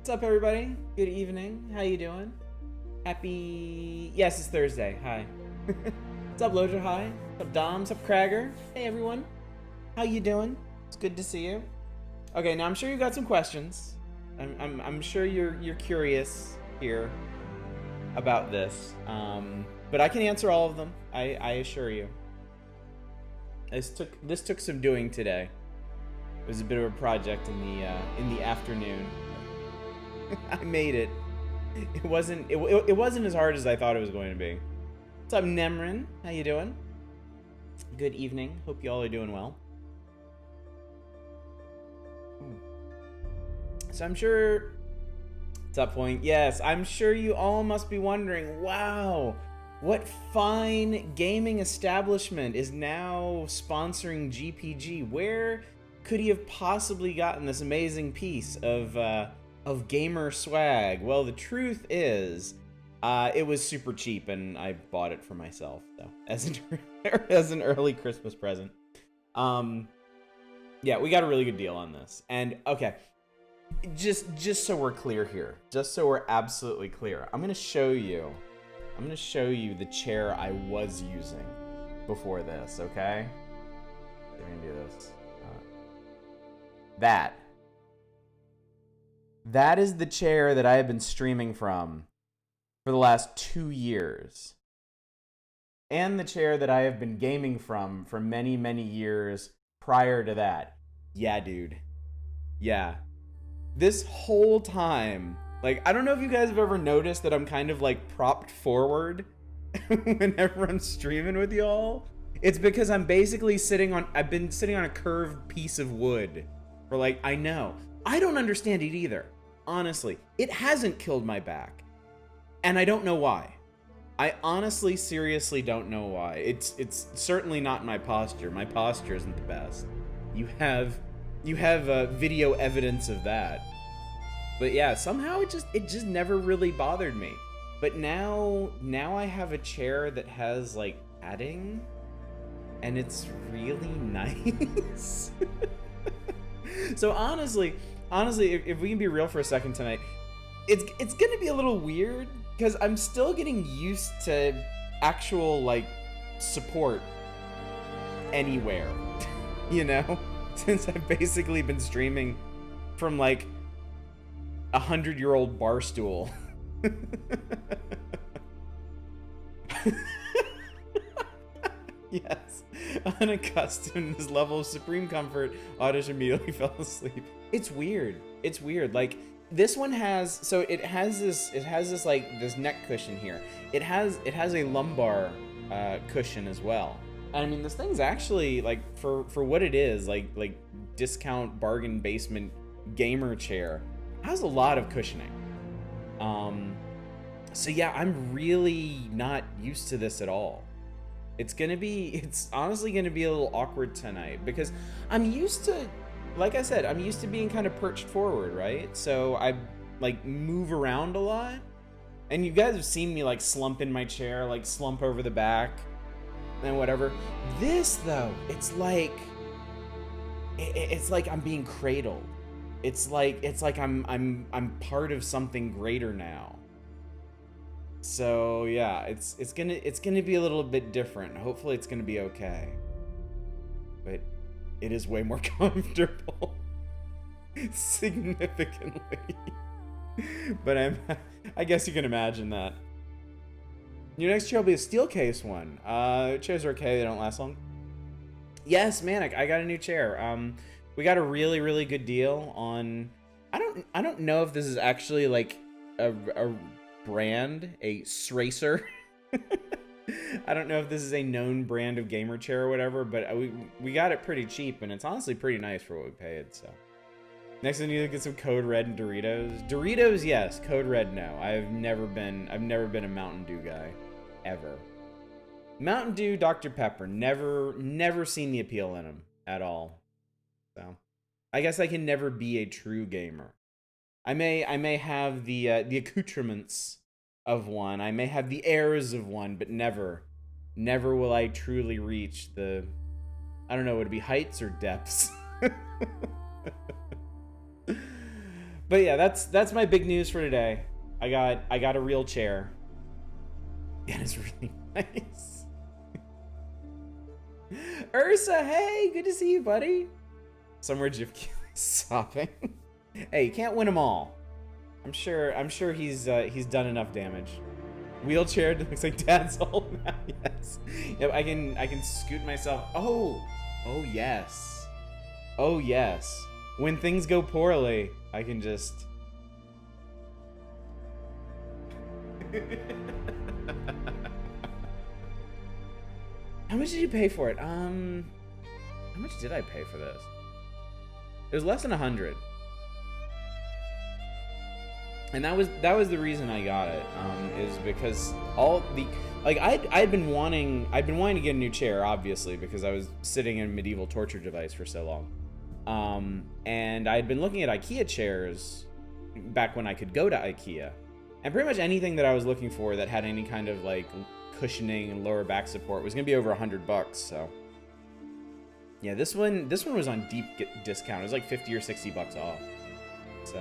What's up, everybody? Good evening. How you doing? Happy... Yes, it's Thursday. Hi. What's up, Loja? Hi. What's up, Dom? What's up, Cragger? Hey, everyone. How you doing? It's good to see you. Okay, now I'm sure you've got some questions. I'm sure you're curious here about this. But I can answer all of them. I assure you. This took some doing today. It was a bit of a project in the afternoon. I made it. It wasn't as hard as I thought it was going to be. What's up, Nemrin? How you doing? Good evening. Hope you all are doing well. So I'm sure... What's up, Point? Yes, I'm sure you all must be wondering, wow, what fine gaming establishment is now sponsoring GPG? Where could he have possibly gotten this amazing piece of gamer swag? Well, the truth is, it was super cheap, and I bought it for myself, so as an early Christmas present. Yeah, we got a really good deal on this, and okay, just so we're clear here, just so we're absolutely clear, I'm gonna show you the chair I was using before this. Okay, we're gonna do this. That is the chair that I have been streaming from for the last 2 years. And the chair that I have been gaming from for many, many years prior to that. Yeah, dude. Yeah. This whole time, like, I don't know if you guys have ever noticed that I'm kind of like propped forward whenever I'm streaming with y'all. It's because I've been sitting on a curved piece of wood for like, I don't understand it either. Honestly, it hasn't killed my back, and I don't know why. I honestly, seriously don't know why. It's certainly not my posture. My posture isn't the best. You have video evidence of that. But yeah, somehow it just never really bothered me. But now I have a chair that has like padding, and it's really nice. So honestly, if we can be real for a second tonight, it's gonna be a little weird because I'm still getting used to actual like support anywhere, you know, since I've basically been streaming from like 100-year-old bar stool. Yes, unaccustomed to this level of supreme comfort, Oddish immediately fell asleep. It's weird. Like, this one has, so it has this like this neck cushion here. It has a lumbar cushion as well. I mean, this thing's actually like for what it is, like discount bargain basement gamer chair, has a lot of cushioning. So yeah, I'm really not used to this at all. It's honestly gonna be a little awkward tonight because I'm used to, like I said, I'm used to being kind of perched forward, right? So I like move around a lot, and you guys have seen me like slump in my chair, like slump over the back and whatever. This though, it's like I'm being cradled. It's like I'm part of something greater now. So yeah, it's gonna be a little bit different. Hopefully it's gonna be okay. But it is way more comfortable. Significantly. But I guess you can imagine that. Your next chair will be a steel case one. Chairs are okay, they don't last long. Yes, man, I got a new chair. We got a really, really good deal on, I don't know if this is actually like a brand, a Sracer. I don't know if this is a known brand of gamer chair or whatever, but we got it pretty cheap, and it's honestly pretty nice for what we paid. So next, I need to get some Code Red and Doritos. Doritos, yes. Code Red, no. I've never been a Mountain Dew guy, ever. Mountain Dew, Dr. Pepper, never seen the appeal in them at all. So I guess I can never be a true gamer. I may have the accoutrements of one. I may have the airs of one, but never will I truly reach the, I don't know, would it be heights or depths? But yeah, that's my big news for today. I got a real chair. And it's really nice. Ursa, hey, good to see you, buddy. Somewhere Jif sopping. Hey, you can't win them all. I'm sure he's done enough damage. Wheelchair looks like Dad's old now. Yes. Yep, I can scoot myself. Oh yes. Oh yes. When things go poorly, I can just. How much did you pay for it? How much did I pay for this? It was less than 100. And that was the reason I got it, is because all the, like, I'd been wanting to get a new chair, obviously, because I was sitting in a medieval torture device for so long. And I'd been looking at IKEA chairs back when I could go to IKEA. And pretty much anything that I was looking for that had any kind of, like, cushioning and lower back support was gonna be over $100, so. Yeah, this one was on deep discount. It was like 50 or 60 bucks off, so.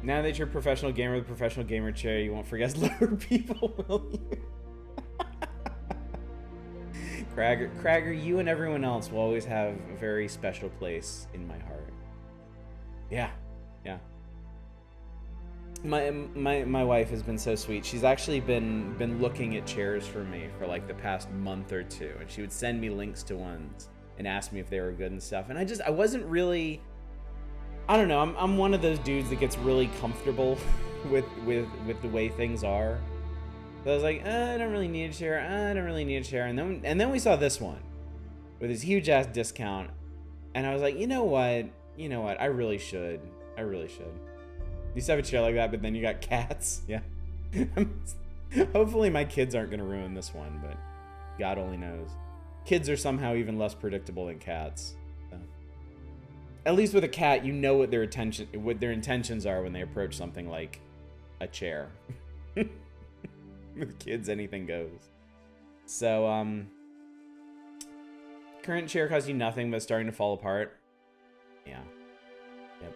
Now that you're a professional gamer with a professional gamer chair, you won't forget lower people, will you? Cragger, you and everyone else will always have a very special place in my heart. Yeah. My wife has been so sweet. She's actually been looking at chairs for me for like the past month or two, and she would send me links to ones and ask me if they were good and stuff. And I wasn't really, I don't know. I'm one of those dudes that gets really comfortable with the way things are. So I was like, I don't really need a chair. I don't really need a chair. And then we saw this one with this huge ass discount, and I was like, you know what? I really should. You used to have a chair like that, but then you got cats. Yeah. Hopefully my kids aren't gonna ruin this one, but God only knows. Kids are somehow even less predictable than cats. So. At least with a cat, you know what their intentions are when they approach something like a chair. With kids, anything goes. So, current chair costs you nothing, but it's starting to fall apart. Yeah.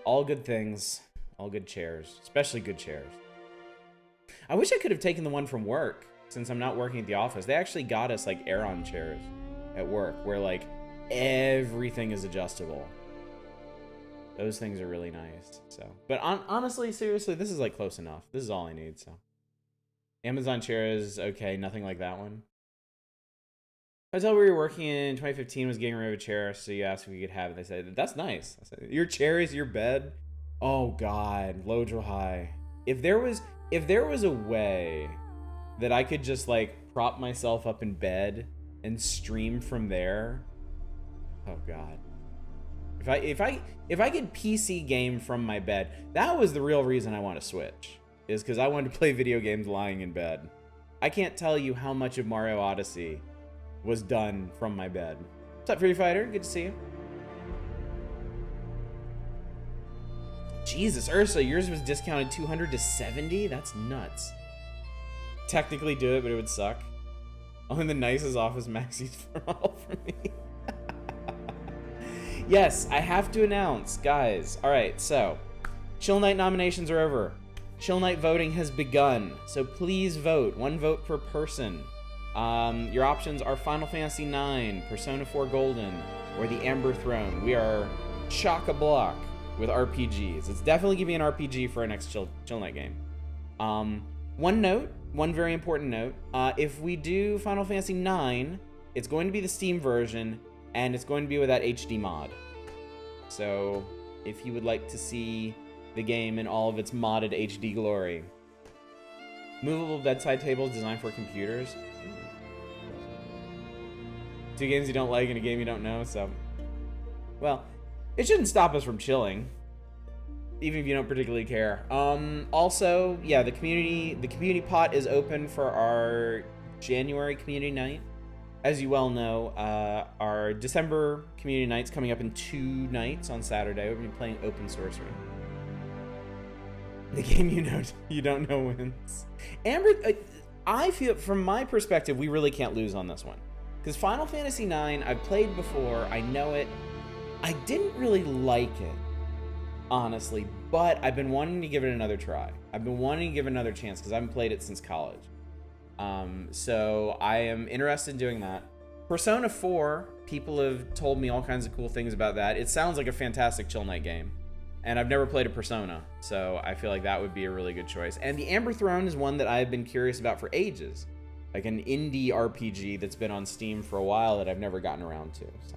All good things. All good chairs, especially good chairs. I wish I could have taken the one from work, since I'm not working at the office. They actually got us like Aeron chairs at work, where like everything is adjustable. Those things are really nice. So, but honestly, seriously, this is like close enough. This is all I need. So, Amazon chair is okay. Nothing like that one. Hotel where you're working in 2015 was getting rid of a chair, so you asked if we could have it. They said, that's nice. I said, your chair is your bed? Oh God, low to high. If there was a way that I could just like prop myself up in bed and stream from there, oh God. If I could PC game from my bed, that was the real reason I want to Switch, is because I wanted to play video games lying in bed. I can't tell you how much of Mario Odyssey was done from my bed. What's up, Free Fighter? Good to see you. Jesus, Ursa, yours was discounted 200 to 70? That's nuts. Technically do it, but it would suck. Only the nicest Office Maxis for all for me. Yes, I have to announce, guys. Alright, so, Chill Night nominations are over. Chill Night voting has begun, so please vote. 1 vote per person. Your options are Final Fantasy IX, Persona 4 Golden, or the Amber Throne. We are chock-a-block with RPGs. It's definitely gonna be an RPG for our next Chill Night game. One very important note. If we do Final Fantasy IX, it's going to be the Steam version, and it's going to be with that HD mod. So, if you would like to see the game in all of its modded HD glory. Movable bedside tables designed for computers. 2 games you don't like and a game you don't know, so... Well, it shouldn't stop us from chilling, even if you don't particularly care. Also, yeah, the community pot is open for our January community night. As you well know, our December community night's coming up in 2 nights on Saturday. We'll be playing Open Sorcery. The game you don't know wins. Amber, I feel, from my perspective, we really can't lose on this one. Because Final Fantasy IX, I've played before, I know it. I didn't really like it, honestly, but I've been wanting to give it another try. I've been wanting to give it another chance because I haven't played it since college. So I am interested in doing that. Persona 4, people have told me all kinds of cool things about that. It sounds like a fantastic chill night game. And I've never played a Persona, so I feel like that would be a really good choice. And the Amber Throne is one that I've been curious about for ages. Like an indie RPG that's been on Steam for a while that I've never gotten around to. So.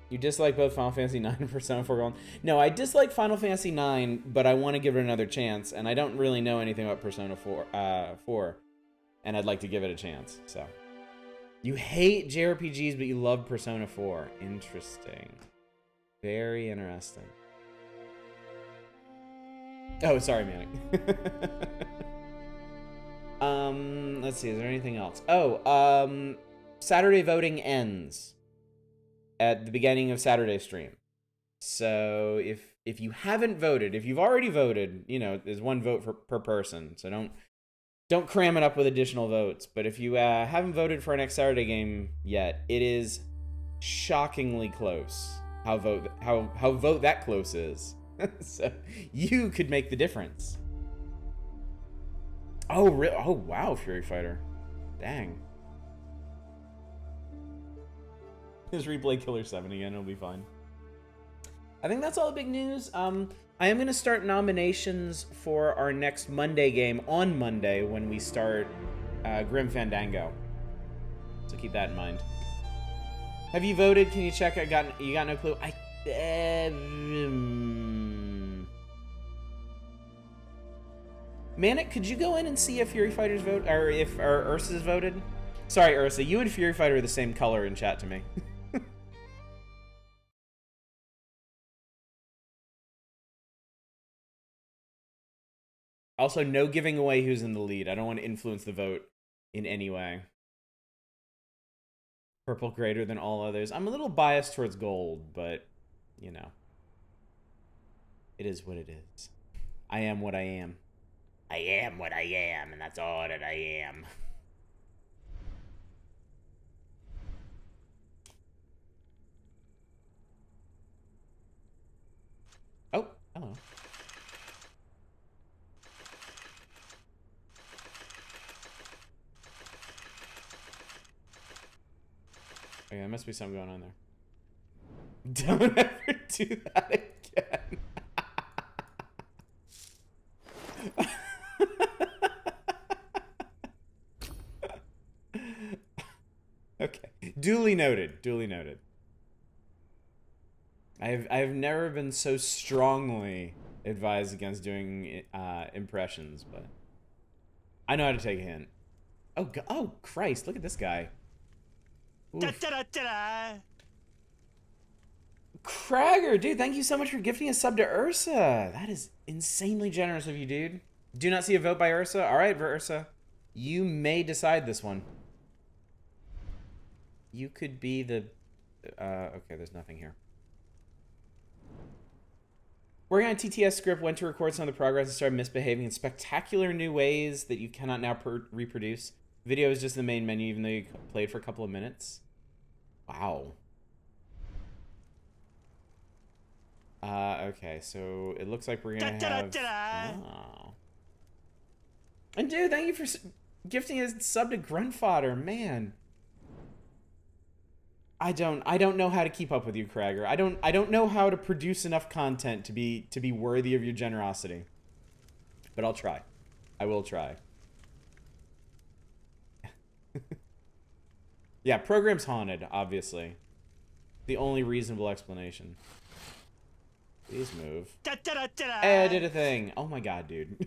You dislike both Final Fantasy 9 and Persona 4 Golden? No, I dislike Final Fantasy 9, but I want to give it another chance, and I don't really know anything about Persona 4, and I'd like to give it a chance, so. You hate JRPGs, but you love Persona 4. Interesting. Very interesting. Oh, sorry, Manic. Let's see, is there anything else? Oh, Saturday voting ends at the beginning of Saturday stream. So if you haven't voted, if you've already voted, you know, there's one vote per person. So don't cram it up with additional votes. But if you haven't voted for our next Saturday game yet, it is shockingly close. How vote that close is. So you could make the difference. Oh, really? Oh, wow, Fury Fighter. Dang. Just replay Killer 7 again, it'll be fine. I think that's all the big news. I am going to start nominations for our next Monday game on Monday when we start Grim Fandango. So keep that in mind. Have you voted? Can you check? You got no clue? Manic, could you go in and see if Fury Fighter's vote, or if Ursa's voted? Sorry, Ursa, you and Fury Fighter are the same color in chat to me. Also, no giving away who's in the lead. I don't want to influence the vote in any way. Purple greater than all others. I'm a little biased towards gold, but, you know. It is what it is. I am what I am. I am what I am, and that's all that I am. Oh, hello. Okay, there must be something going on there. Don't ever do that again. Okay. Duly noted. Duly noted. I've never been so strongly advised against doing impressions, but I know how to take a hint. Oh Christ! Look at this guy. Cragger, dude, thank you so much for gifting a sub to Ursa. That is insanely generous of you, dude. Do not see a vote by Ursa. All right, Ursa, you may decide this one. You could be the. Okay, there's nothing here. Working on a TTS script, went to record some of the progress and started misbehaving in spectacular new ways that you cannot now reproduce. Video is just the main menu, even though you played for a couple of minutes. Wow. Okay, so it looks like we're gonna have... Oh. And dude, thank you for gifting a sub to Gruntfodder, man. I don't know how to keep up with you, Cragger. I don't know how to produce enough content to be worthy of your generosity. But I'll try. I will try. Yeah, program's haunted, obviously. The only reasonable explanation. Please move. Hey, I did a thing. Oh my god, dude.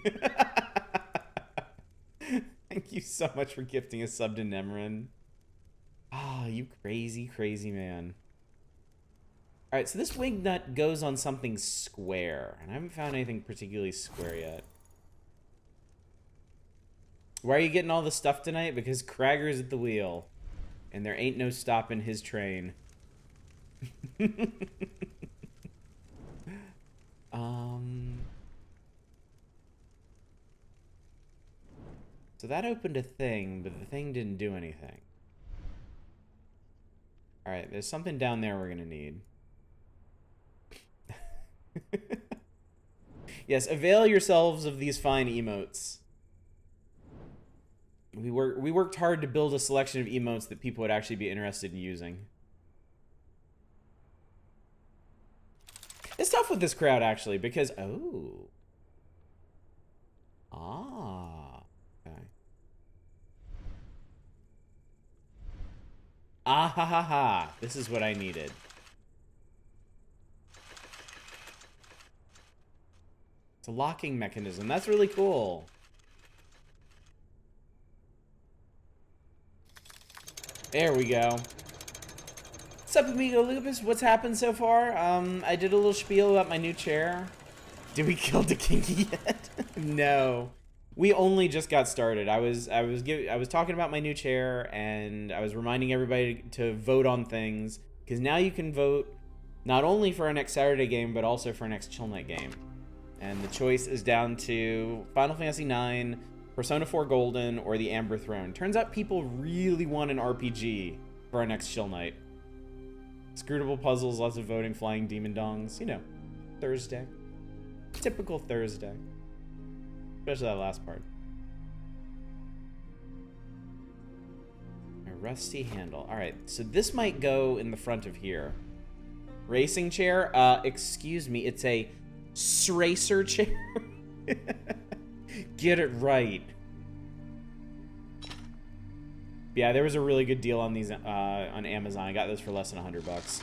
Thank you so much for gifting a sub to Nemrin. Ah, oh, you crazy, crazy man. Alright, so this wing nut goes on something square. And I haven't found anything particularly square yet. Why are you getting all the stuff tonight? Because Cragger's at the wheel. And there ain't no stopping his train. So that opened a thing, but the thing didn't do anything. Alright, there's something down there we're gonna need. Yes, avail yourselves of these fine emotes. We worked hard to build a selection of emotes that people would actually be interested in using. It's tough with this crowd, actually, because... Oh. Ah. Okay. Ah ha ha ha. This is what I needed. It's a locking mechanism. That's really cool. There we go. What's up, amigo Lupus? What's happened so far? I did a little spiel about my new chair. Did we kill the kinky yet? No. We only just got started. I was talking about my new chair, and I was reminding everybody to vote on things, because now you can vote not only for our next Saturday game, but also for our next Chill Night game. And the choice is down to Final Fantasy IX, Persona 4 Golden, or the Amber Throne. Turns out people really want an RPG for our next Chill Night. Scrutable puzzles, lots of voting, flying demon dongs. You know, Thursday. Typical Thursday. Especially that last part. A rusty handle. Alright, so this might go in the front of here. Racing chair? Excuse me, it's a racer chair? Get it right. Yeah, there was a really good deal on these on Amazon. I got those for less than $100.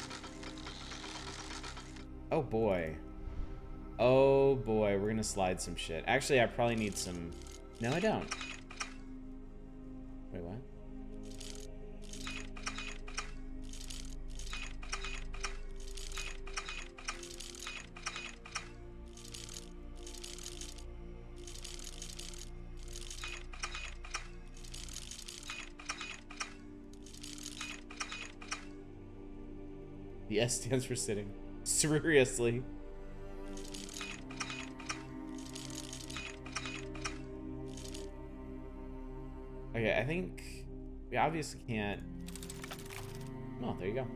Oh boy. Oh boy, we're gonna slide some shit. Actually, I probably need some... No, I don't. Wait, what? The S stands for sitting. Seriously. Okay, I think we obviously can't... Oh, there you go.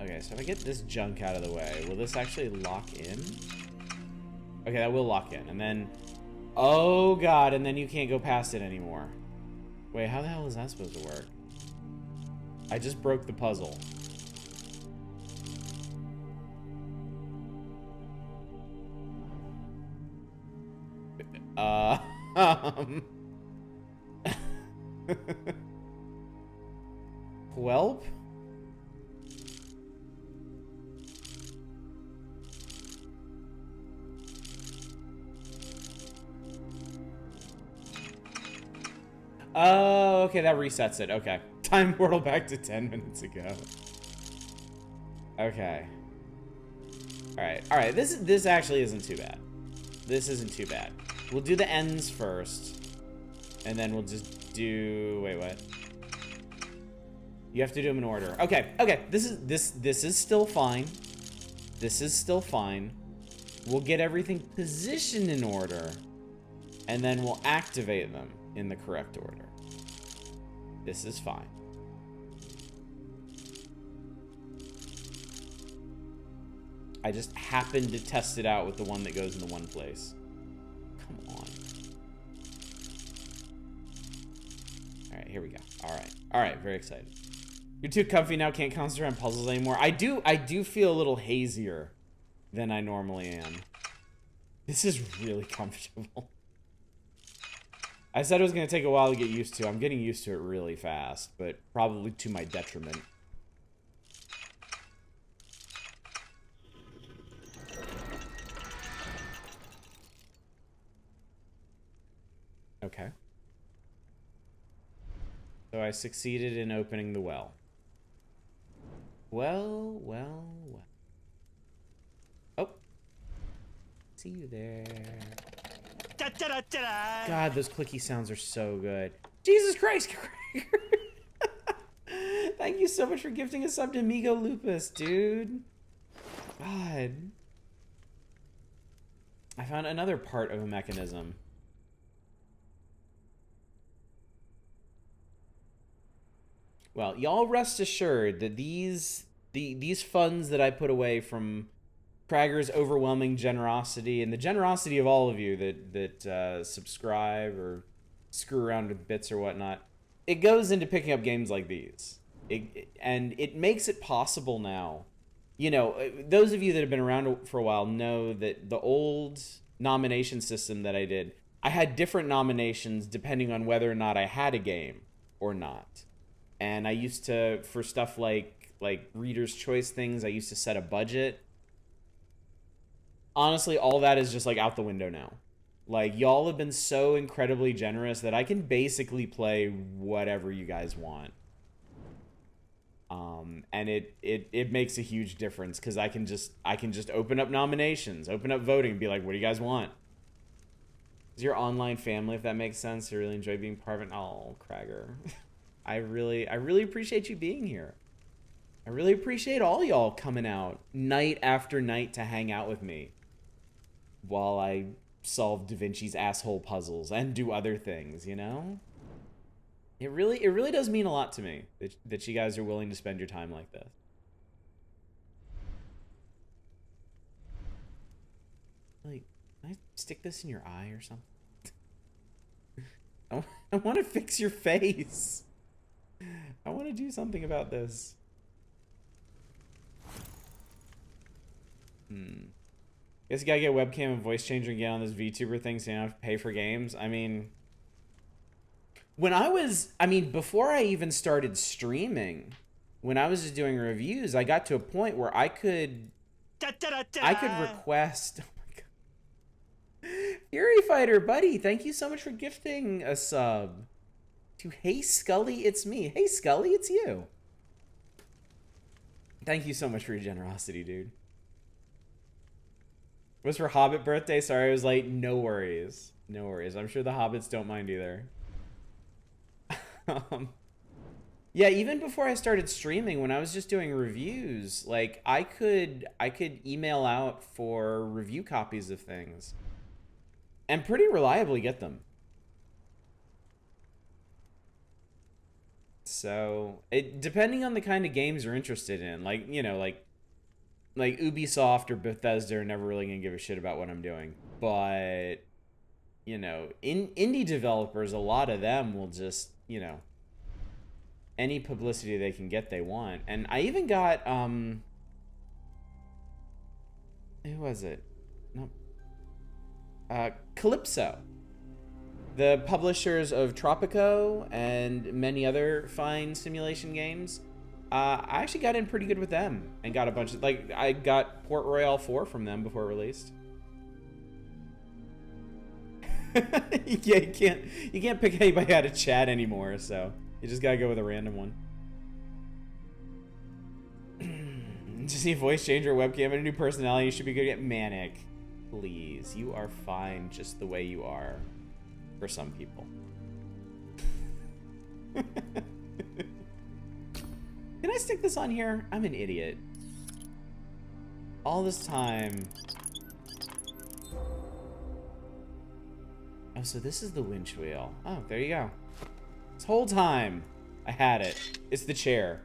Okay, so if I get this junk out of the way, will this actually lock in? Okay, that will lock in, and then... Oh god, and then you can't go past it anymore. Wait, how the hell is that supposed to work? I just broke the puzzle. Welp? Oh, okay, that resets it. Okay. Time portal back to 10 minutes ago. Okay. Alright, this actually isn't too bad. This isn't too bad. We'll do the ends first. And then we'll just do... Wait, what? You have to do them in order. Okay, this is still fine. This is still fine. We'll get everything positioned in order. And then we'll activate them in the correct order. This is fine. I just happened to test it out with the one that goes into one place. Come on. Alright, here we go. Alright, very excited. You're too comfy now, can't concentrate on puzzles anymore. I do feel a little hazier than I normally am. This is really comfortable. I said it was going to take a while to get used to. I'm getting used to it really fast, but probably to my detriment. Okay. So I succeeded in opening the well. Well. Oh. See you there. God, those clicky sounds are so good. Jesus Christ! Thank you so much for gifting a sub to Amigo Lupus, dude. God. I found another part of a mechanism. Well, y'all rest assured that these funds that I put away from Krager's overwhelming generosity and the generosity of all of you that subscribe or screw around with bits or whatnot, it goes into picking up games like these. And it makes it possible now. You know, those of you that have been around for a while know that the old nomination system that I did, I had different nominations depending on whether or not I had a game or not. And I used to, for stuff like Reader's Choice things, I used to set a budget. Honestly, all that is just like out the window now. Like, y'all have been so incredibly generous that I can basically play whatever you guys want. And it makes a huge difference because I can just open up nominations, open up voting, and be like, what do you guys want? Is your online family, if that makes sense? I really enjoy being part of it. Oh, Krager. I really appreciate you being here. I really appreciate all y'all coming out night after night to hang out with me while I solve Da Vinci's asshole puzzles and do other things, you know? It really does mean a lot to me that you guys are willing to spend your time like this. Like, can I stick this in your eye or something? I want to fix your face. I want to do something about this. Guess you gotta get webcam and voice changer and get on this VTuber thing so you don't have to pay for games. I mean, before I even started streaming, when I was just doing reviews, I got to a point where I could request. Oh my god, Fury Fighter, buddy! Thank you so much for gifting a sub. To Hey Scully, it's me. Hey Scully, it's you. Thank you so much for your generosity, dude. It was for Hobbit birthday. Sorry I was late. No worries. No worries. I'm sure the Hobbits don't mind either. Yeah, even before I started streaming, when I was just doing reviews, like I could email out for review copies of things and pretty reliably get them. So, depending on the kind of games you're interested in, like, you know, like Ubisoft or Bethesda are never really gonna give a shit about what I'm doing. But, you know, indie developers, a lot of them will just, you know, any publicity they can get, they want. And I even got, who was it? Nope. Calypso. The publishers of Tropico and many other fine simulation games. I actually got in pretty good with them and got a bunch of, like, I got Port Royale 4 from them before it released. Yeah, you can't pick anybody out of chat anymore, so you just gotta go with a random one. Just need a voice changer, webcam, and a new personality. You should be good at manic. Please, you are fine just the way you are. For some people. Can I stick this on here? I'm an idiot. All this time. Oh, so this is the winch wheel. Oh, there you go. This whole time, I had it. It's the chair.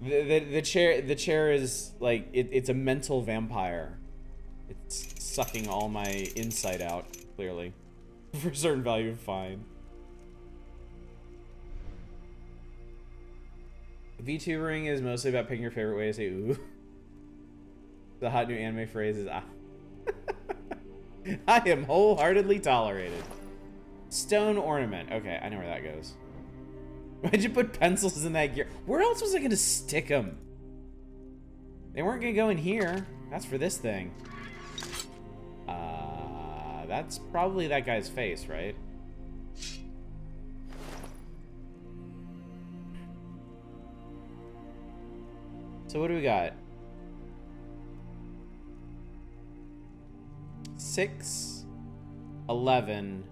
The chair is like it's a mental vampire. It's sucking all my insight out, clearly. For a certain value of fine. VTubering is mostly about picking your favorite way to say ooh. The hot new anime phrase is ah. I am wholeheartedly tolerated. Stone ornament. Okay, I know where that goes. Why'd you put pencils in that gear? Where else was I gonna stick them? They weren't gonna go in here. That's for this thing. That's probably that guy's face, right? So what do we got? 6, 11,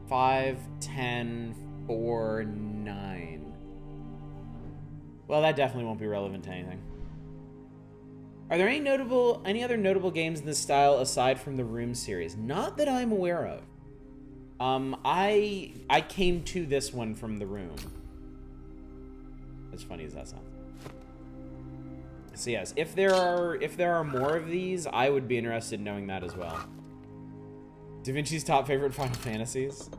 5, 10, 4, 9. Well, that definitely won't be relevant to anything. Are there any other notable games in this style aside from the Room series? Not that I'm aware of. I came to this one from the Room. As funny as that sounds. So yes, if there are more of these, I would be interested in knowing that as well. Da Vinci's top favorite Final Fantasies.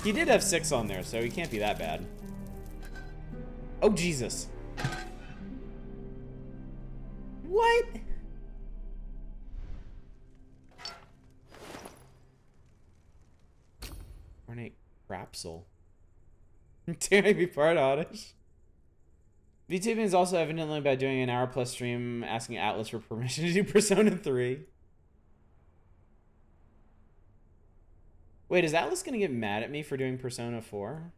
He did have 6 on there, so he can't be that bad. Oh, Jesus. What? Ornate Crapsel. Can I be part Oddish? VTubing is also evidently about doing an hour-plus stream asking Atlas for permission to do Persona 3. Wait, is Atlas gonna get mad at me for doing Persona 4?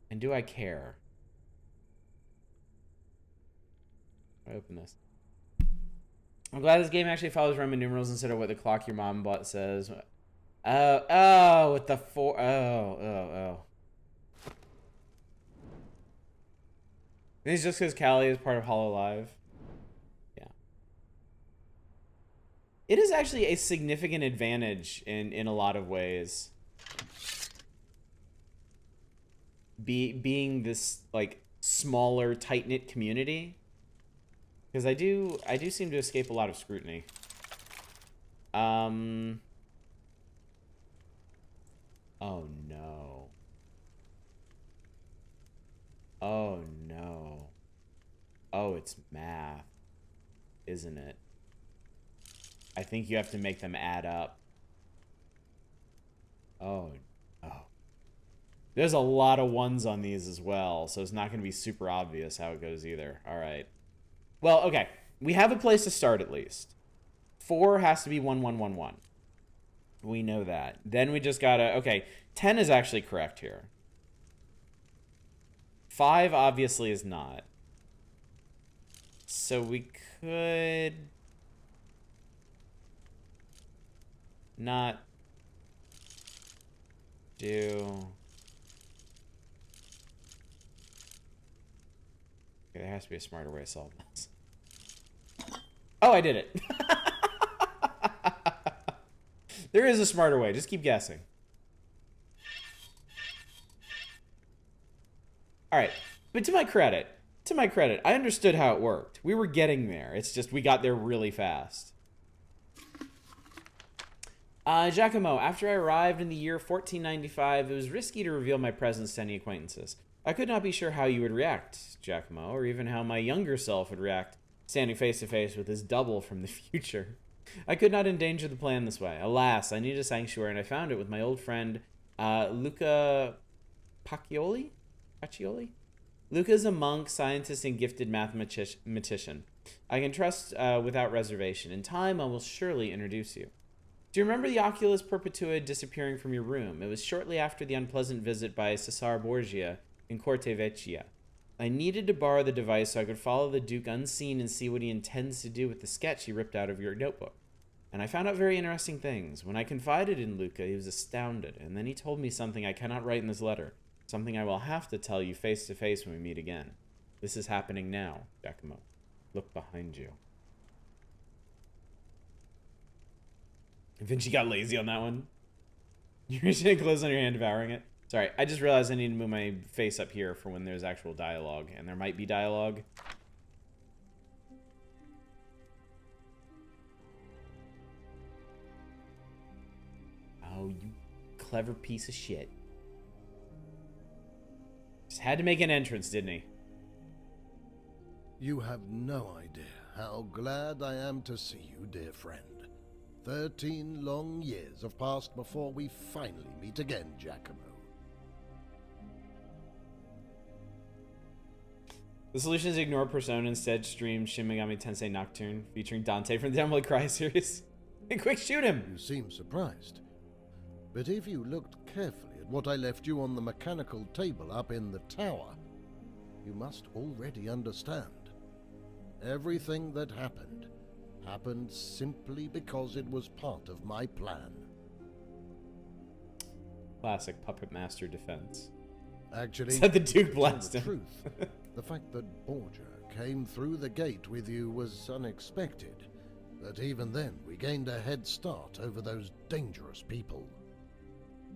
And do I care? I open this. I'm glad this game actually follows Roman numerals instead of what the clock your mom bought says. Oh, with the 4. Oh. It's just because Callie is part of HoloLive. Yeah. It is actually a significant advantage in a lot of ways. Being this, like, smaller, tight-knit community. Because I do seem to escape a lot of scrutiny. Oh, no. Oh, no. Oh, it's math, isn't it? I think you have to make them add up. Oh, no. There's a lot of 1s on these as well, so it's not going to be super obvious how it goes either. All right. Well, okay. We have a place to start at least. 4 has to be 1, 1, 1, 1. We know that. Then we just gotta... Okay, 10 is actually correct here. 5 obviously is not. So we could... not do... Okay, there has to be a smarter way to solve this. Oh, I did it. There is a smarter way. Just keep guessing. All right. But to my credit, I understood how it worked. We were getting there. It's just we got there really fast. Giacomo, after I arrived in the year 1495, it was risky to reveal my presence to any acquaintances. I could not be sure how you would react, Giacomo, or even how my younger self would react, standing face to face with his double from the future. I could not endanger the plan this way. Alas, I needed a sanctuary, and I found it with my old friend, Luca Paccioli? Luca is a monk, scientist, and gifted mathematician. I can trust without reservation. In time, I will surely introduce you. Do you remember the Oculus Perpetua disappearing from your room? It was shortly after the unpleasant visit by Cesare Borgia in Corte Vecchia. I needed to borrow the device so I could follow the Duke unseen and see what he intends to do with the sketch he ripped out of your notebook. And I found out very interesting things. When I confided in Luca, he was astounded, and then he told me something I cannot write in this letter, something I will have to tell you face to face when we meet again. This is happening now, Giacomo. Look behind you. Vinci got lazy on that one. You're reaching close on your hand, devouring it. Sorry, I just realized I need to move my face up here for when there's actual dialogue, and there might be dialogue. Oh, you clever piece of shit. Just had to make an entrance, didn't he? You have no idea how glad I am to see you, dear friend. 13 long years have passed before we finally meet again, Giacomo. The solution is ignore Persona, instead stream Shin Megami Tensei Nocturne, featuring Dante from the Devil May Cry series. And quick, shoot him! You seem surprised. But if you looked carefully at what I left you on the mechanical table up in the tower, you must already understand. Everything that happened simply because it was part of my plan. Classic Puppet Master defense. Actually, said the Duke blast him. Truth, the fact that Borgia came through the gate with you was unexpected, but even then we gained a head start over those dangerous people.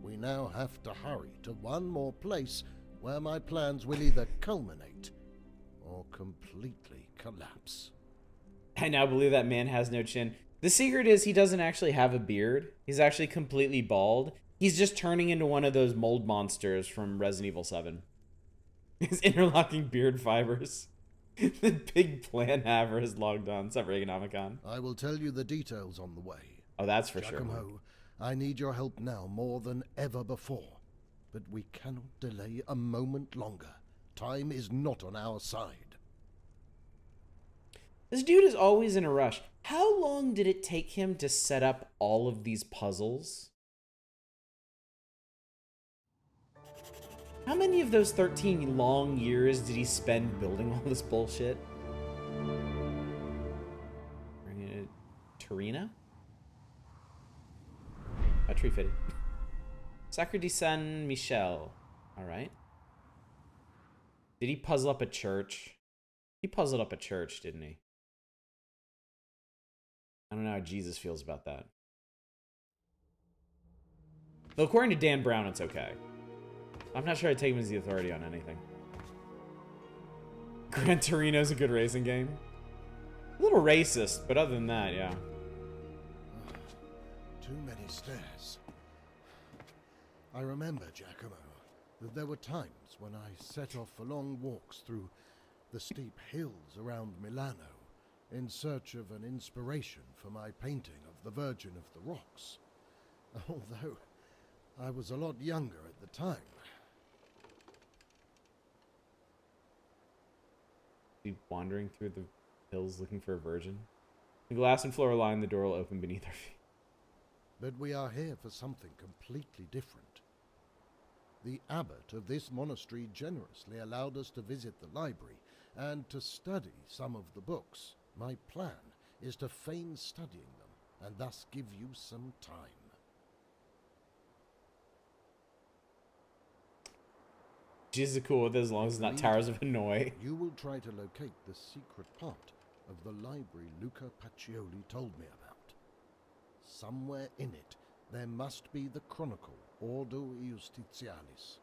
We now have to hurry to one more place where my plans will either culminate or completely collapse. I now believe that man has no chin. The secret is he doesn't actually have a beard. He's actually completely bald. He's just turning into one of those mold monsters from Resident Evil 7. His interlocking beard fibers. The big plan haver has logged on. What's up, Reaganomicon? I will tell you the details on the way. Oh, that's for Giacomo, sure. I need your help now more than ever before. But we cannot delay a moment longer. Time is not on our side. This dude is always in a rush. How long did it take him to set up all of these puzzles? How many of those 13 long years did he spend building all this bullshit? Bring it to Torino? A tree fitted. Sacre di San Michel. Alright. Did he puzzle up a church? He puzzled up a church, didn't he? I don't know how Jesus feels about that. Though according to Dan Brown, it's okay. I'm not sure I'd take him as the authority on anything. Gran Torino's a good racing game. A little racist, but other than that, yeah. Too many stairs. I remember, Giacomo, that there were times when I set off for long walks through the steep hills around Milano in search of an inspiration for my painting of the Virgin of the Rocks. Although I was a lot younger at the time. Be wandering through the hills looking for a virgin. The glass and floor line, the door will open beneath our feet. But we are here for something completely different. The abbot of this monastery generously allowed us to visit the library and to study some of the books. My plan is to feign studying them and thus give you some time. Jesus is cool with it as long as it's not Towers of Hanoi. You will try to locate the secret part of the library Luca Pacioli told me about. Somewhere in it, there must be the chronicle Ordo Justitialis.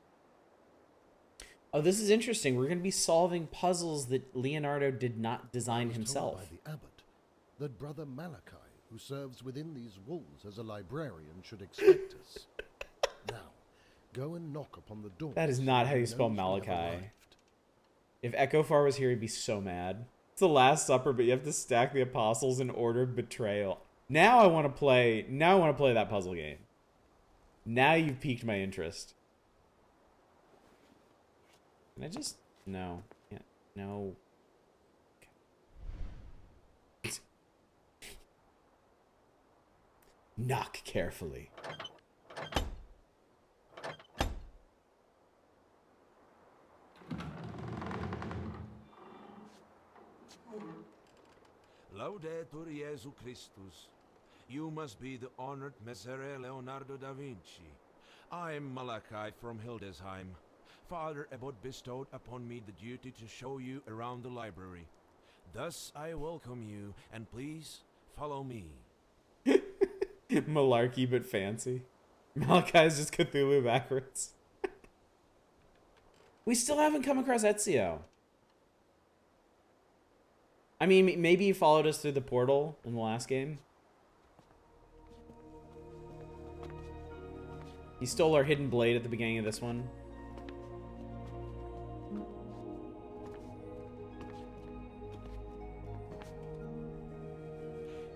Oh, this is interesting. We're going to be solving puzzles that Leonardo did not design himself. By the abbot that Brother Malachi, who serves within these walls as a librarian, should expect us. Now, go and knock upon the door. That is not how you spell Malachi. If Echofar was here, he'd be so mad. It's the Last Supper, but you have to stack the apostles in order of betrayal. Now I want to play. Now I want to play that puzzle game. Now you've piqued my interest. Can I just no? Yeah, no. Okay. Knock carefully. Laudetur Jesu Christus. You must be the honored Messer Leonardo da Vinci. I am Malachi from Hildesheim. Father Abbot bestowed upon me the duty to show you around the library. Thus I welcome you, and please follow me. Malarkey but fancy. Malachi's just Cthulhu backwards. We still haven't come across Ezio. I mean, maybe he followed us through the portal in the last game. He stole our hidden blade at the beginning of this one.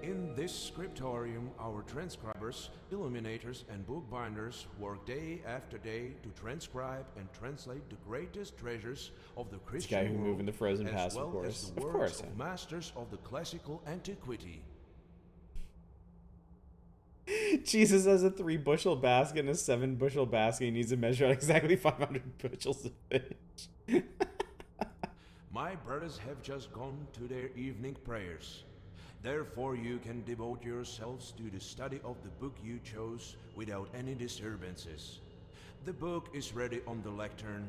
In this scriptorium, our transcribers, illuminators, and bookbinders work day after day to transcribe and translate the greatest treasures of the Christian guy who world, moved in the Frozen as Pass, well of course. as the Of works course, of yeah. masters of the classical antiquity. Jesus has a 3-bushel basket and a 7-bushel basket. He needs to measure out exactly 500 bushels of fish. My brothers have just gone to their evening prayers. Therefore you can devote yourselves to the study of the book you chose without any disturbances. The book is ready on the lectern.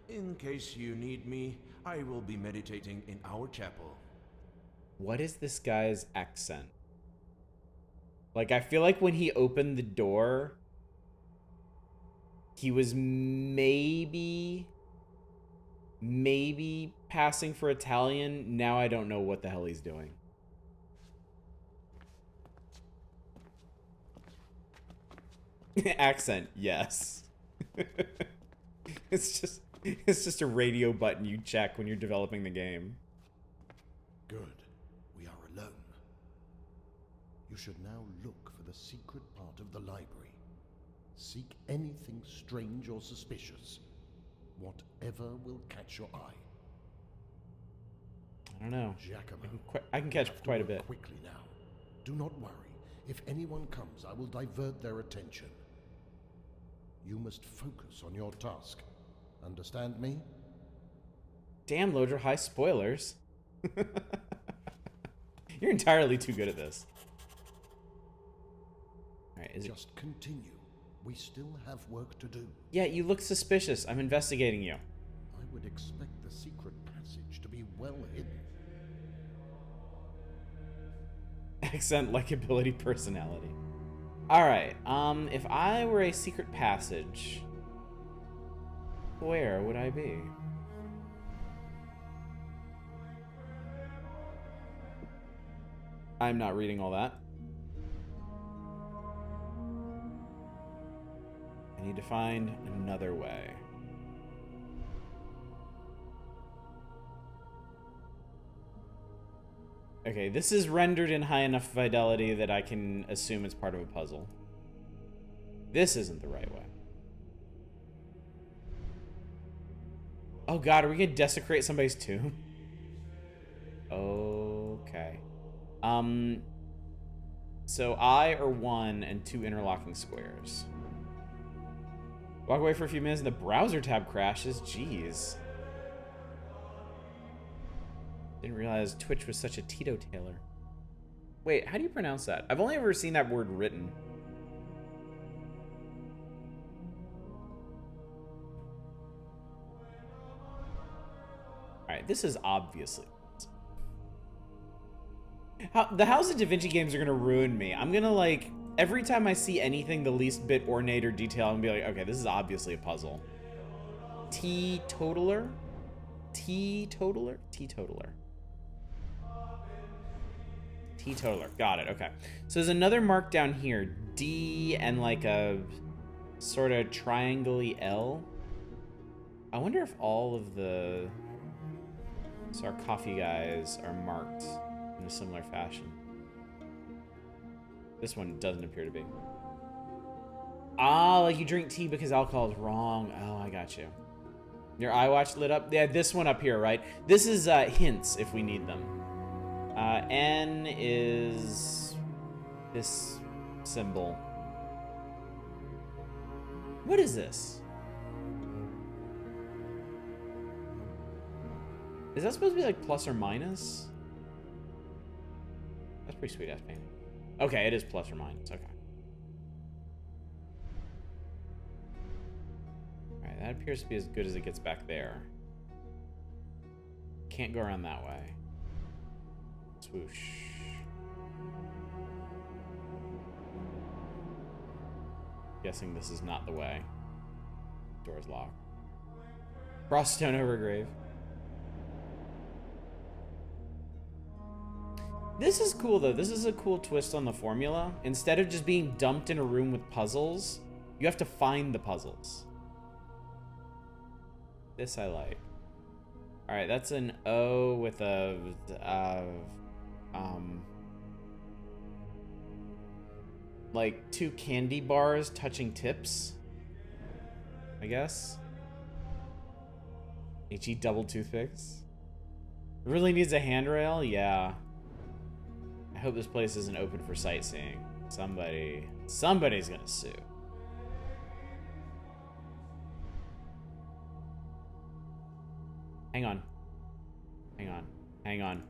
In case you need me, I will be meditating in our chapel. What is this guy's accent? Like, I feel like when he opened the door, He was maybe passing for Italian. Now I don't know what the hell he's doing. Accent, yes. It's just a radio button you check when you're developing the game. Good. We are alone. You should now look for the secret part of the library. Seek anything strange or suspicious. Whatever will catch your eye. I don't know. Giacomo, I can catch quite a bit. Quickly now. Do not worry. If anyone comes, I will divert their attention. You must focus on your task. Understand me? Damn, Loader, high spoilers. You're entirely too good at this. Alright, Just continue. We still have work to do. Yeah, you look suspicious. I'm investigating you. I would expect the secret passage to be well hidden. Accent, likability, personality. Alright, if I were a secret passage, where would I be? I'm not reading all that. I need to find another way. Okay, this is rendered in high enough fidelity that I can assume it's part of a puzzle. This isn't the right way. Oh god, are we gonna desecrate somebody's tomb? Okay. So I or 1 and 2 interlocking squares. Walk away for a few minutes and the browser tab crashes. Jeez. Didn't realize Twitch was such a teetotaler. Wait, how do you pronounce that? I've only ever seen that word written. Alright, this is obviously... the House of Da Vinci games are gonna ruin me. I'm gonna, like... Every time I see anything the least bit ornate or detailed, I'm gonna be like, okay, this is obviously a puzzle. Teetotaler? Teetotaler? Teetotaler. Teetotaler. Got it, okay. So there's another mark down here. D and like a sort of triangle-y L. I wonder if all of the sarcophagi are marked in a similar fashion. This one doesn't appear to be. Ah, like you drink tea because alcohol is wrong. Oh, I got you. Your iWatch lit up? Yeah, this one up here, right? This is hints if we need them. N is this symbol. What is this? Is that supposed to be like plus or minus? That's pretty sweet ass painting. Okay, it is plus or minus. Okay. Alright, that appears to be as good as it gets back there. Can't go around that way. Swoosh. Guessing this is not the way. Door's locked. Frost stone over grave. This is cool, though. This is a cool twist on the formula. Instead of just being dumped in a room with puzzles, you have to find the puzzles. This I like. Alright, that's an O with a... like 2 candy bars touching tips, I guess. HE double toothpicks. Really needs a handrail? Yeah. I hope this place isn't open for sightseeing. Somebody's gonna sue. Hang on. Hang on. Hang on.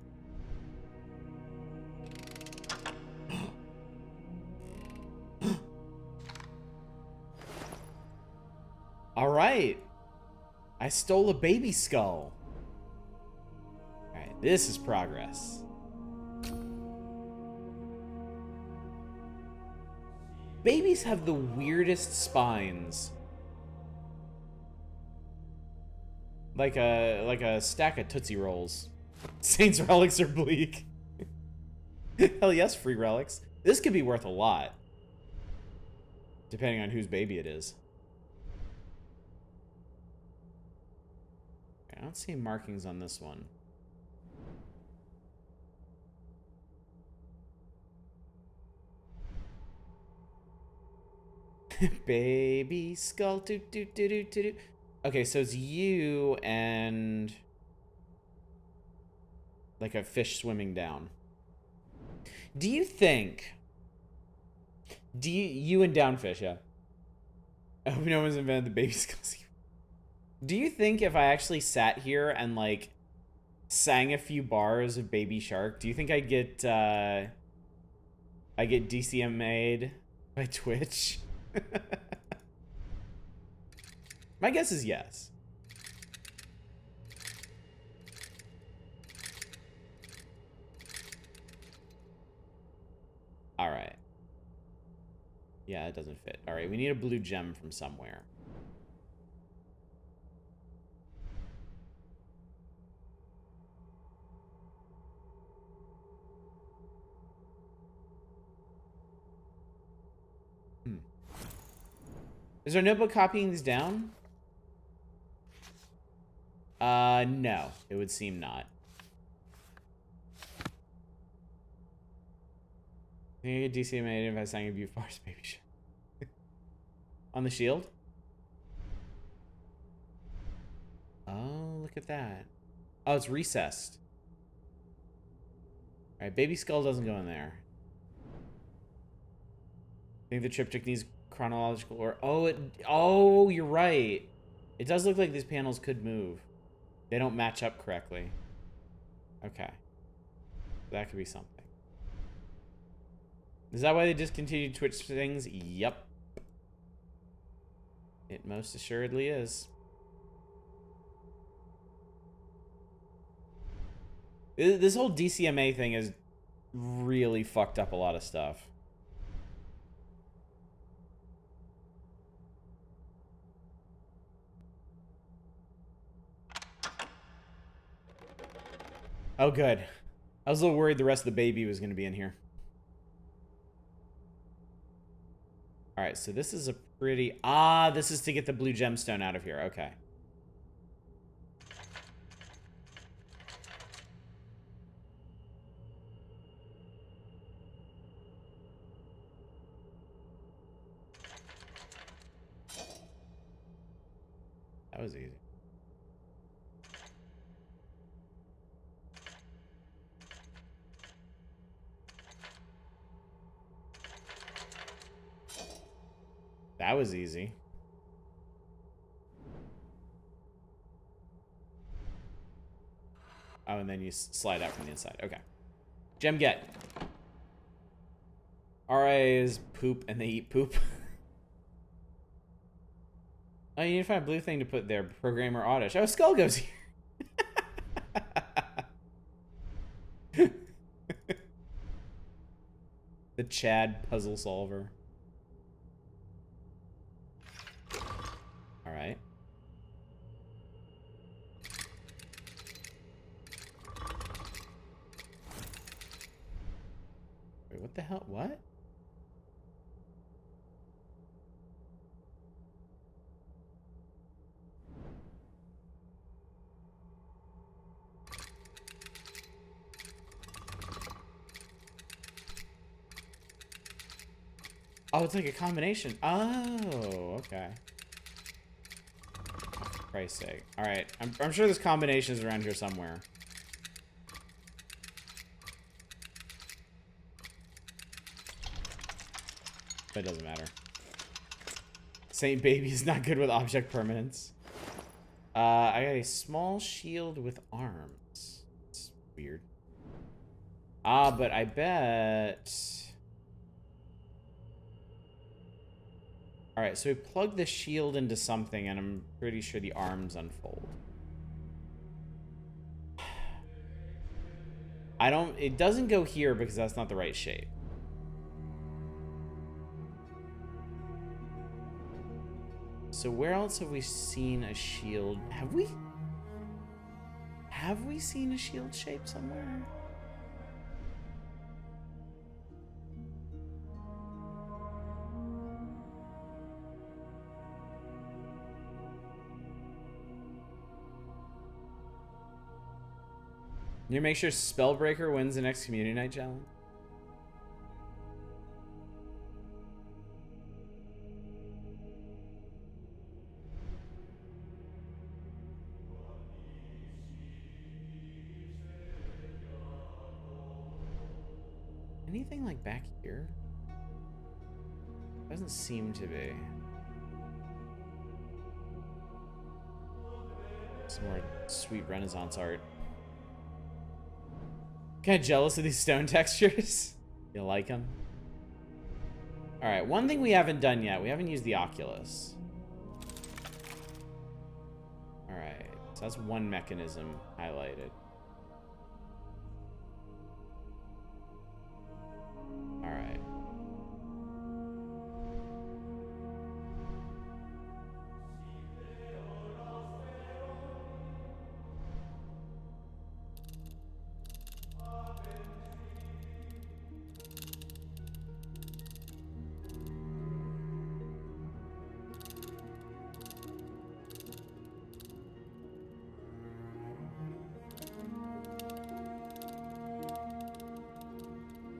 All right. I stole a baby skull. All right, this is progress. Babies have the weirdest spines. Like a stack of Tootsie Rolls. Saints relics are bleak. Hell yes, free relics. This could be worth a lot. Depending on whose baby it is. I don't see markings on this one. Baby skull. Doo, doo, doo, doo, doo, doo. Okay, so it's you and like a fish swimming down. Do you think? You and downfish, yeah. I hope no one's invented the baby skull. Do you think if I actually sat here and like sang a few bars of Baby Shark, do you think I get DCMA'd by Twitch? My guess is yes. All right. Yeah, it doesn't fit. All right, we need a blue gem from somewhere. Is there a notebook copying these down? No. It would seem not. I think I get DCMA if I sang a view farce, baby. On the shield? Oh, look at that. Oh, it's recessed. Alright, baby skull doesn't go in there. I think the triptych needs chronological or oh, you're right. It does look like these panels could move. They don't match up correctly. Okay. That could be something. Is that why they discontinued Twitch things? Yep. It most assuredly is. This whole DCMA thing has really fucked up a lot of stuff. Oh, good. I was a little worried the rest of the baby was going to be in here. Alright, so this is a pretty... Ah, this is to get the blue gemstone out of here. Okay. That was easy. That was easy. Oh, and then you slide out from the inside. Okay. Gem get. RAs poop and they eat poop. Oh, you need to find a blue thing to put there. Programmer Oddish. Oh, Skull goes here. The Chad puzzle solver. Alright. Wait, what the hell? What? Oh, it's like a combination. Oh, okay. Oh, for Christ's sake. Alright, I'm sure there's combinations around here somewhere. But it doesn't matter. Saint Baby is not good with object permanence. I got a small shield with arms. It's weird. Ah, but I bet... Alright, so we plug the shield into something, and I'm pretty sure the arms unfold. It doesn't go here because that's not the right shape. So where else have we seen a shield? Have we? Have we seen a shield shape somewhere? You make sure Spellbreaker wins the next Community Night Challenge? Anything like back here? Doesn't seem to be. Some more sweet Renaissance art. Kind of jealous of these stone textures. You like them? Alright, one thing we haven't done yet. We haven't used the Oculus. Alright, so that's one mechanism highlighted. Alright.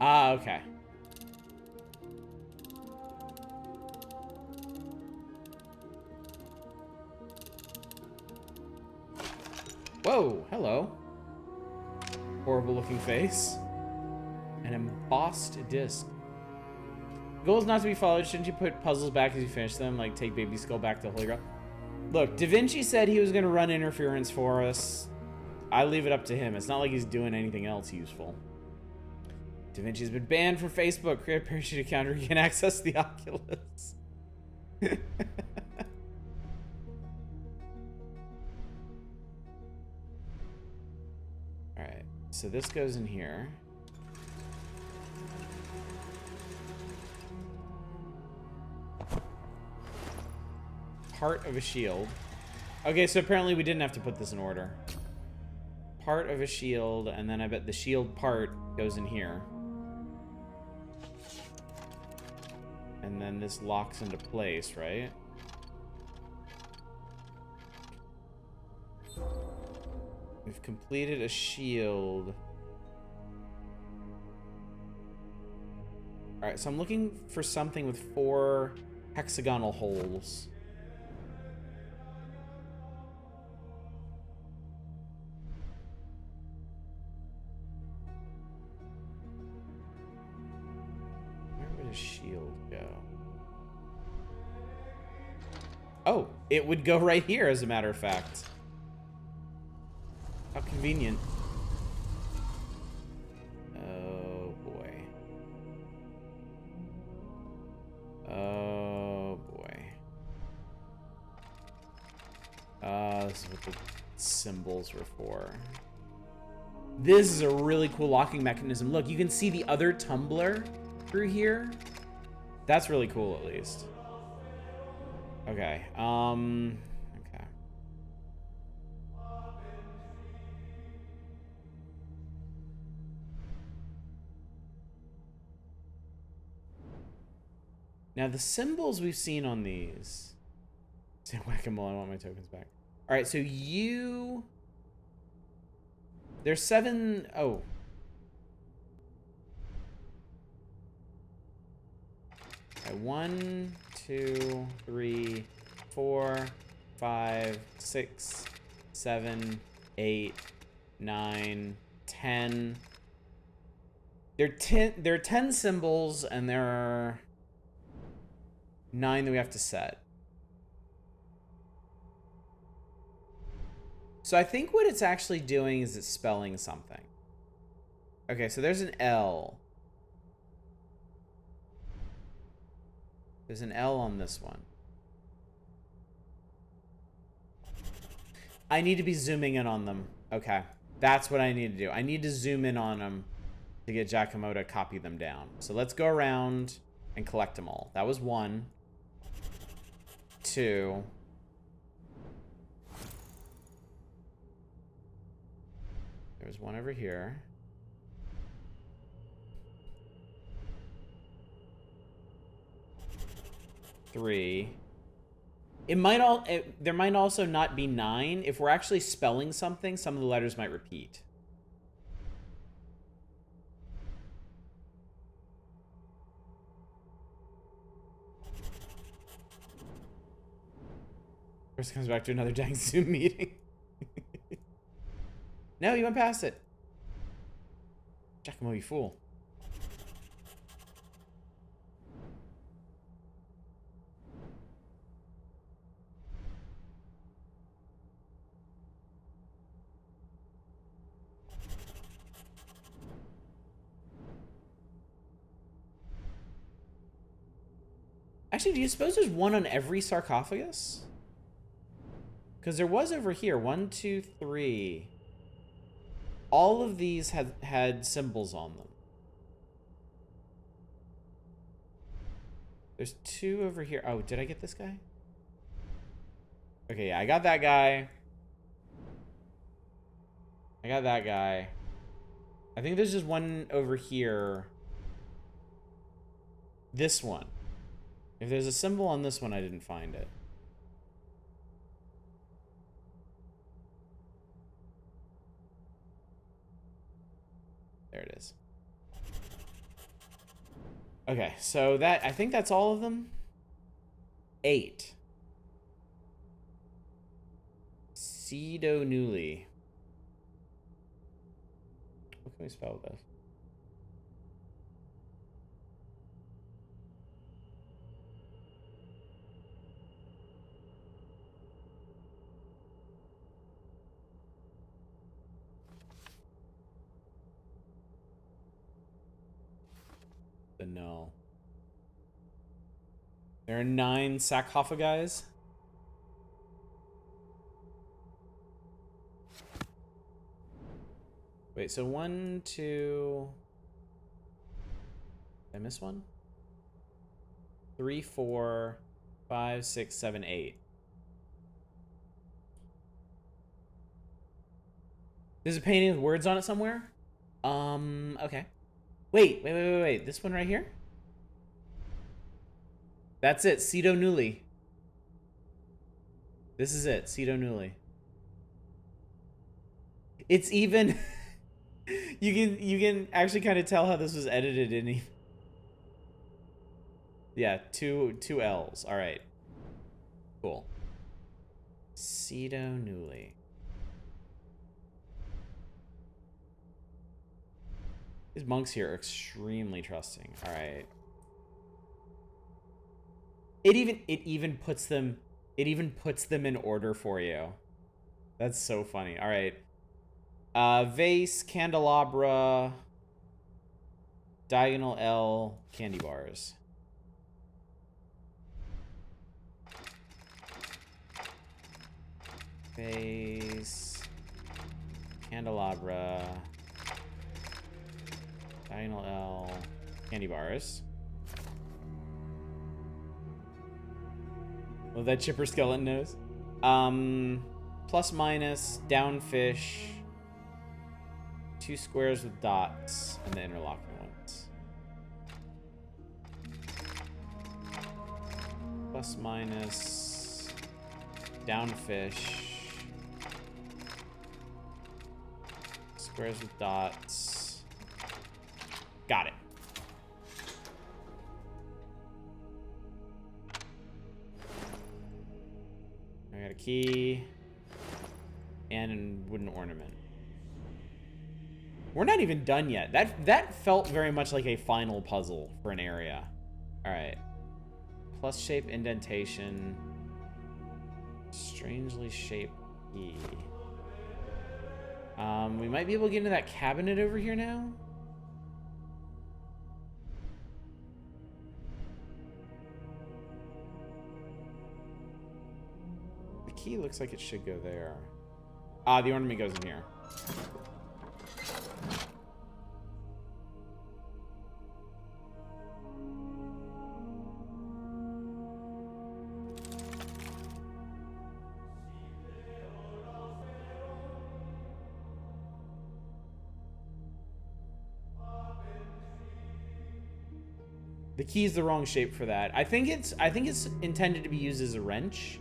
Ah, okay. Whoa, hello. Horrible looking face. An embossed disc. The goal is not to be followed. Shouldn't you put puzzles back as you finish them? Like take Baby Skull back to the Holy Grail? Look, Da Vinci said he was going to run interference for us. I leave it up to him. It's not like he's doing anything else useful. Da Vinci's been banned from Facebook. Create a parachute account where you can access the Oculus. Alright, so this goes in here. Part of a shield. Okay, so apparently we didn't have to put this in order. Part of a shield, and then I bet the shield part goes in here. And then this locks into place, right? We've completed a shield. Alright, so I'm looking for something with 4 hexagonal holes. Where would a shield go? Oh, it would go right here, as a matter of fact. How convenient. Oh, boy. Oh, boy. This is what the symbols were for. This is a really cool locking mechanism. Look, you can see the other tumbler through here. That's really cool, at least. Okay, okay. Now, the symbols we've seen on these... Say whack-a-mole, I want my tokens back. Alright, so you... There's 7... Oh. Alright, 1, 2, 3, 4, 5, 6, 7, 8, 9, 10. There are 10 symbols, and there are 9 that we have to set. So I think what it's actually doing is it's spelling something. Okay, so there's an L. There's an L on this one. I need to be zooming in on them. Okay, that's what I need to do. I need to zoom in on them to get Giacomo to copy them down. So let's go around and collect them all. That was 1. 2. There's one over here. Three. There might also not be 9. If we're actually spelling something, some of the letters might repeat. First comes back to another dang Zoom meeting. No, you went past it. Giacomo, you fool. Actually, do you suppose there's one on every sarcophagus? Because there was over here. 1, 2, 3. All of these had symbols on them. There's 2 over here. Oh, did I get this guy? Okay, yeah, I got that guy. I got that guy. I think there's just one over here. This one. If there's a symbol on this one, I didn't find it. There it is. Okay, so I think that's all of them. 8. Cedo Newly. What can we spell with this? The null. There are 9 sarcophagi. Wait, so 1, 2... Did I miss one? 3, 4, 5, 6, 7, 8. There's a painting with words on it somewhere? Okay. Wait. This one right here? That's it, Cedo Newly. This is it, Cedo Newly. It's even... you can actually kind of tell how this was edited in... Yeah, two L's. All right. Cool. Cedo Newly. These monks here are extremely trusting. All right. It even puts them in order for you. That's so funny. All right. Vase, candelabra, diagonal L, candy bars. Vase, candelabra, diagonal L, candy bars. Oh, that chipper skeleton nose. Plus minus, down fish, 2 squares with dots, and the interlocking ones. Plus minus, down fish, squares with dots. Got it. I got a key and a wooden ornament. We're not even done yet. That felt very much like a final puzzle for an area. All right. Plus shape indentation. Strangely shaped key. We might be able to get into that cabinet over here now. The key looks like it should go there. Ah, the ornament goes in here. The key's the wrong shape for that. I think it's intended to be used as a wrench.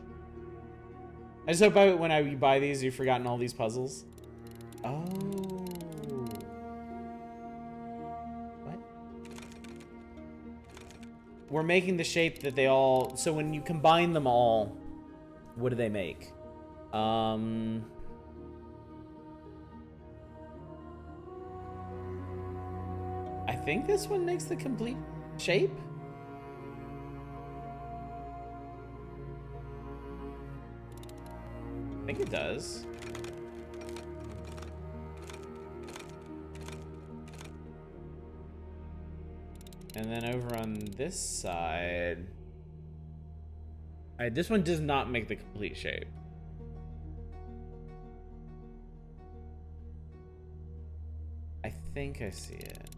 I just hope when you buy these, you've forgotten all these puzzles. Oh. What? We're making the shape that they all... So when you combine them all, what do they make? I think this one makes the complete shape? I think it does. And then over on this side... Alright, this one does not make the complete shape. I think I see it.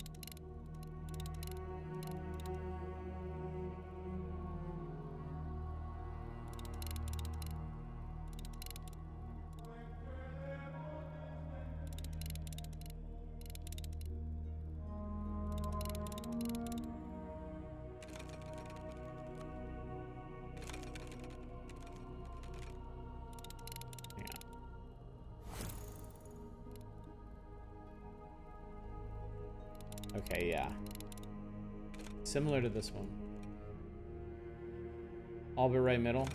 Okay, yeah. Similar to this one. All but right middle.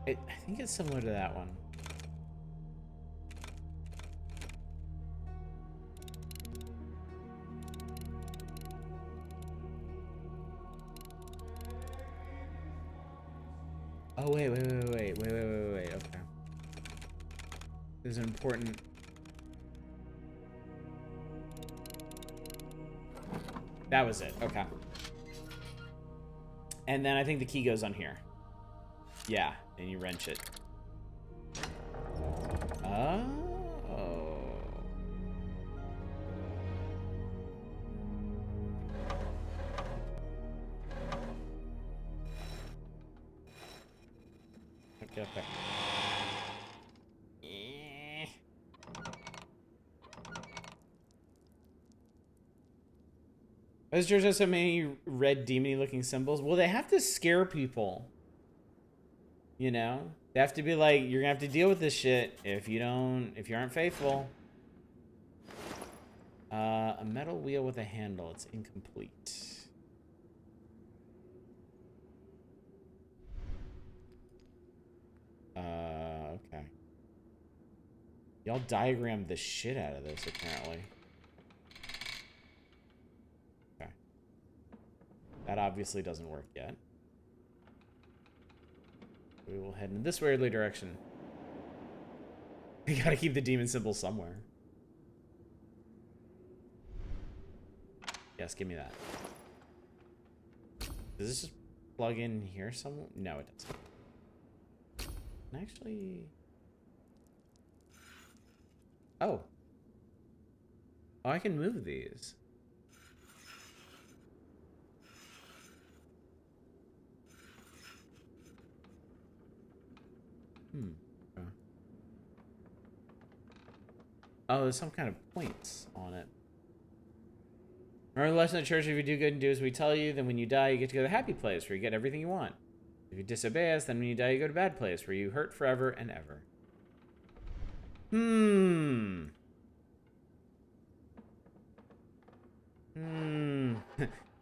I think it's similar to that one. Oh, wait. Okay. There's an important... That was it. Okay. And then I think the key goes on here. Yeah, and you wrench it. Oh. Okay. Those George have so many red demony looking symbols. Well, they have to scare people. You know? They have to be like, you're gonna have to deal with this shit if you aren't faithful. A metal wheel with a handle. It's incomplete. Okay. Y'all diagrammed the shit out of this, apparently. Okay. That obviously doesn't work yet. We will head in this weirdly direction. We gotta keep the demon symbol somewhere. Yes, give me that. Does this just plug in here somewhere? No, it doesn't. Actually... Oh. Oh, I can move these. Okay. Oh, there's some kind of points on it. Remember the lesson at church, if you do good and do as we tell you, then when you die, you get to go to the happy place where you get everything you want. If you disobey us, then when you die, you go to a bad place where you hurt forever and ever.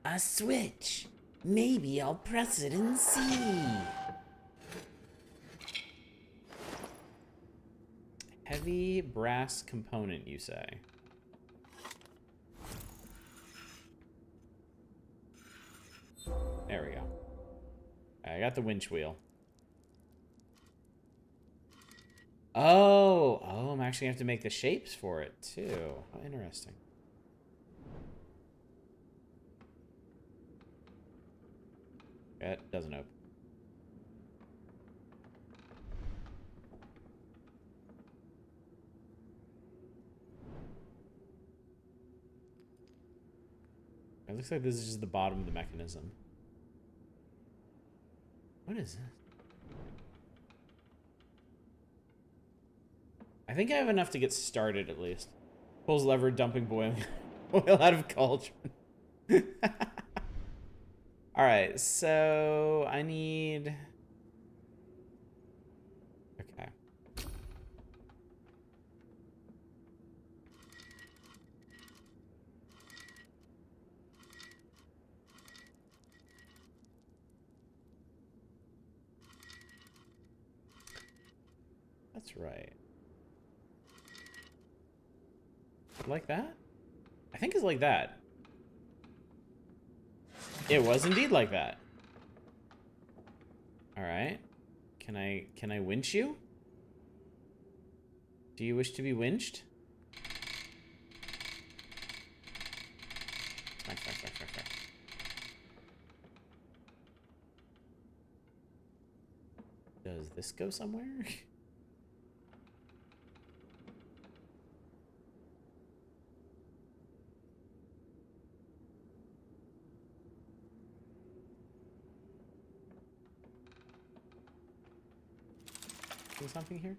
A switch. Maybe I'll press it and see. Heavy brass component, you say? There we go. I got the winch wheel. Oh, I'm actually gonna have to make the shapes for it too. How interesting. It doesn't open. It looks like this is just the bottom of the mechanism. What is this? I think I have enough to get started at least. Pulls lever, dumping boiling. Oil out of cauldron. Alright, so I need... Okay. That's right. Like that? I think it's like that. It was indeed like that. Alright. Can I winch you? Do you wish to be winched? Smack, smack, smack, smack, smack. Does this go somewhere? Is something here?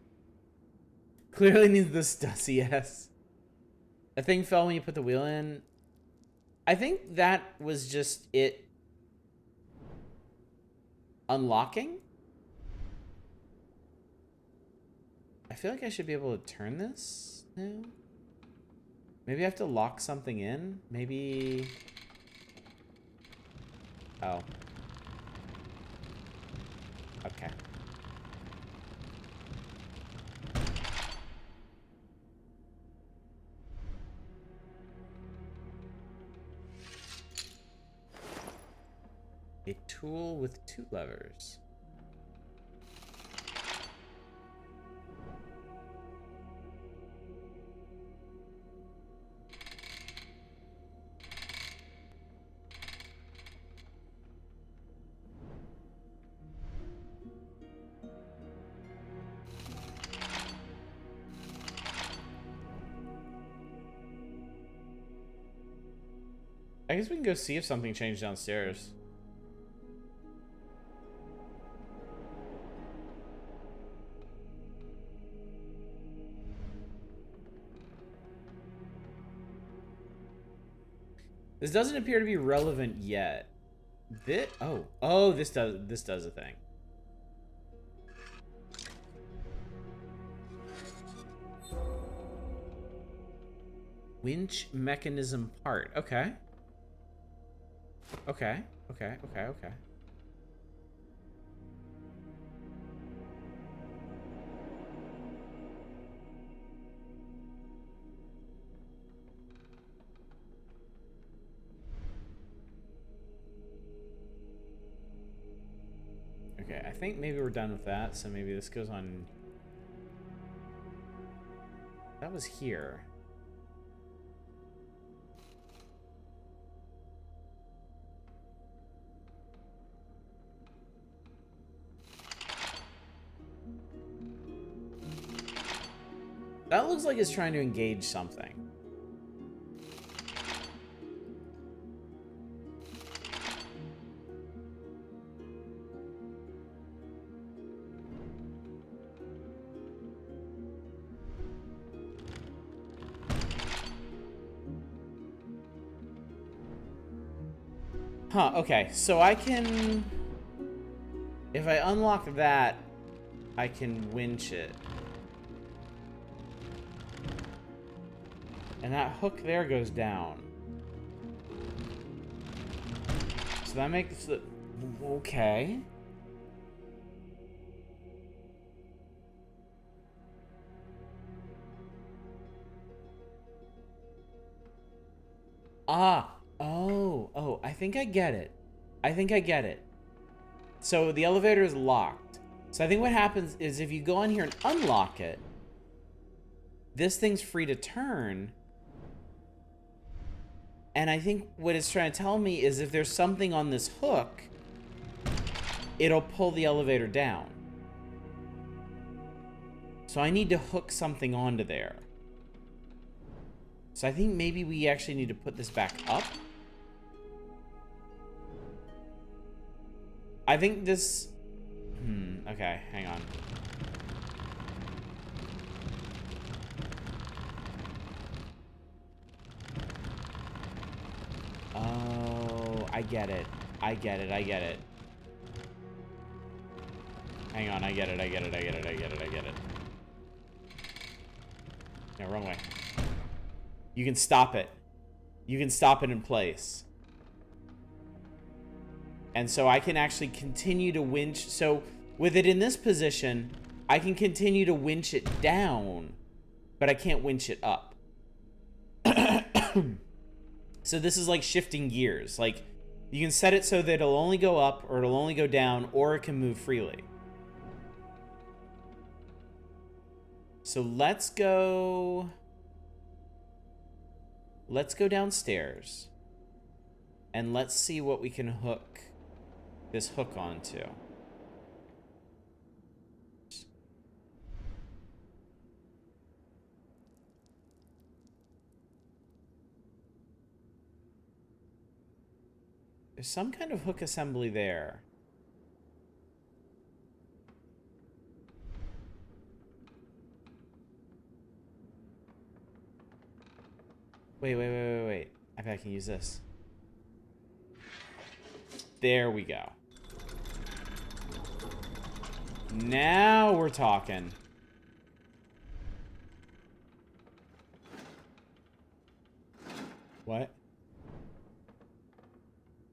Clearly needs the Stussy, yes. That thing fell when you put the wheel in. I think that was just it unlocking. I feel like I should be able to turn this now. Maybe I have to lock something in. Maybe... Oh. Okay. A tool with 2 levers. I guess we can go see if something changed downstairs. This doesn't appear to be relevant yet. This does a thing. Winch mechanism part. Okay. Okay. Okay. Okay. Okay. Okay, I think maybe we're done with that, so maybe this goes on... That was here. That looks like it's trying to engage something. Huh, okay, so I can... If I unlock that, I can winch it. And that hook there goes down. So that makes the... Okay. Ah. Oh, I think I get it. I think I get it. So the elevator is locked. So I think what happens is if you go in here and unlock it, this thing's free to turn. And I think what it's trying to tell me is if there's something on this hook, it'll pull the elevator down. So I need to hook something onto there. So I think maybe we actually need to put this back up. I think this... okay, hang on. I get it. I get it. I get it. Hang on. I get it. I get it. I get it. I get it. I get it. No, wrong way. You can stop it. You can stop it in place. And so I can actually continue to winch. So with it in this position, I can continue to winch it down, but I can't winch it up. So this is like shifting gears. Like, you can set it so that it'll only go up, or it'll only go down, or it can move freely. So let's go downstairs. And let's see what we can hook this hook onto. There's some kind of hook assembly there. Wait. I bet I can use this. There we go. Now we're talking. What?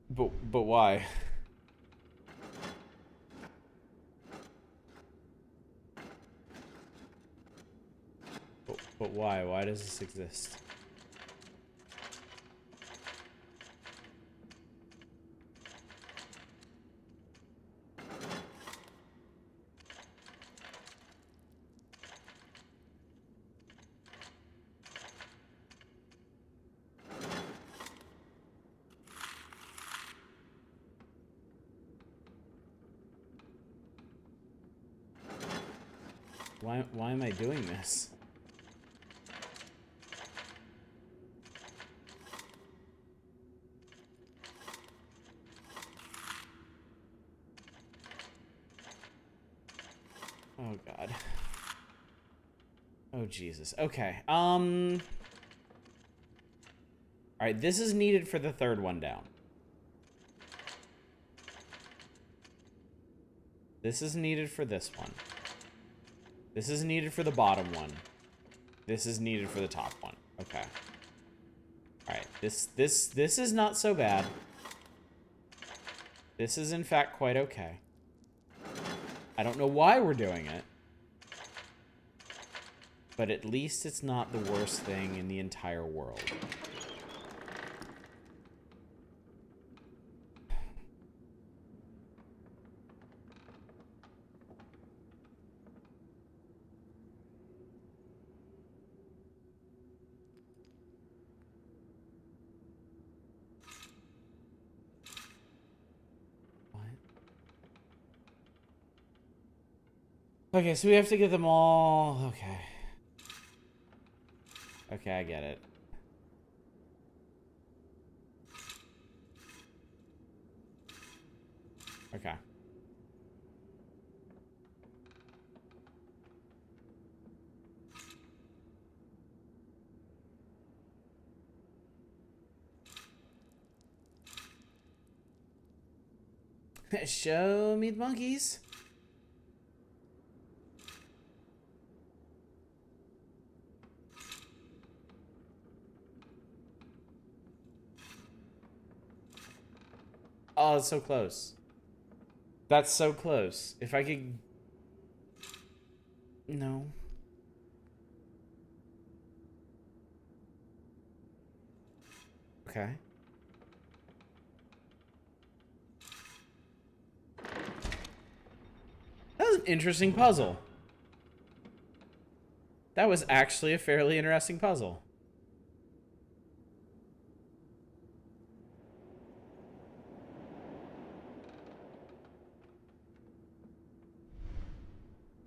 But why? But why? Why does this exist? Why am I doing this? Oh God. Oh Jesus. Okay. All right, this is needed for the third one down. This is needed for this one. This is needed for the bottom one. This is needed for the top one. Okay. All right. This is not so bad. This is in fact quite okay. I don't know why we're doing it, but at least it's not the worst thing in the entire world. Okay, so we have to get them all... Okay. Okay, I get it. Okay. Show me the monkeys. Oh, it's so close. That's so close. If I could... No. Okay. That was an interesting puzzle. That was actually a fairly interesting puzzle.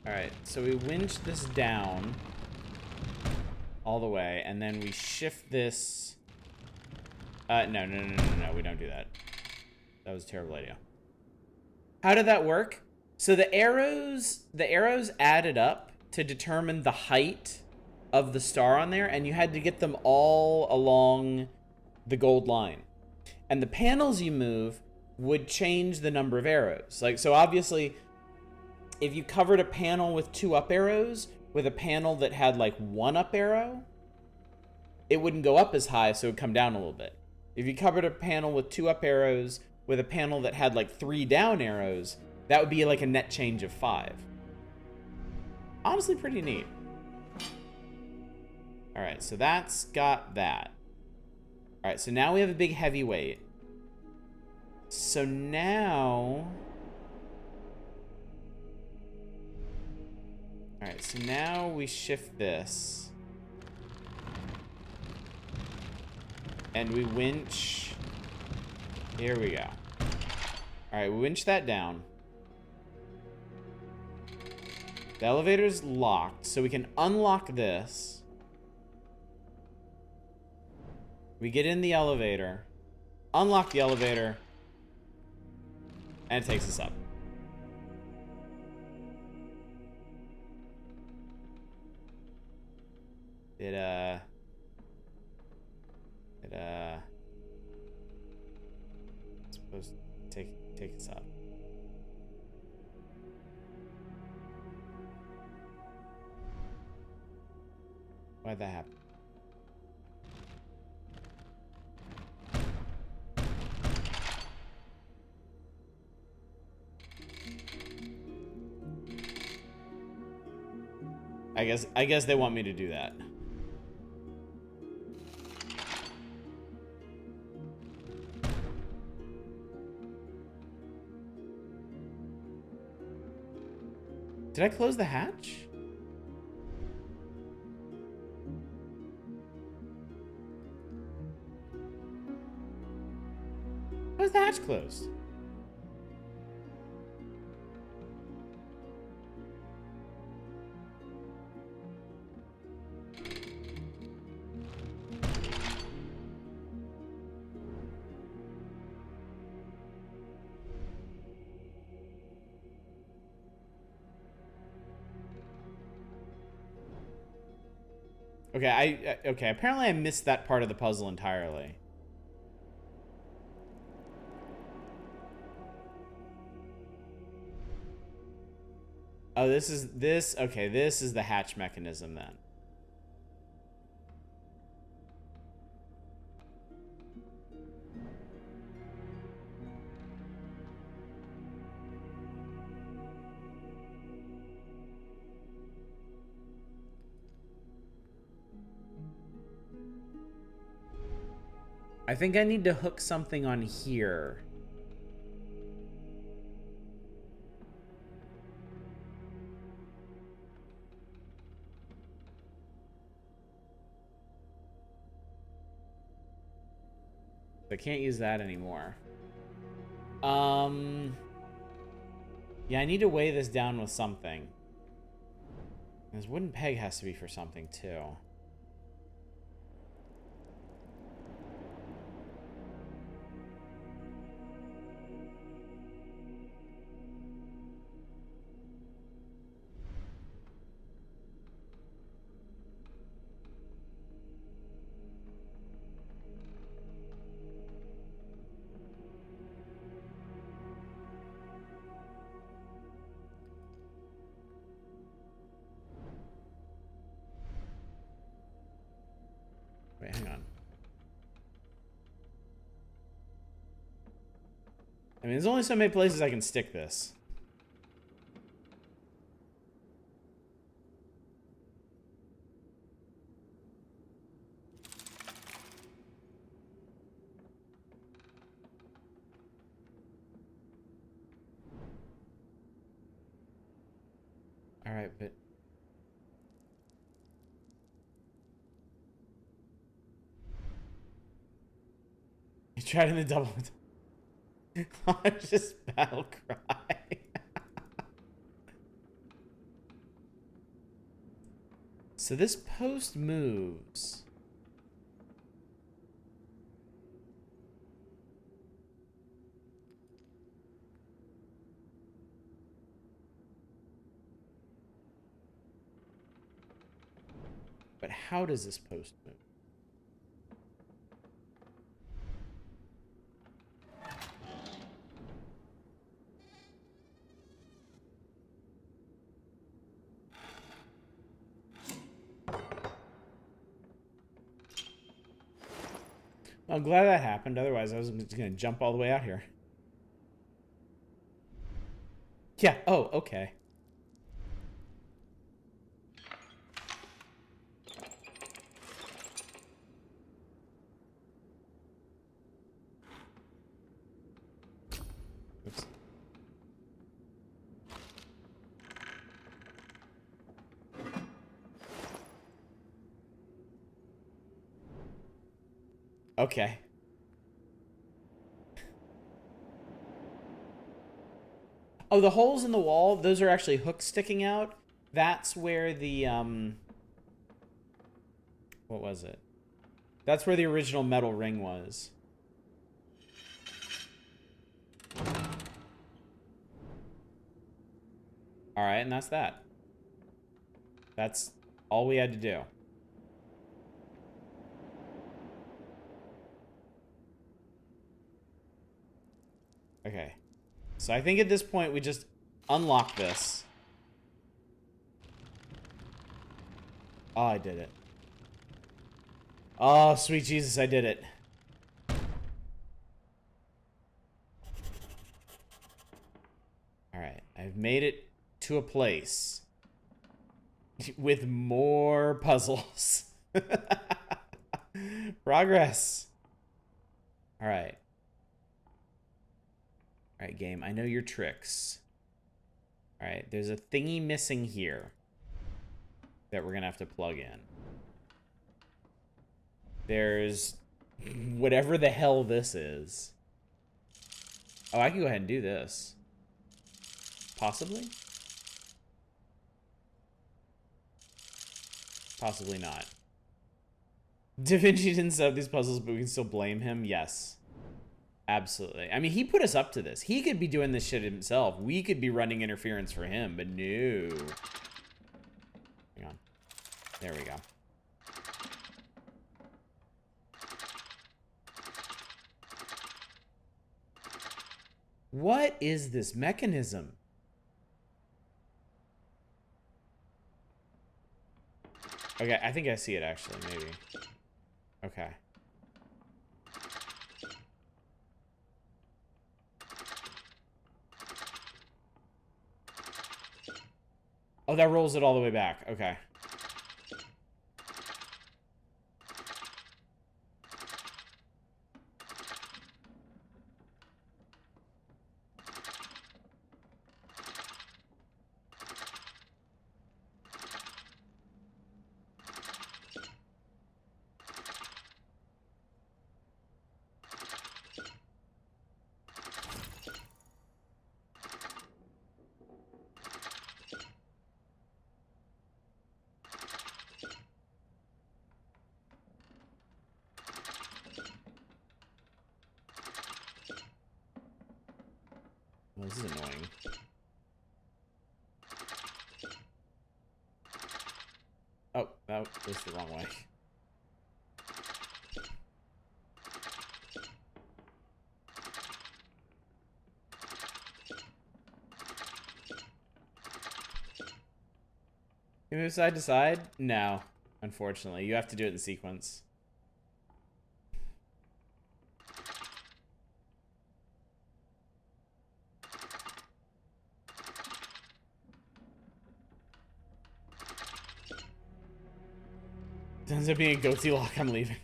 Alright, so we winch this down all the way, and then we shift this... No, we don't do that. That was a terrible idea. How did that work? So the arrows added up to determine the height of the star on there, and you had to get them all along the gold line. And the panels you move would change the number of arrows. Like, so obviously, if you covered a panel with 2 up arrows with a panel that had like 1 up arrow, it wouldn't go up as high, so it would come down a little bit. If you covered a panel with 2 up arrows with a panel that had like 3 down arrows, that would be like a net change of 5. Honestly, pretty neat. All right, so that's got that. All right, so now we have a big heavyweight. So now... All right, so now we shift this. And we winch. Here we go. All right, we winch that down. The elevator's locked, so we can unlock this. We get in the elevator, unlock the elevator, and it takes us up. It's supposed to take us up. Why'd that happen? I guess they want me to do that. Did I close the hatch? Why is the hatch closed? Okay, okay, apparently I missed that part of the puzzle entirely. Oh, this is the hatch mechanism then. I think I need to hook something on here. I can't use that anymore. Yeah, I need to weigh this down with something. This wooden peg has to be for something too. Wait, hang on. I mean, there's only so many places I can stick this. All right, but... You tried in the double... I just battle cry. So this post moves. But how does this post move? I'm glad that happened. Otherwise, I was just going to jump all the way out here. Yeah. Oh, okay. Oops. Okay. Oh, the holes in the wall, those are actually hooks sticking out. That's where the, what was it? That's where the original metal ring was. Alright, and that's that. That's all we had to do. Okay. So I think at this point we just unlock this. Oh, I did it. Oh, sweet Jesus, I did it. Alright, I've made it to a place with more puzzles. Progress. Alright. Alright, game, I know your tricks. Alright, there's a thingy missing here that we're gonna have to plug in. There's whatever the hell this is. Oh, I can go ahead and do this. Possibly? Possibly not. Da Vinci didn't set up these puzzles, but we can still blame him? Yes. Absolutely. I mean, he put us up to this. He could be doing this shit himself. We could be running interference for him, but no. Hang on. There we go. What is this mechanism? Okay, I think I see it actually, maybe. Okay. Oh, that rolls it all the way back. Okay. Well, this is annoying. Oh, that was the wrong way. You move side to side? No, unfortunately. You have to do it in sequence. It ends up being a goatee lock. I'm leaving.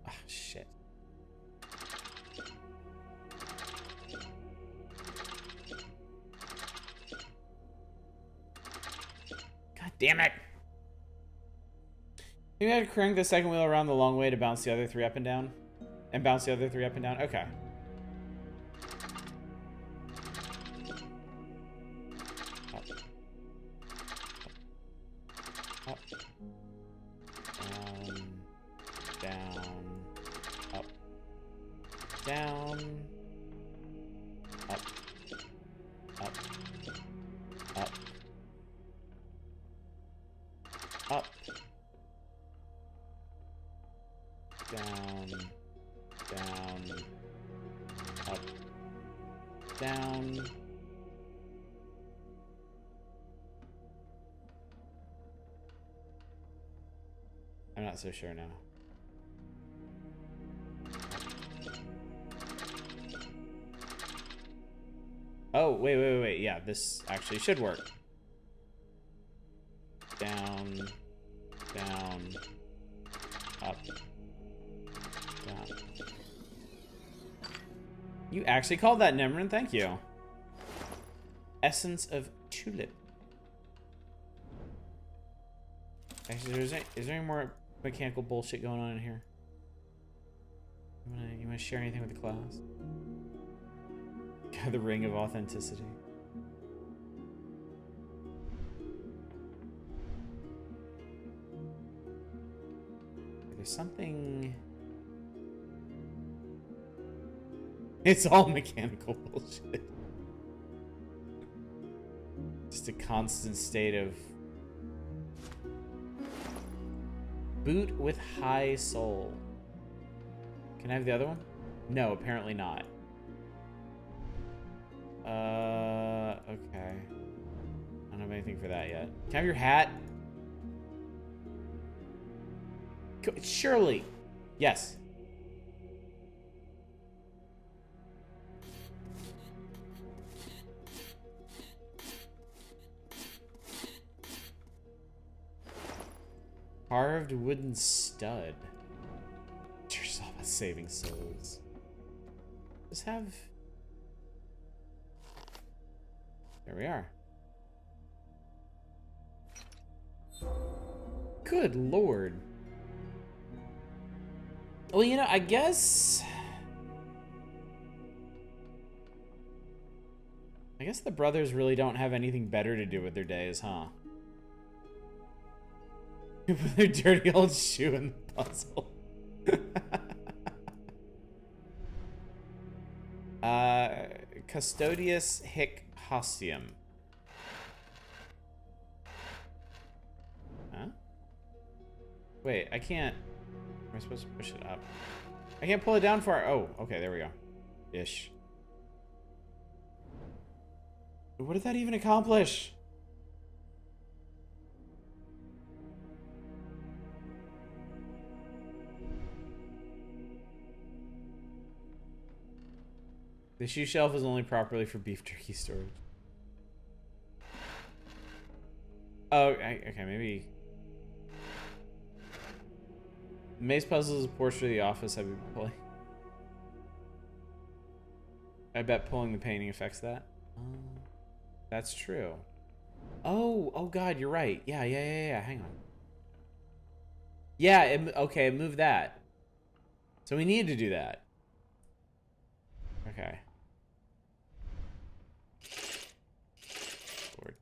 Ah, shit. God damn it. Maybe I had to crank the second wheel around the long way to bounce the other three up and down? And bounce the other three up and down? Okay. Up. Down. Up. Down. Up. Up. Up. Up. Down. Down. Up. Down. I'm not so sure now. Oh, wait. Yeah, this actually should work. Down, down, up, down. You actually called that Nemrin, thank you. Essence of tulip. Actually, is there any more mechanical bullshit going on in here? You wanna share anything with the class? The ring of authenticity. There's something. It's all mechanical bullshit. Just a constant state of boot with high soul. Can I have the other one? No, apparently not. Okay. I don't have anything for that yet. Can I have your hat? Surely. Yes. Carved wooden stud. Just all about saving souls. Just have... There we are. Good lord. Well, you know, I guess the brothers really don't have anything better to do with their days, huh? Put their dirty old shoe in the puzzle. Custodius hic Hostium. Huh? Wait, I can't. Am I supposed to push it up? I can't pull it down far. Oh, okay, there we go. Ish. What did that even accomplish? The shoe shelf is only properly for beef jerky storage. Oh, okay, maybe. Maze puzzle is a portrait of the office I've been pulling. I bet pulling the painting affects that. That's true. Oh god, you're right. Yeah. Hang on. Yeah, okay, move that. So we need to do that. Okay. Lord.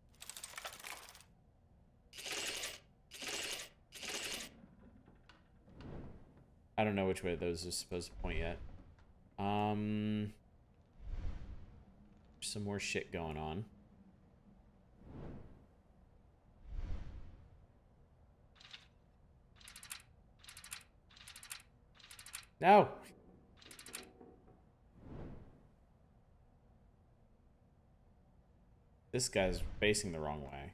I don't know which way those are supposed to point yet. Some more shit going on. No. This guy's facing the wrong way.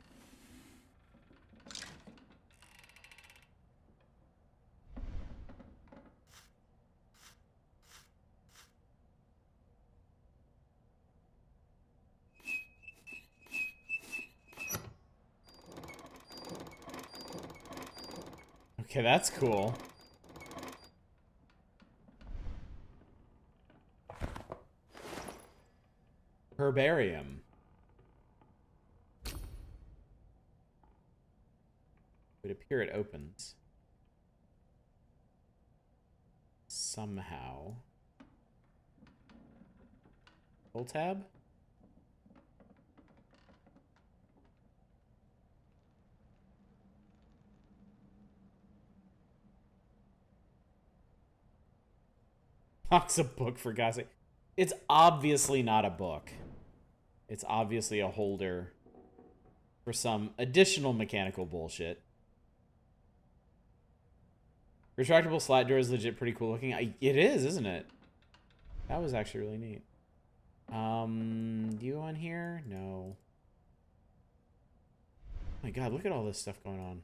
Okay, that's cool. Herbarium. It would appear it opens. Somehow. Full tab? Box a book, for God's sake. It's obviously not a book. It's obviously a holder for some additional mechanical bullshit. Retractable slide door is legit pretty cool looking. It is, isn't it? That was actually really neat. Do you go in here? No. Oh my god, look at all this stuff going on.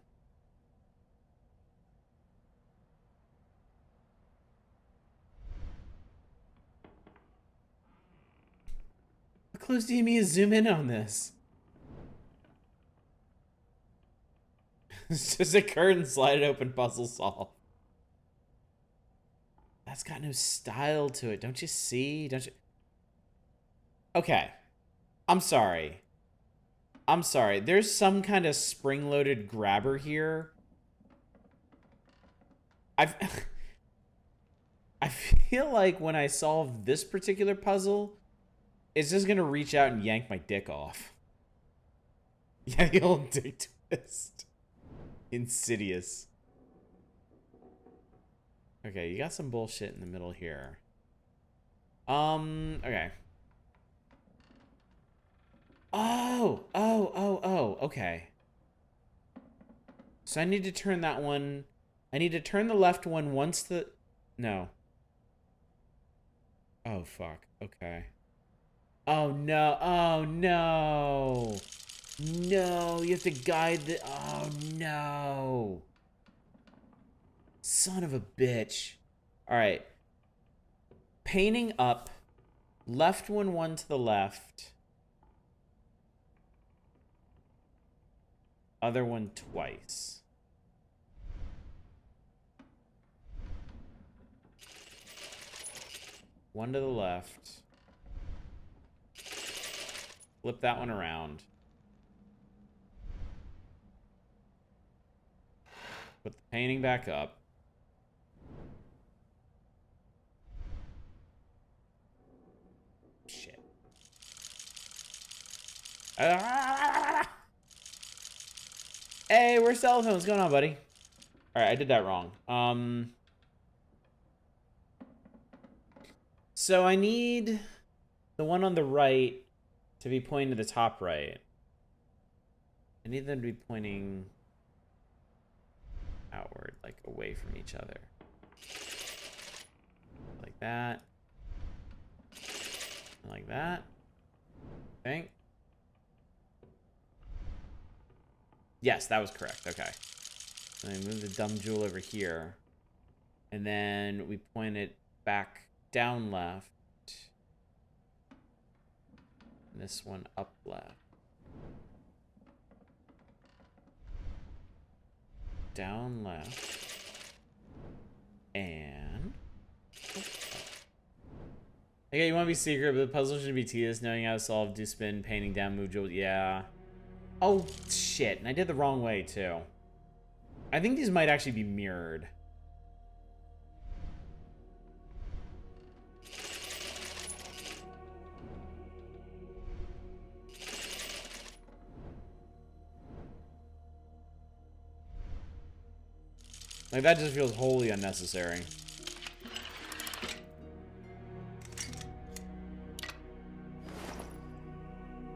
close do you mean to zoom in on this? It's just a curtain slide it open puzzle solve. That's got no style to it. Don't you see? Don't you? Okay. I'm sorry. I'm sorry. There's some kind of spring-loaded grabber here. I feel like when I solve this particular puzzle, it's just gonna reach out and yank my dick off. Yeah, the old dick twist. Insidious. Okay, you got some bullshit in the middle here. Okay. Oh, okay. So I need to turn that one. I need to turn the left one once the... No. Oh, fuck. Okay. Oh, no. Oh, no. No, you have to guide the... Oh, no. Son of a bitch. All right. Painting up. Left one to the left. Other one twice. One to the left. Flip that one around. Put the painting back up. Shit. Hey, where's the elephant? What's going on, buddy? Alright, I did that wrong. So I need the one on the right to be pointing to the top right. I need them to be pointing outward, like away from each other. Like that. Like that. I think. Yes, that was correct. Okay. So I move the dumb jewel over here. And then we point it back down left. And this one up left. Down left. And... Okay, you want to be secret, but the puzzle should be tedious. Knowing how to solve, do spin, painting down, move jewels. Yeah. Oh, shit. And I did the wrong way, too. I think these might actually be mirrored. Like, that just feels wholly unnecessary.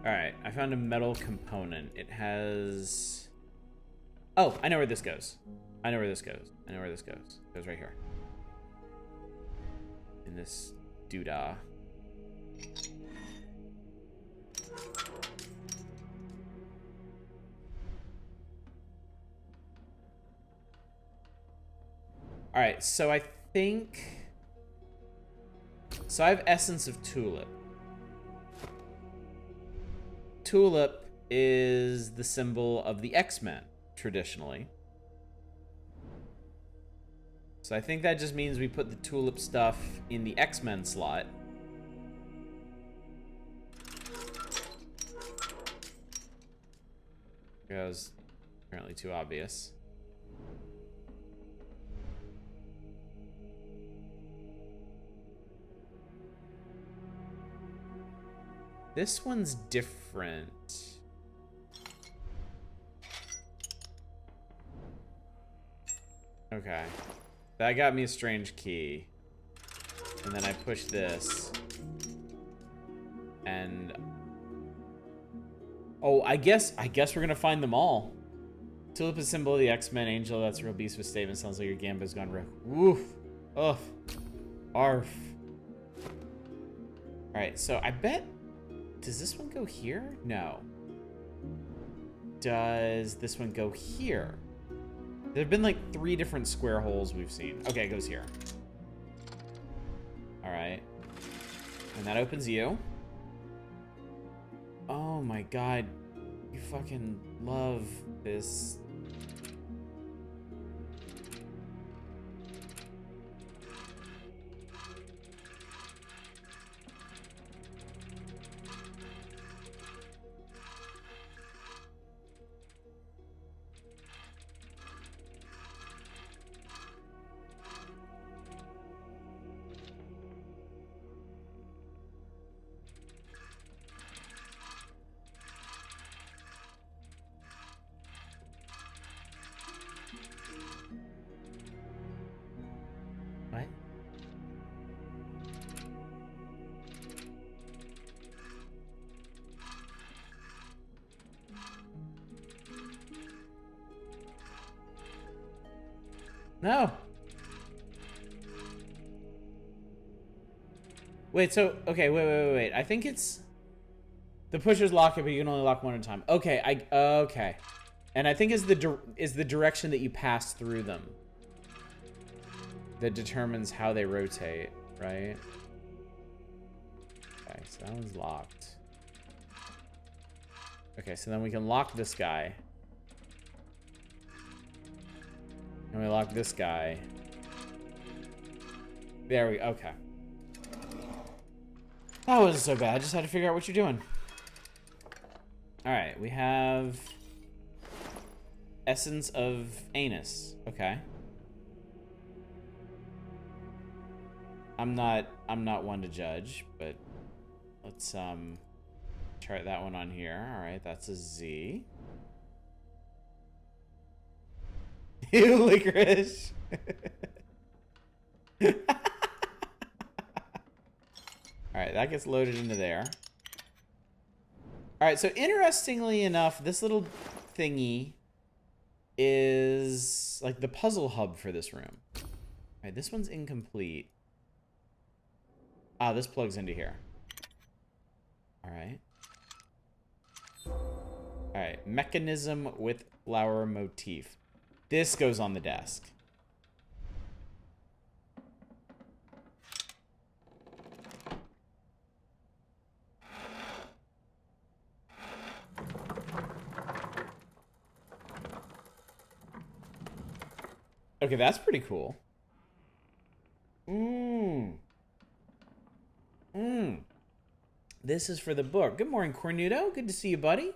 Alright, I found a metal component. It has... Oh, I know where this goes. I know where this goes. I know where this goes. It goes right here. In this doodah. Alright, so I think... So I have Essence of Tulip. Tulip is the symbol of the X-Men, traditionally. So I think that just means we put the tulip stuff in the X-Men slot. That was apparently too obvious. This one's different. Okay. That got me a strange key. And then I push this. And... Oh, I guess we're gonna find them all. Tulip is symbol of the X-Men. Angel, that's a real beast with statement. Sounds like your Gamba's gone rogue. Woof. Ugh. Arf. Alright, so I bet... Does this one go here? No. Does this one go here? There have been like 3 different square holes we've seen. Okay, it goes here. Alright. And that opens you. Oh my god. You fucking love this. What? No. Wait, so okay, wait. I think it's the pushers lock it, but you can only lock one at a time. Okay, okay. And I think is the direction that you pass through them that determines how they rotate, right? Okay, so that one's locked. Okay, so then we can lock this guy. And we lock this guy. There we go. Okay. That wasn't so bad. I just had to figure out what you're doing. Alright, we have Essence of Anus. Okay. I'm not one to judge, but let's try that one on here. Alright, that's a Z. Ew, licorice. Alright, that gets loaded into there. Alright, so interestingly enough, this little thingy is like the puzzle hub for this room. Alright, this one's incomplete. Ah, this plugs into here. Alright. Alright, mechanism with flower motif. This goes on the desk. Okay, that's pretty cool. This is for the book. Good morning, Cornuto. Good to see you, buddy.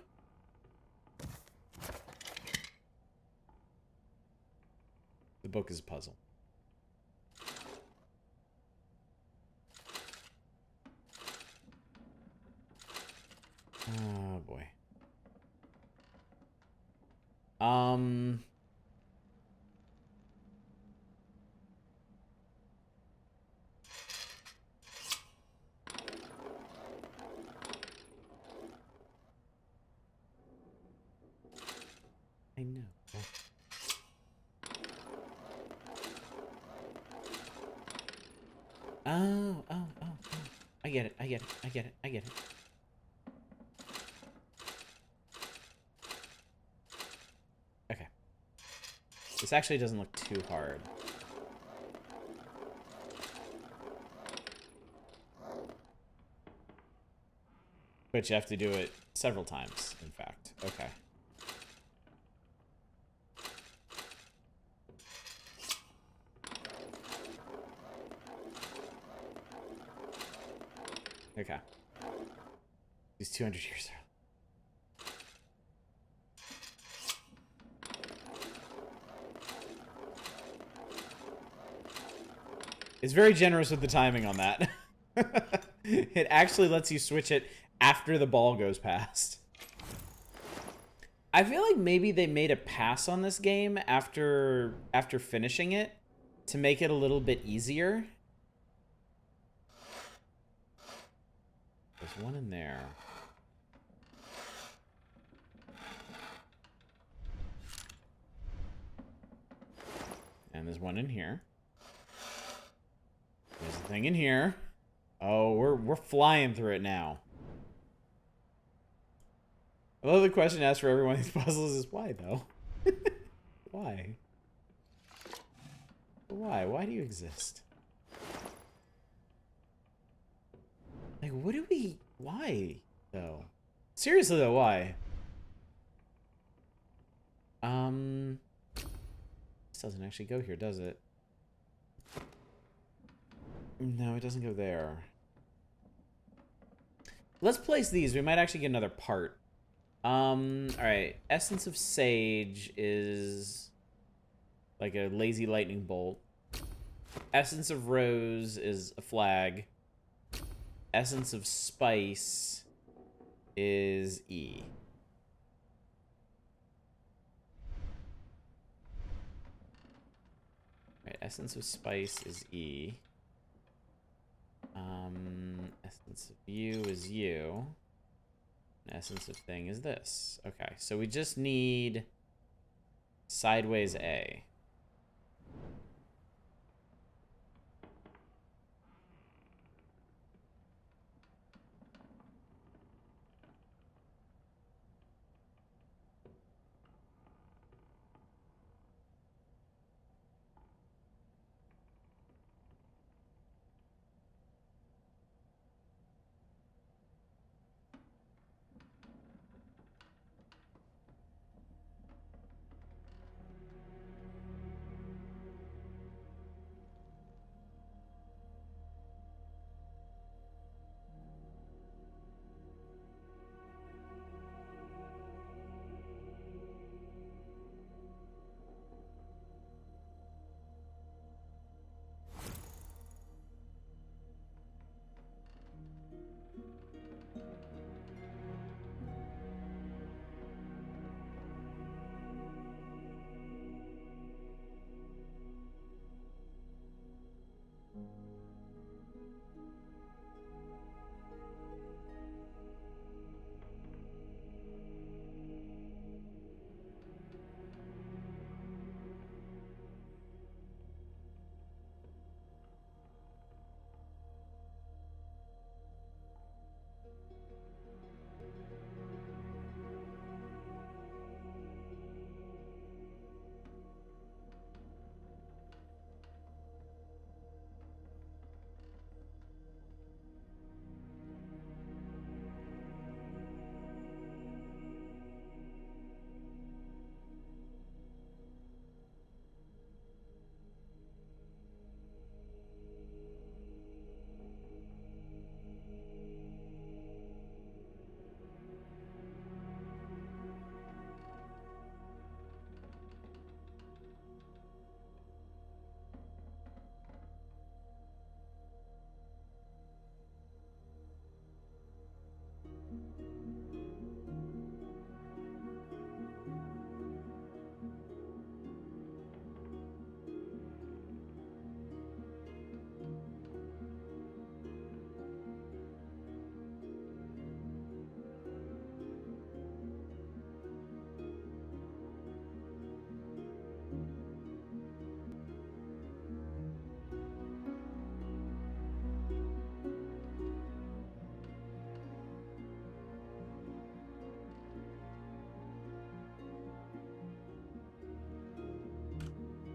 The book is a puzzle. Oh, boy. I know. Oh. I get it. Okay. This actually doesn't look too hard. But you have to do it several times, in fact. Okay. Okay. He's 200 years old. It's very generous with the timing on that. It actually lets you switch it after the ball goes past. I feel like maybe they made a pass on this game after finishing it to make it a little bit easier. There's one in there. And there's one in here. There's a thing in here. Oh, we're flying through it now. I love the question asked for every one of these puzzles is why, though? Why? Why? Why do you exist? Like, what do we... Why, though? Seriously though, why? This doesn't actually go here, does it? No, it doesn't go there. Let's place these. We might actually get another part. Alright. Essence of Sage is like a lazy lightning bolt. Essence of Rose is a flag. Essence of Spice is E. Right, Essence of Spice is E. Essence of You is U. And Essence of Thing is this. Okay, so we just need Sideways A.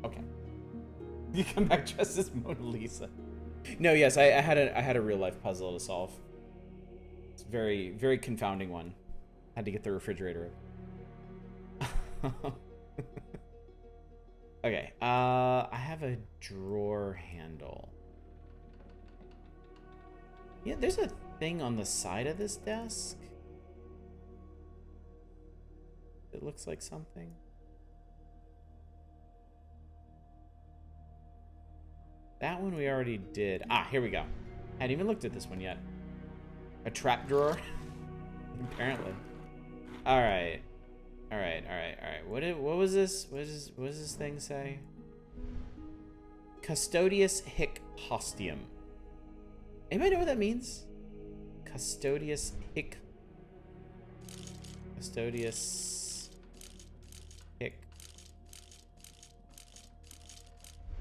Okay. You come back dressed as Mona Lisa. No, yes, I had a real life puzzle to solve. It's a very, very confounding one. Had to get the refrigerator. Okay, I have a drawer handle. Yeah, there's a thing on the side of this desk. It looks like something. That one we already did. Ah, here we go. I hadn't even looked at this one yet. A trap drawer? Apparently. Alright. Alright. What was this? What does this thing say? Custodius hic hostium. Anybody know what that means? Custodius hic. Custodius hic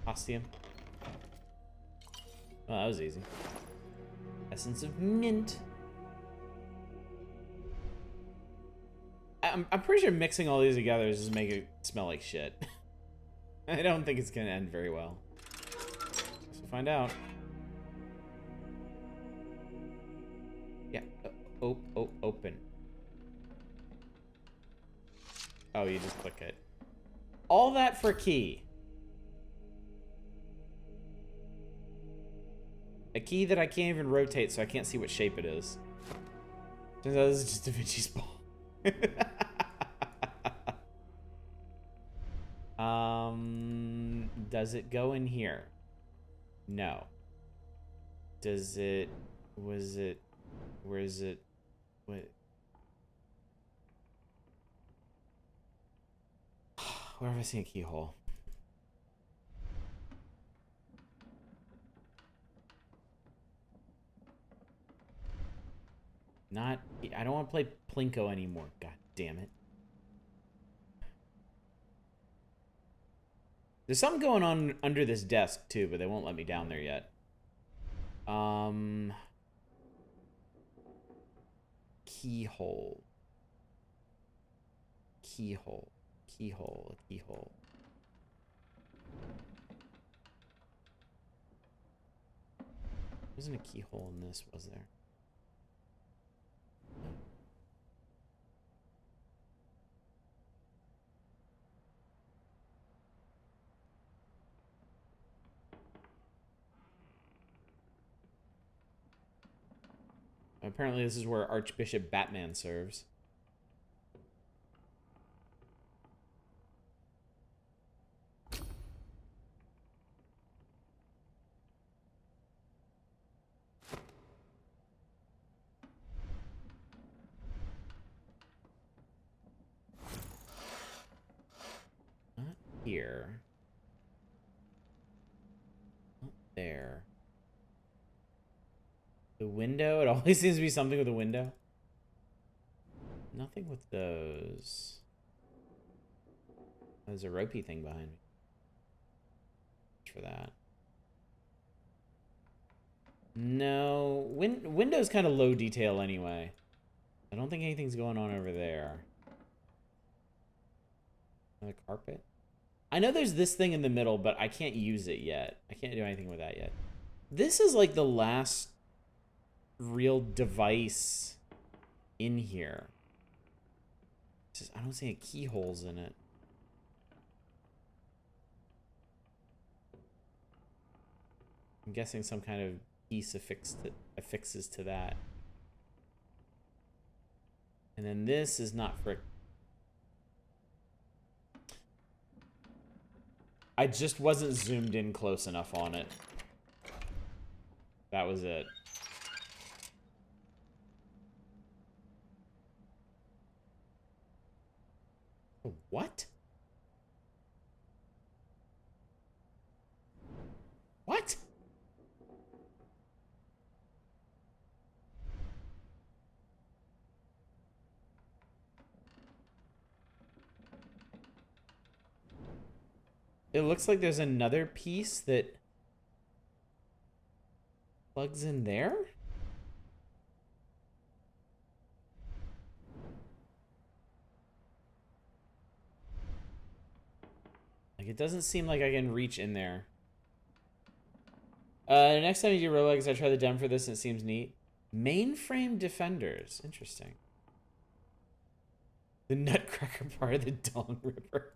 hostium. Well, that was easy. Essence of mint. I'm pretty sure mixing all these together is just make it smell like shit. I don't think it's gonna end very well. Guess we'll find out. Yeah. Open. Oh, you just click it. All that for key. A key that I can't even rotate, so I can't see what shape it is. Turns out this is just Da Vinci's ball. Does it go in here? No. Does it... Was it... Where is it? What? Where have I seen a keyhole? Not... I don't want to play Plinko anymore. God damn it. There's something going on under this desk, too, but they won't let me down there yet. Keyhole. Keyhole. Keyhole. Keyhole. Wasn't a keyhole in this, was there? Apparently this is where Archbishop Batman serves. Not here. Not there. The window? It always seems to be something with a window. Nothing with those. There's a ropey thing behind me. For that. No. Window's kind of low detail anyway. I don't think anything's going on over there. Another carpet? I know there's this thing in the middle, but I can't use it yet. I can't do anything with that yet. This is like the last real device in here. Just, I don't see any keyholes in it. I'm guessing some kind of piece affixes to that. And then this is not for... I just wasn't zoomed in close enough on it. That was it. What? What? It looks like there's another piece that plugs in there? Like, it doesn't seem like I can reach in there. Next time you do Rolex, I try the demo for this and it seems neat. Mainframe defenders. Interesting. The nutcracker part of the Dong Ripper.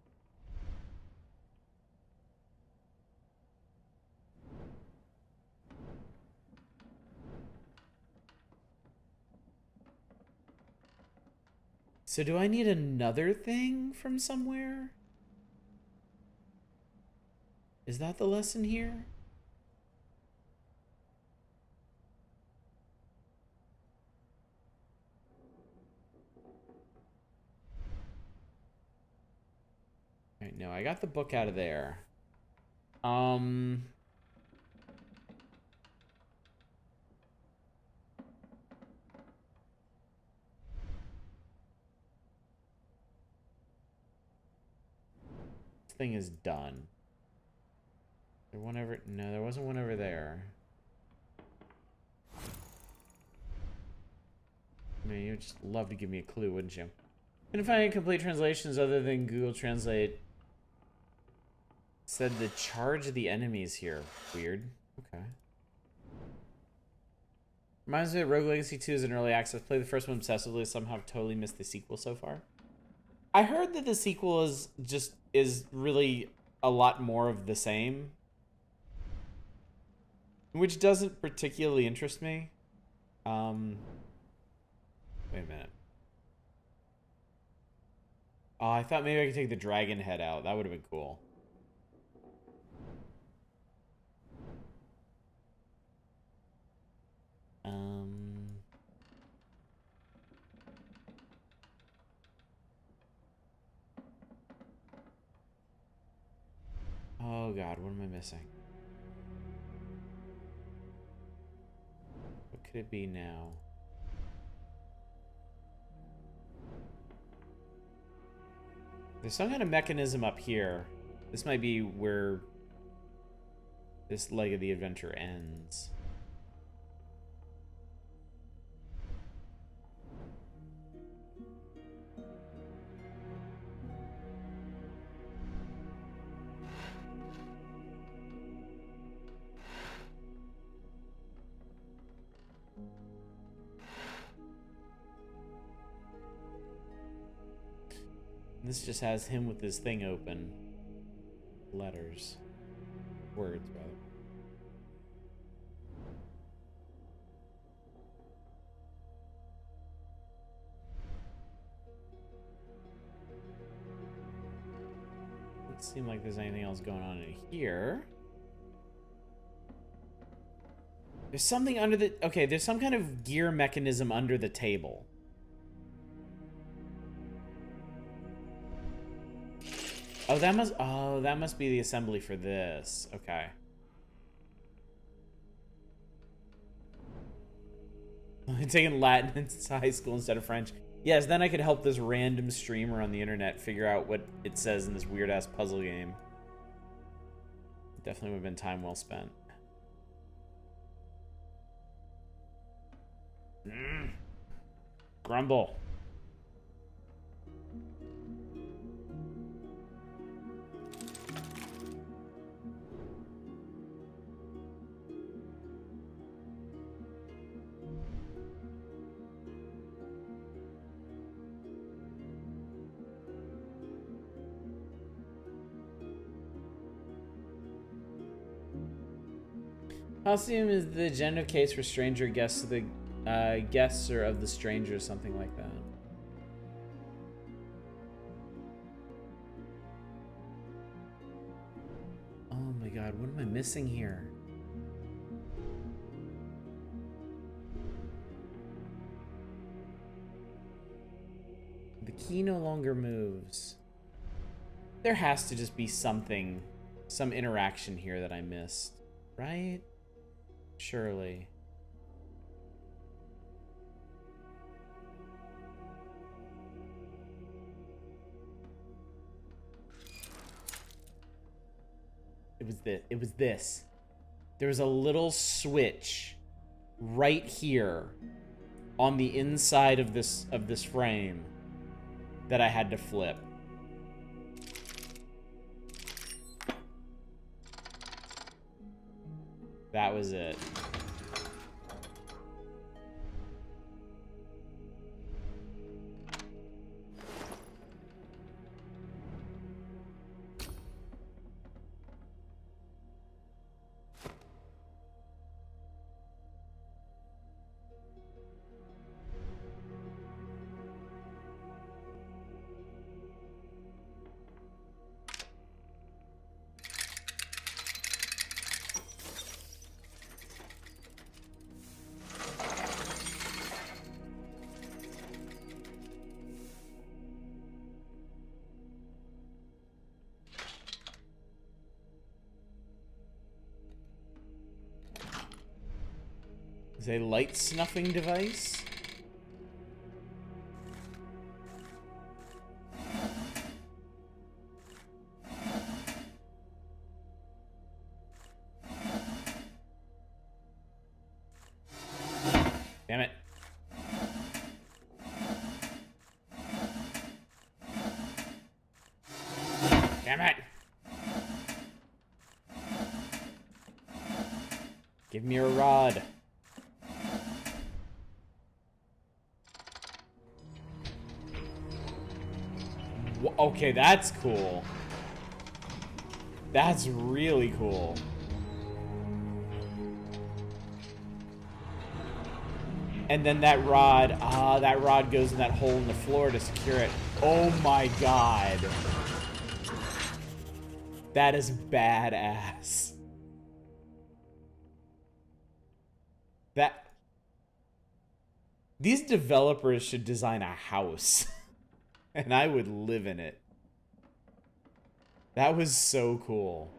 So do I need another thing from somewhere? Is that the lesson here? Alright, no, I got the book out of there. This thing is done. There one over... No, there wasn't one over there. I mean, you'd just love to give me a clue, wouldn't you? Couldn't find any complete translations other than Google Translate. Said the charge of the enemies here. Weird. Okay. Reminds me that Rogue Legacy 2 is in early access. Play the first one obsessively. Somehow totally missed the sequel so far. I heard that the sequel is really a lot more of the same, which doesn't particularly interest me. Wait a minute. Oh, I thought maybe I could take the dragon head out. That would have been cool. Oh god, what am I missing? What could it be now? There's some kind of mechanism up here. This might be where this leg of the adventure ends. This just has him with his thing open. Letters. Words, rather. Doesn't seem like there's anything else going on in here. There's something under the... Okay, there's some kind of gear mechanism under the table. Oh, that must be the assembly for this. Okay. I'm taking Latin in high school instead of French. Yes, then I could help this random streamer on the internet figure out what it says in this weird-ass puzzle game. Definitely would have been time well spent. Grumble. Halcyon is the genitive case for stranger guests, the guests or of the stranger, something like that. Oh my god, what am I missing here? The key no longer moves. There has to just be something, some interaction here that I missed, right? Surely. It was this. There was a little switch right here on the inside of this frame that I had to flip. That was it. Is a light snuffing device? Damn it. Damn it. Give me a rod. okay, that's cool. That's really cool. And then that rod goes in that hole in the floor to secure it. Oh my god. That is badass. These developers should design a house. And I would live in it. That was so cool.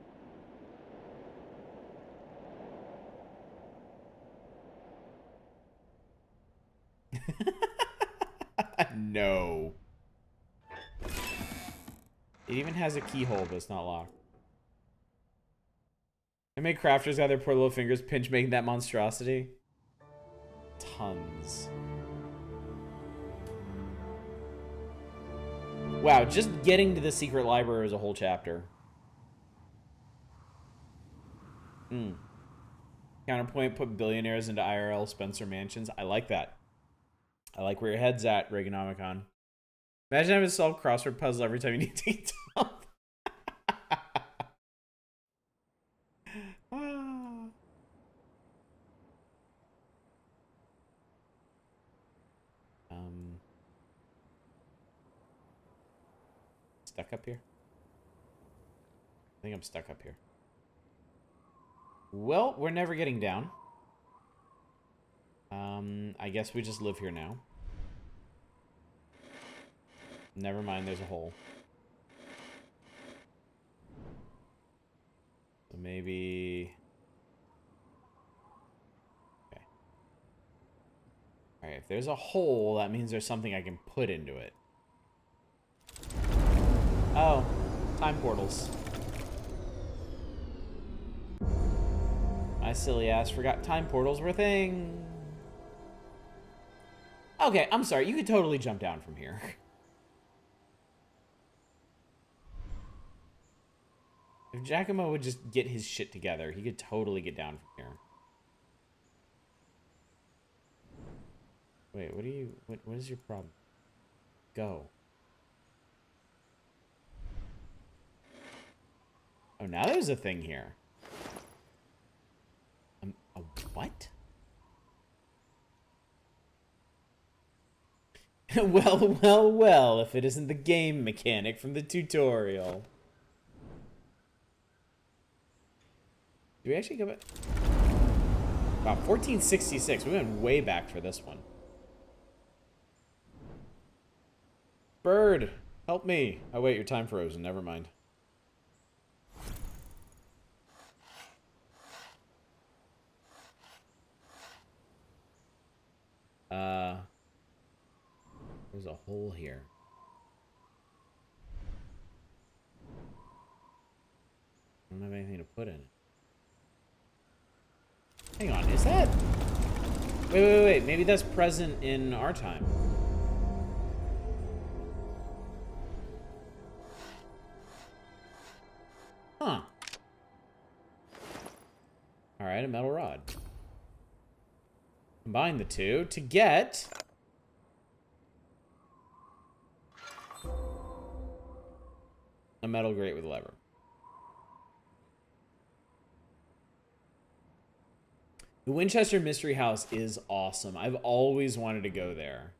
No. It even has a keyhole, but it's not locked. How many crafters got their poor little fingers pinch making that monstrosity? Tons. Wow, just getting to the secret library is a whole chapter. Counterpoint, put billionaires into IRL Spencer mansions. I like that. I like where your head's at, Reaganomicon. Imagine having to solve crossword puzzle every time you need to eat something. Stuck up here? I think I'm stuck up here. Well, we're never getting down. I guess we just live here now. Never mind, there's a hole. So maybe... Okay. Alright, if there's a hole, that means there's something I can put into it. Oh, time portals. My silly ass forgot time portals were a thing. Okay, I'm sorry. You could totally jump down from here. If Giacomo would just get his shit together, he could totally get down from here. Wait, what is your problem? Go. Oh, now there's a thing here. A what? well, if it isn't the game mechanic from the tutorial. Do we actually go back? Wow, 1466. We went way back for this one. Bird, help me. Oh, wait, your time frozen. Never mind. There's a hole here. I don't have anything to put in it. Hang on, is that... Wait. Maybe that's present in our time. Huh. Alright, a metal rod. Combine the two to get... a metal grate with a lever. The Winchester Mystery House is awesome. I've always wanted to go there.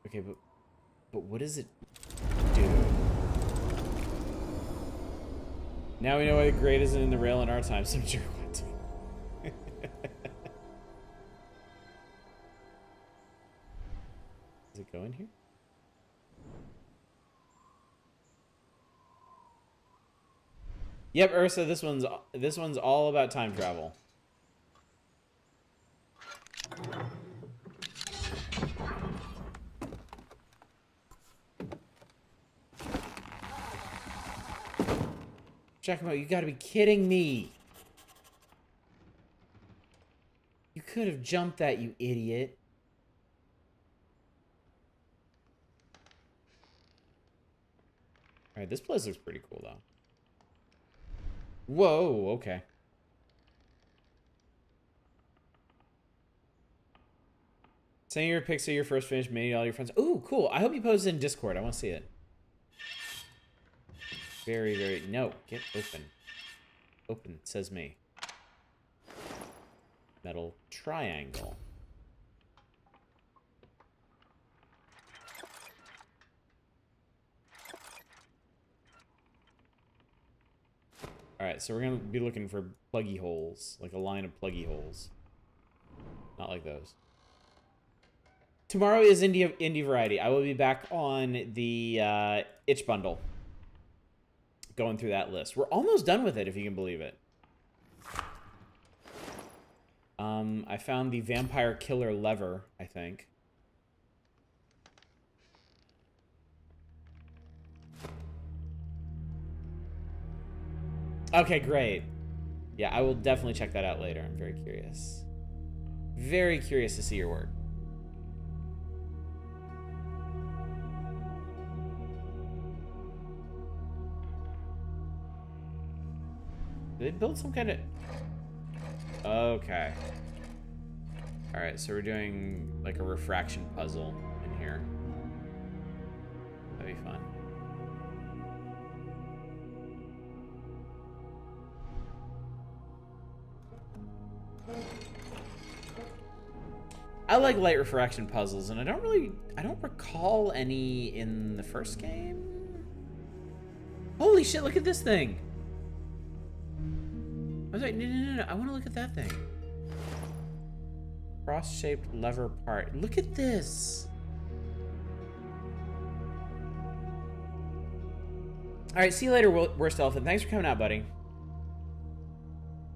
Okay, but what does it do? Now we know why the grate isn't in the rail in our time. Some jerk went to. Does it go in here? Yep, Ursa, this one's all about time travel. Check him out, you gotta be kidding me. You could have jumped that, you idiot. Alright, this place looks pretty cool though. Whoa, okay. Send your pics of your first finish, maybe all your friends. Ooh, cool. I hope you post it in Discord. I want to see it. Very, very... No, get open. Open, says me. Metal triangle. Alright, so we're going to be looking for pluggy holes. Like a line of pluggy holes. Not like those. Tomorrow is Indie Variety. I will be back on the itch bundle. Going through that list. We're almost done with it, if you can believe it. I found the vampire killer lever, I think. Okay, great. Yeah, I will definitely check that out later. I'm very curious. Very curious to see your work. Did they build some kind of... Okay. Alright, so we're doing like a refraction puzzle in here. That'd be fun. I like light refraction puzzles, and I don't recall any in the first game. Holy shit, look at this thing! I was like, no, I want to look at that thing. Cross-shaped lever part. Look at this! Alright, see you later, Worst Elephant. Thanks for coming out, buddy.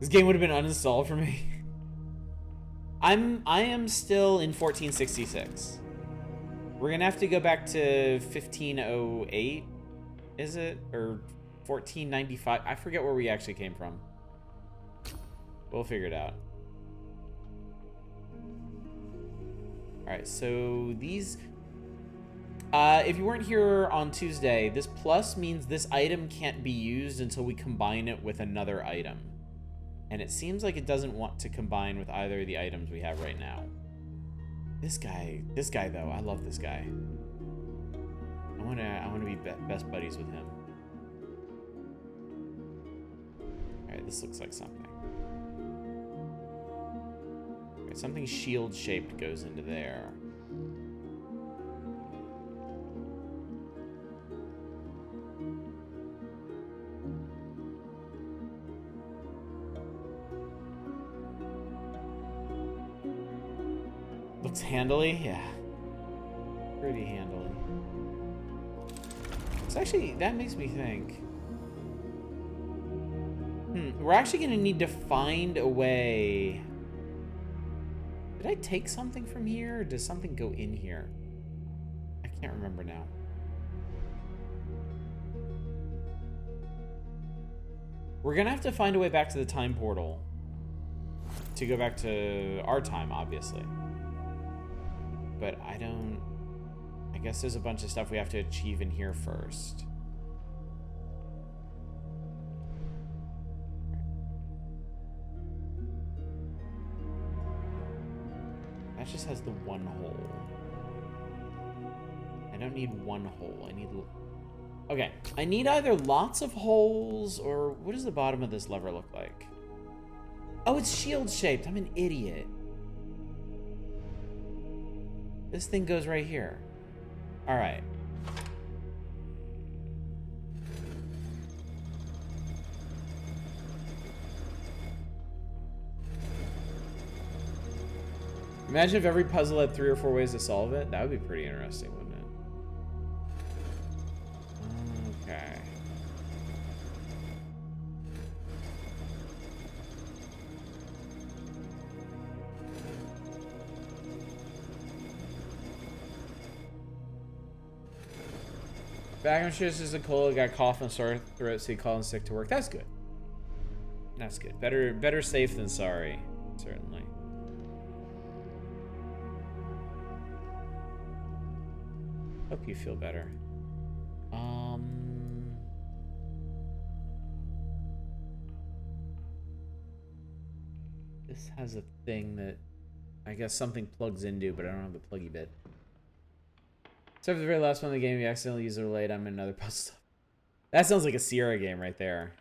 This game would have been uninstalled for me. I am still in 1466. We're gonna have to go back to 1508, is it? Or 1495? I forget where we actually came from. We'll figure it out. Alright, so these... if you weren't here on Tuesday, this plus means this item can't be used until we combine it with another item. And it seems like it doesn't want to combine with either of the items we have right now. This guy though, I love this guy. I wanna be best buddies with him. Alright, this looks like something. Alright, something shield shaped goes into there. Looks handily, yeah. Pretty handily. It's actually, that makes me think. We're actually gonna need to find a way. Did I take something from here, or does something go in here? I can't remember now. We're gonna have to find a way back to the time portal. To go back to our time, obviously. But I guess there's a bunch of stuff we have to achieve in here first. That just has the one hole. I don't need one hole. I need... Okay, I need either lots of holes, or what does the bottom of this lever look like? Oh, it's shield shaped. I'm an idiot. This thing goes right here. All right. Imagine if every puzzle had 3 or 4 ways to solve it. That would be pretty interesting, wouldn't it? Okay. Background shit is a cold. Got cough and sore throat, so he called in sick to work. That's good. That's good. Better safe than sorry, certainly. Hope you feel better. This has a thing that I guess something plugs into, but I don't have the pluggy bit. So for the very last one of the game, you accidentally use a relay. I'm in another puzzle stuff. That sounds like a Sierra game right there.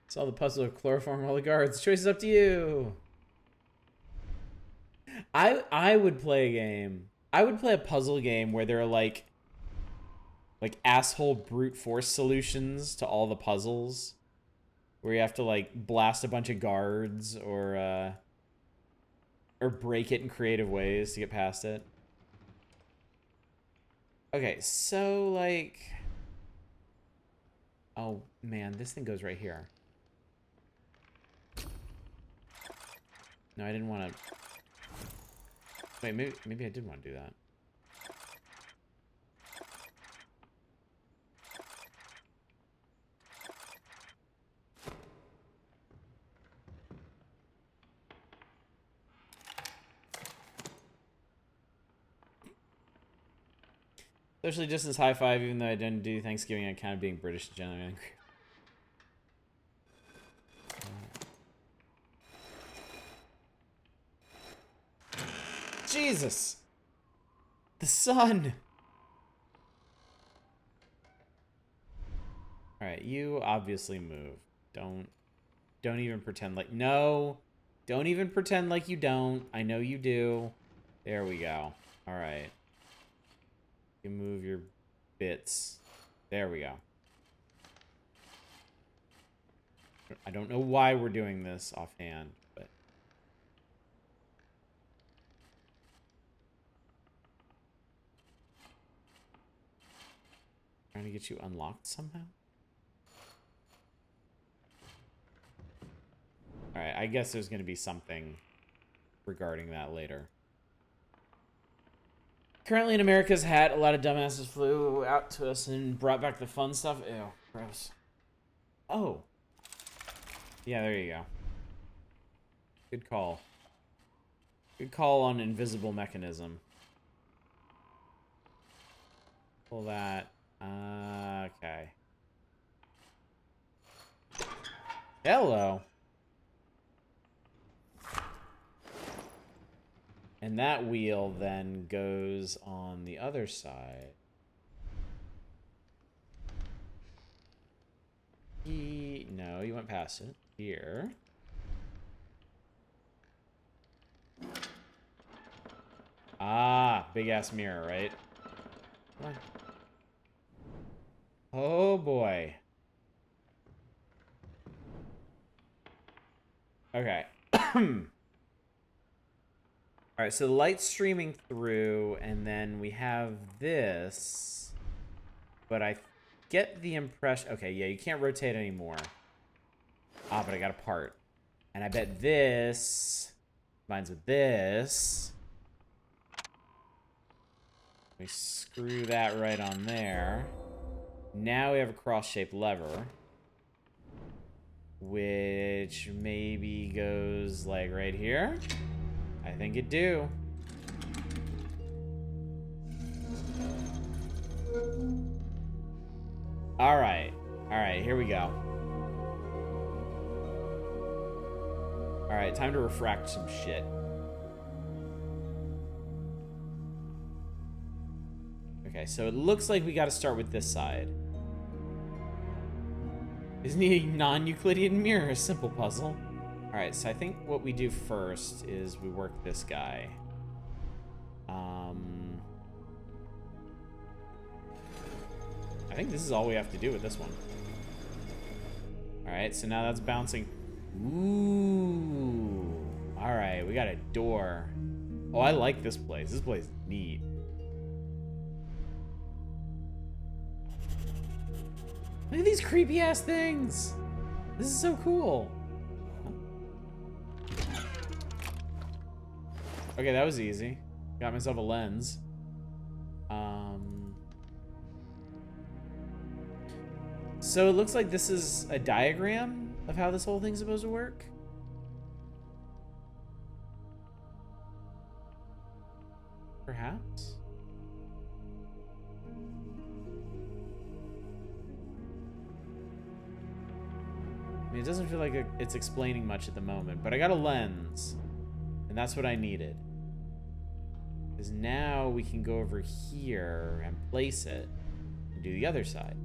Solve the puzzle of chloroform all the guards. The choice is up to you. I would play a game. I would play a puzzle game where there are like asshole brute force solutions to all the puzzles, where you have to like blast a bunch of guards or break it in creative ways to get past it. Okay, so like, oh man, this thing goes right here. No, I didn't want to. Wait, maybe I did want to do that. Socially distance high five, even though I didn't do Thanksgiving on account of being British generally angry. Jesus! The sun! Alright, you obviously move. Don't even pretend like... No! Don't even pretend like you don't. I know you do. There we go. Alright. You move your bits. There we go. I don't know why we're doing this offhand, but... Trying to get you unlocked somehow? Alright, I guess there's going to be something regarding that later. Currently in America's hat, a lot of dumbasses flew out to us and brought back the fun stuff. Ew, gross. Oh. Yeah, there you go. Good call. Good call on invisible mechanism. Pull that. Okay. Hello. And that wheel then goes on the other side. No, you went past it. Here. Ah, big ass mirror, right? Come on. Oh boy. Okay. Alright, so the light's streaming through, and then we have this. But I get the impression... Okay, yeah, you can't rotate anymore. Ah, but I got a part. And I bet this combines with this. We screw that right on there. Now we have a cross-shaped lever. Which maybe goes like right here. I think it do. Alright. Alright, here we go. Alright, time to refract some shit. Okay, so it looks like we gotta start with this side. Isn't he a non-Euclidean mirror? A simple puzzle. Alright, so I think what we do first is we work this guy. I think this is all we have to do with this one. Alright, so now that's bouncing. Ooh. Alright, we got a door. Oh, I like this place. This place is neat. Look at these creepy ass things. This is so cool. Okay, that was easy. Got myself a lens. So it looks like this is a diagram of how this whole thing's supposed to work. Perhaps? mean, it doesn't feel like it's explaining much at the moment, but I got a lens, and that's what I needed. Because now we can go over here and place it and do the other side.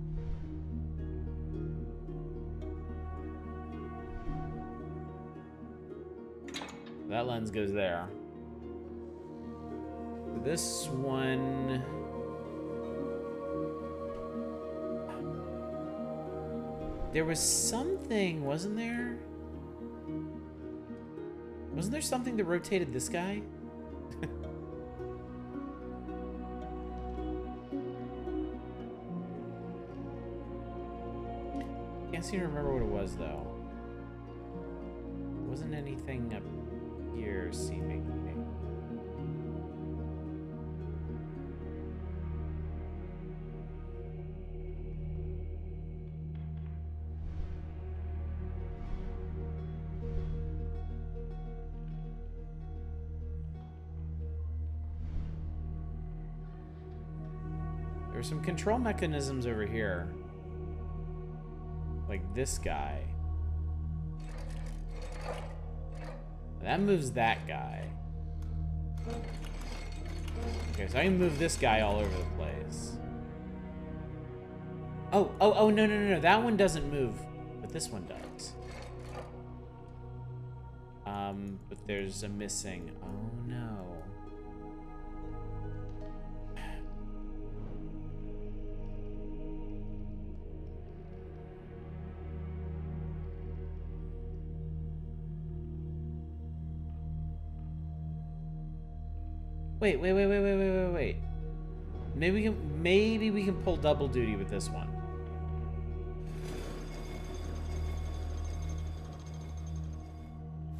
That lens goes there. This one... There was something, wasn't there? Wasn't there something that rotated this guy? Can't seem to remember what it was, though. Wasn't anything up here, seemingly. There's some control mechanisms over here. Like this guy. That moves that guy. Okay, so I can move this guy all over the place. Oh, no. That one doesn't move, but this one does. But there's a missing. Oh no. Wait. Maybe we can pull double duty with this one.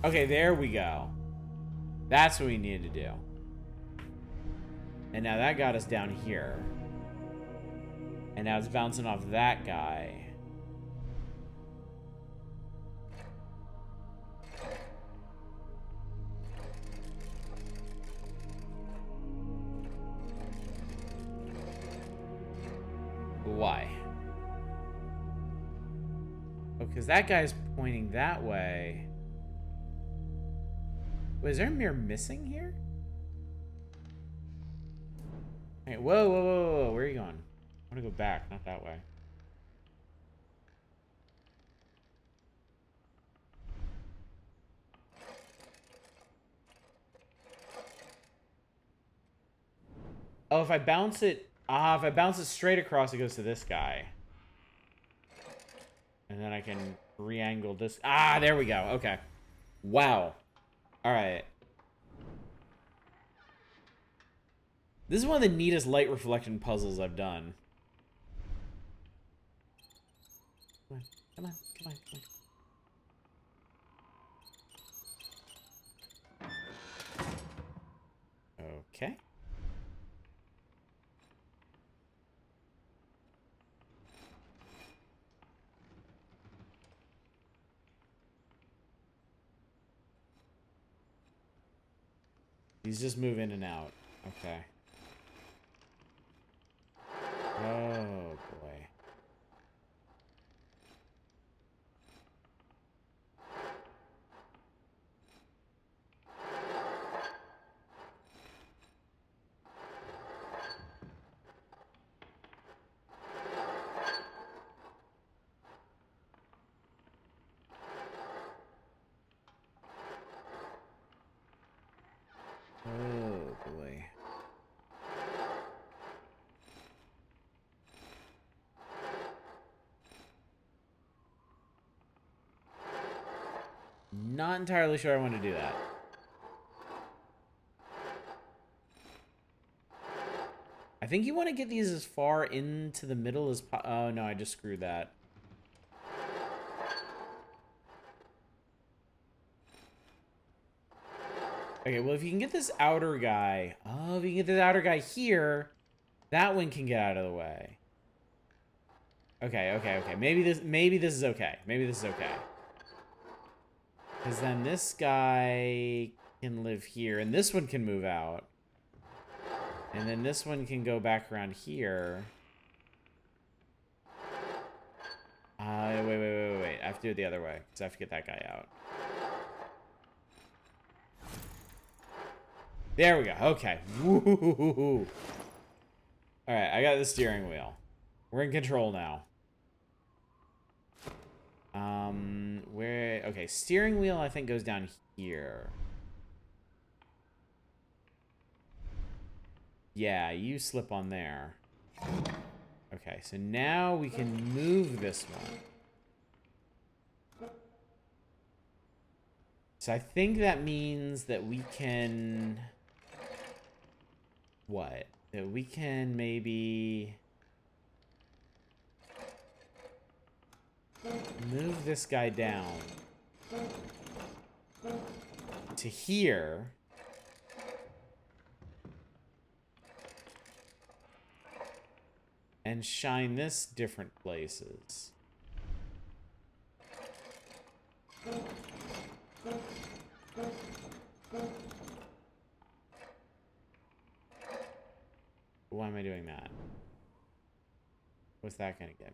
Okay, there we go. That's what we needed to do. And now that got us down here. And now it's bouncing off that guy. Why? Oh, because that guy's pointing that way. Wait, is there a mirror missing here? Hey, whoa. Where are you going? I want to go back, not that way. Oh, if I bounce it... if I bounce it straight across, it goes to this guy. And then I can re-angle this. There we go. Okay. Wow. Alright. This is one of the neatest light reflection puzzles I've done. Come on. Okay. These just move in and out. Okay. Oh, boy. Oh, boy. Not entirely sure I want to do that. I think you want to get these as far into the middle as oh, no, I just screwed that. Okay, well, if you can get this outer guy... Oh, if you can get this outer guy here, that one can get out of the way. Okay. Maybe this is okay. Because then this guy can live here, and this one can move out. And then this one can go back around here. Wait. I have do it the other way, because I have to get that guy out. There we go. Okay. Woo-hoo-hoo-hoo-hoo. All right, I got the steering wheel. We're in control now. Okay, steering wheel I think goes down here. Yeah, you slip on there. Okay, so now we can move this one. So I think that means that we can... What? That we can maybe... move this guy down to here. And shine this different places. Why am I doing that? What's that gonna get me?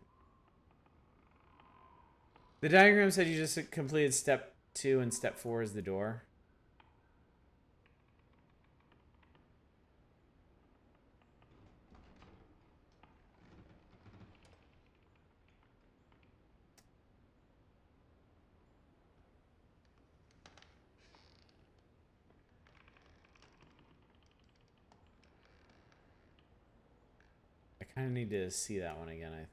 The diagram said you just completed step 2 and step 4 is the door. I kind of need to see that one again, I think.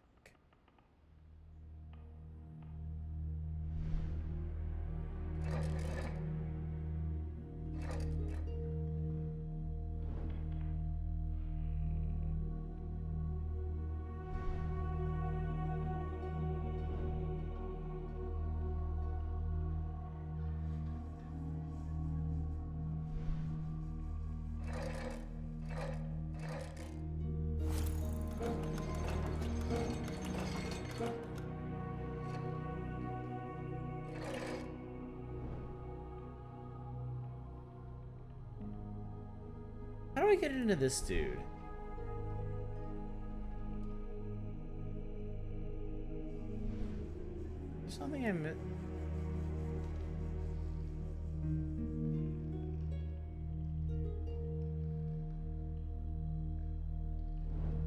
How do I get into this dude? There's something I missed.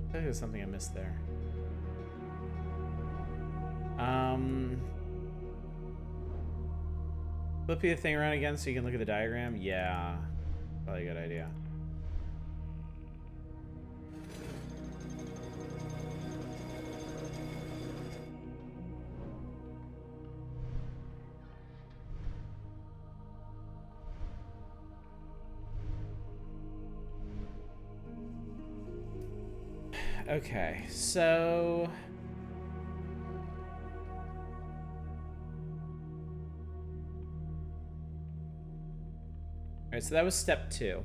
I think there's something I missed there. Flip the thing around again so you can look at the diagram? Yeah. Probably a good idea. Okay, so... Alright, so that was step 2.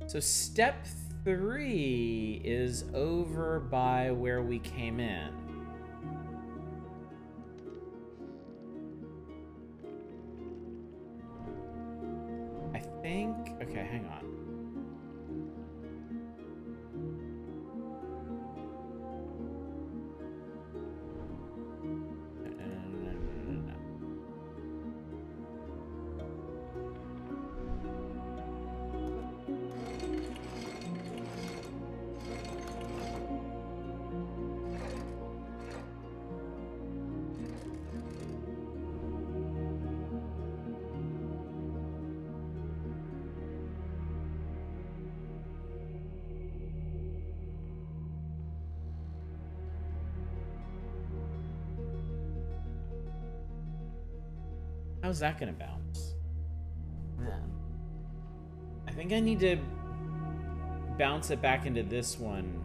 So step 3 is over by where we came in. I think... Okay, hang on. How's that gonna bounce? I think I need to bounce it back into this one.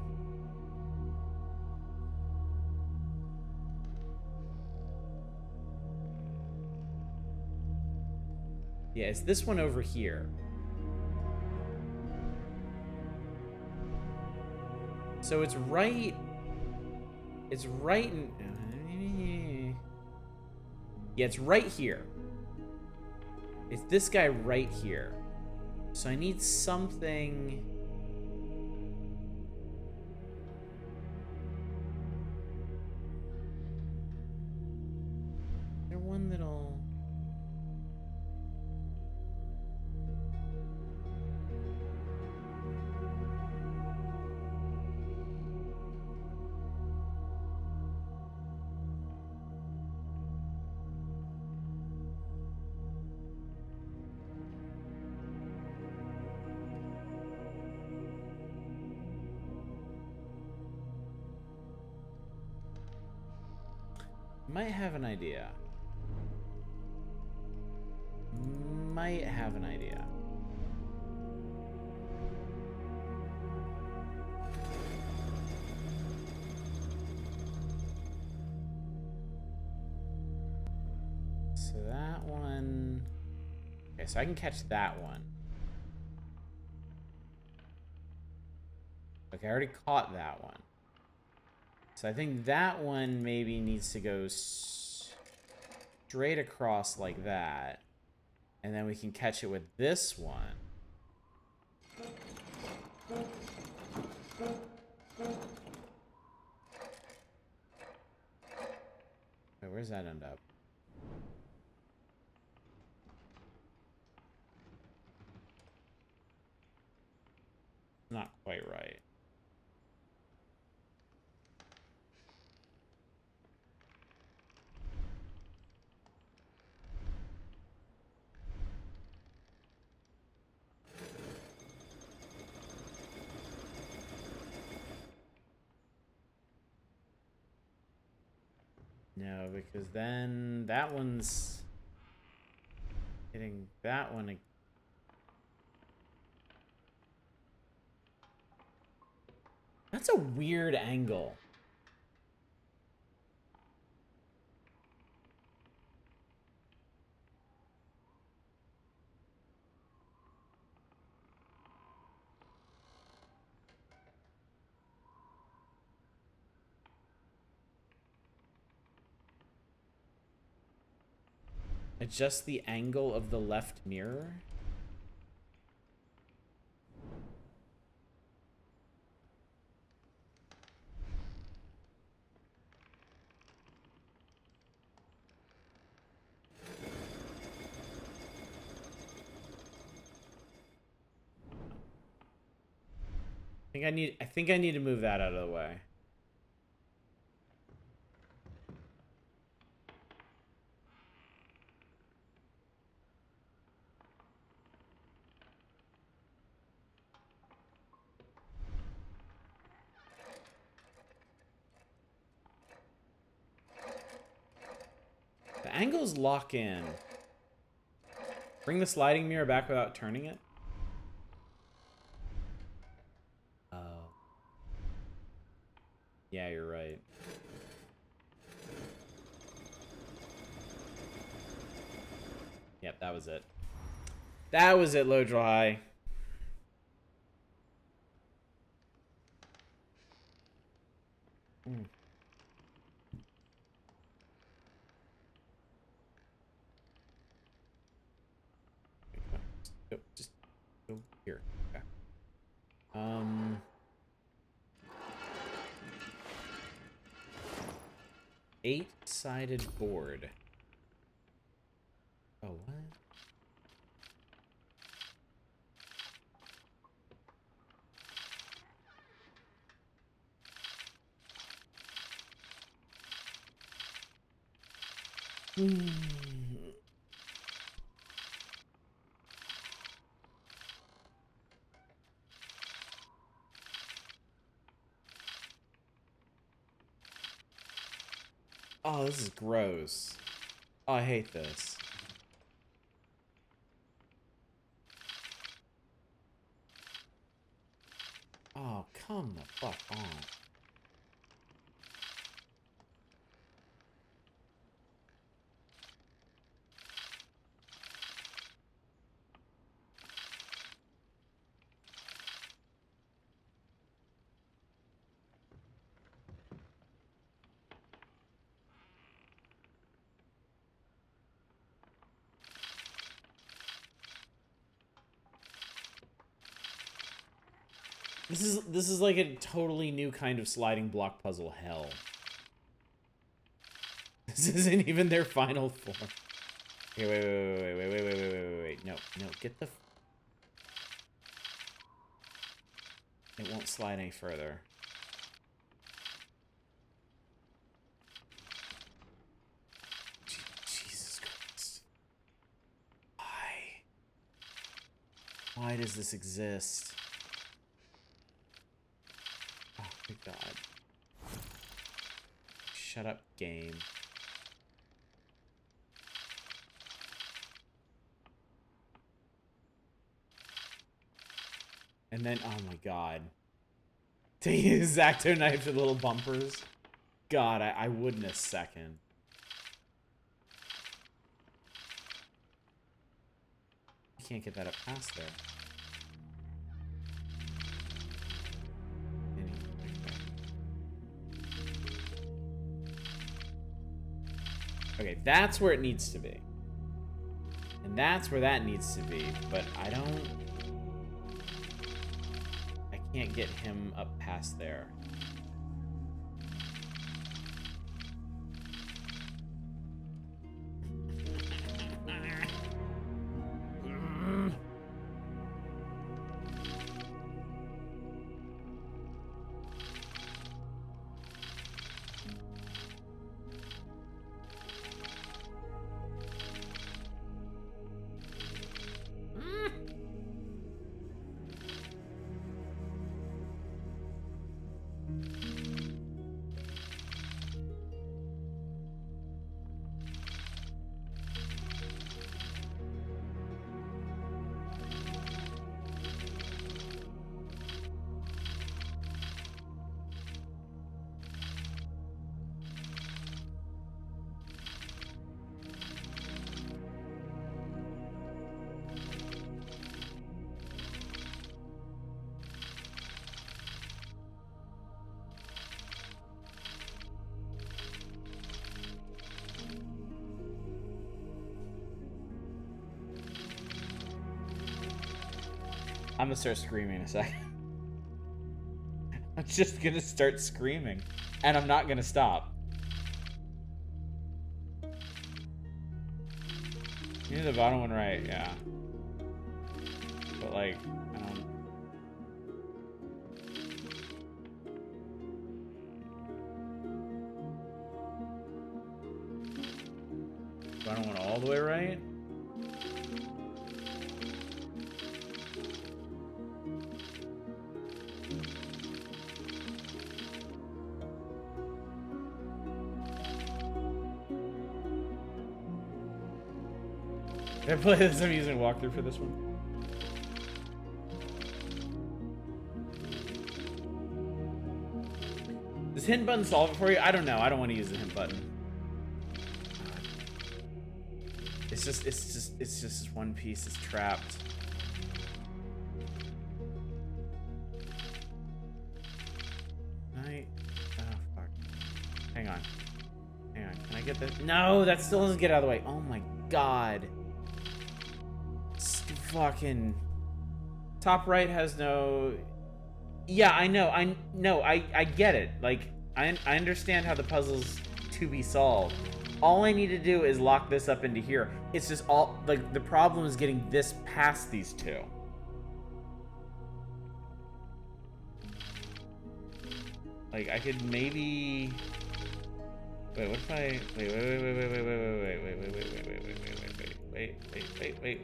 Yeah, it's this one over here. So it's right in... Yeah, it's right here. It's this guy right here. So I need something... Might have an idea. Might have an idea. So that one... Okay, so I can catch that one. Okay, I already caught that one. So I think that one maybe needs to go straight across like that. And then we can catch it with this one. Wait, where's that end up? Not quite right. No, because then that one's hitting that one. That's a weird angle. Adjust the angle of the left mirror. I think I need to move that out of the way. The angles lock in. Bring the sliding mirror back without turning it. Oh. Yeah, you're right. Yep, that was it. That was it, low draw high. Just go here. Okay. 8-sided board. Oh, what? Oh, this is gross. Oh, I hate this. Oh, come the fuck on. This is like a totally new kind of sliding block puzzle hell. This isn't even their final form. Okay, wait. No, get the... It won't slide any further. Jesus Christ. Why? Why does this exist? Oh my god. Shut up, game. And then, oh my god. To use X-Acto knife to the little bumpers. God, I would in a second. I can't get that up past there. Okay, that's where it needs to be. And that's where that needs to be, but I can't get him up past there. I'm gonna start screaming in a second. I'm just gonna start screaming. And I'm not gonna stop. You did the bottom one right, yeah. But like, I don't... Bottom one all the way right? Did I play this amusing walkthrough for this one? Does hint button solve it for you? I don't know. I don't want to use the hint button. It's just this one piece is trapped. Oh fuck. Hang on. Hang on. Can I get this? No, that still doesn't get out of the way. Oh my god. Fucking top right has no... Yeah, I know. I get it. Like, I understand how the puzzle's to be solved. All I need to do is lock this up into here. It's just all... Like, the problem is getting this past these two. Like, I could maybe... Wait, what if I...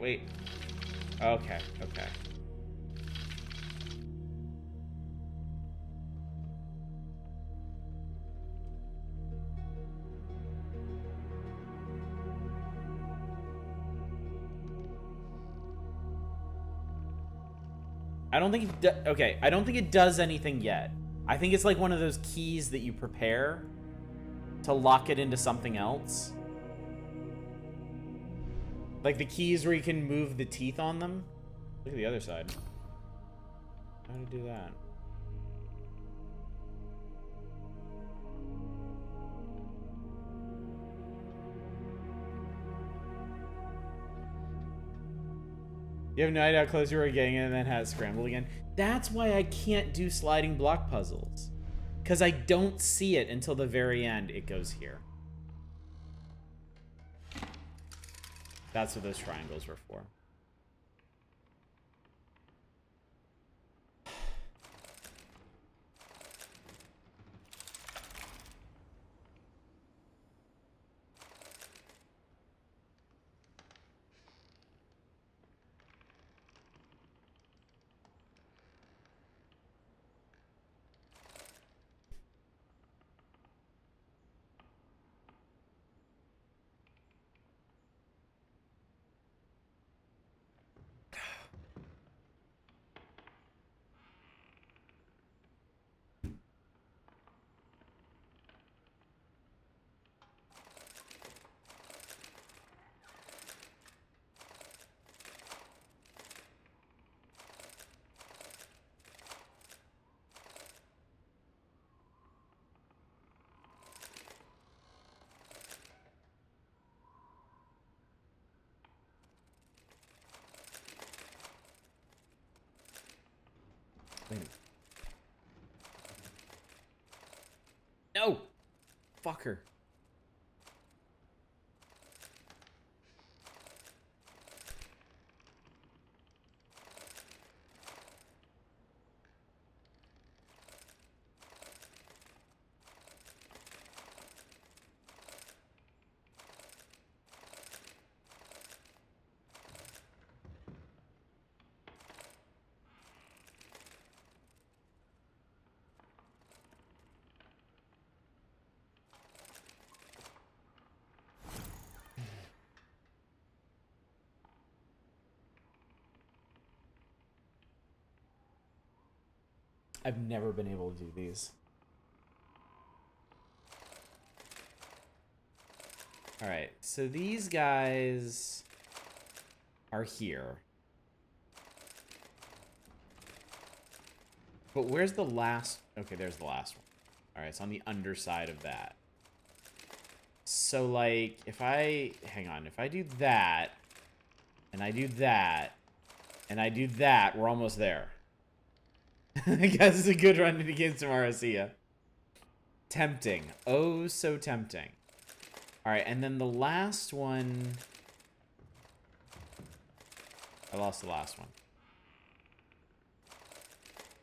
Wait. Okay. I don't think I don't think it does anything yet. I think it's like one of those keys that you prepare to lock it into something else. Like the keys where you can move the teeth on them. Look at the other side. How to do that? You have no idea how close you were getting it and then had it scrambled again. That's why I can't do sliding block puzzles. Because I don't see it until the very end. It goes here. That's what those triangles were for. Fucker. I've never been able to do these. Alright, so these guys are here. But where's the last... Okay, there's the last one. Alright, it's on the underside of that. So, like, if I... Hang on. If I do that, and I do that, and I do that, we're almost there. I guess it's a good run against tomorrow, see ya. Tempting. Oh, so tempting. Alright, and then the last one... I lost the last one.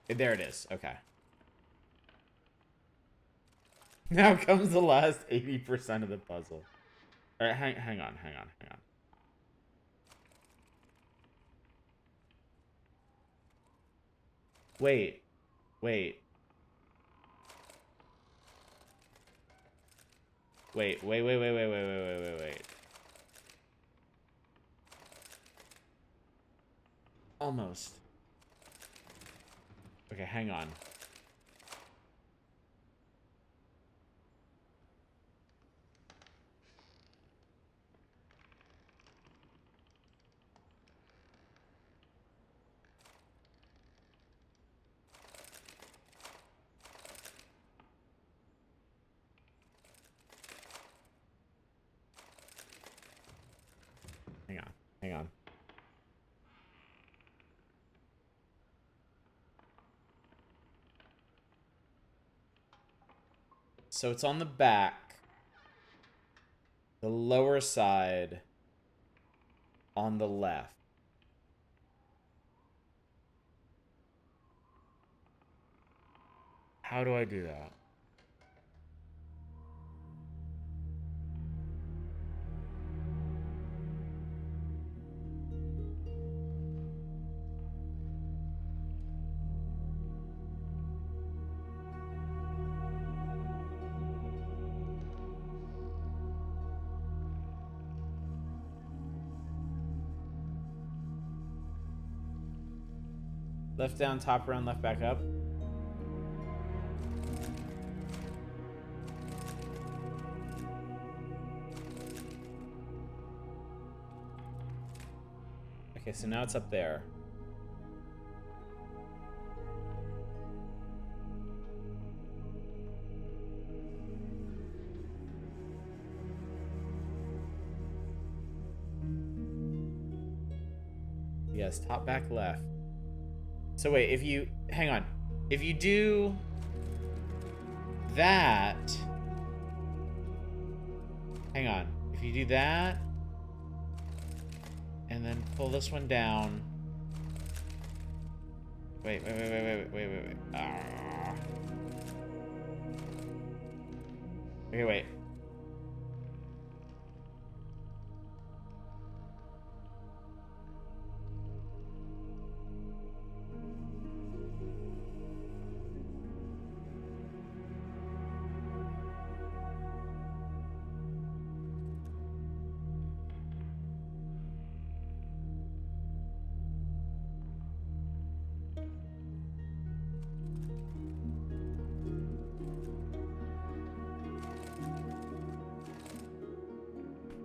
There it is. Okay. Now comes the last 80% of the puzzle. Alright, hang on. Wait. Wait. Almost. Okay, hang on. Hang on. So it's on the back. The lower side. On the left. How do I do that? Left down, top around, left back up. Okay, so now it's up there. Yes, top, back, left. So wait, if you... Hang on. If you do... that... Hang on. If you do that... and then pull this one down... Wait. Ah. Okay, wait.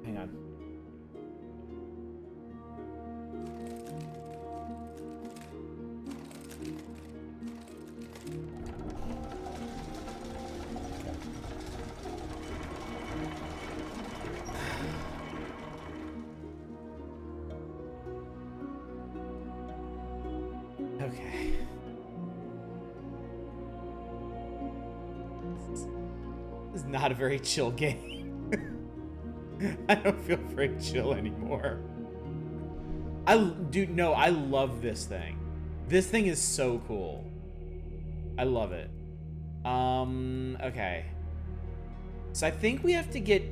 Hang on. Okay. This is is not a very chill game. I don't feel very chill anymore. I love this thing. This thing is so cool. I love it. Okay. So I think we have to get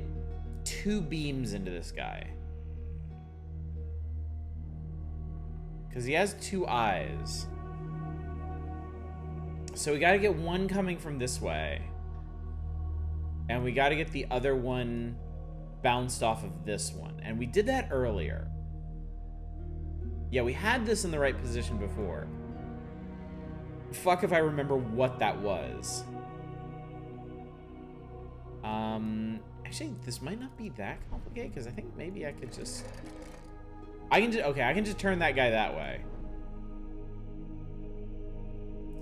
2 beams into this guy. Because he has 2 eyes. So we gotta get one coming from this way. And we gotta get the other one bounced off of this one. And we did that earlier. Yeah, we had this in the right position before. Fuck if I remember what that was. Actually, this might not be that complicated, because I think maybe I could just... I can just turn that guy that way.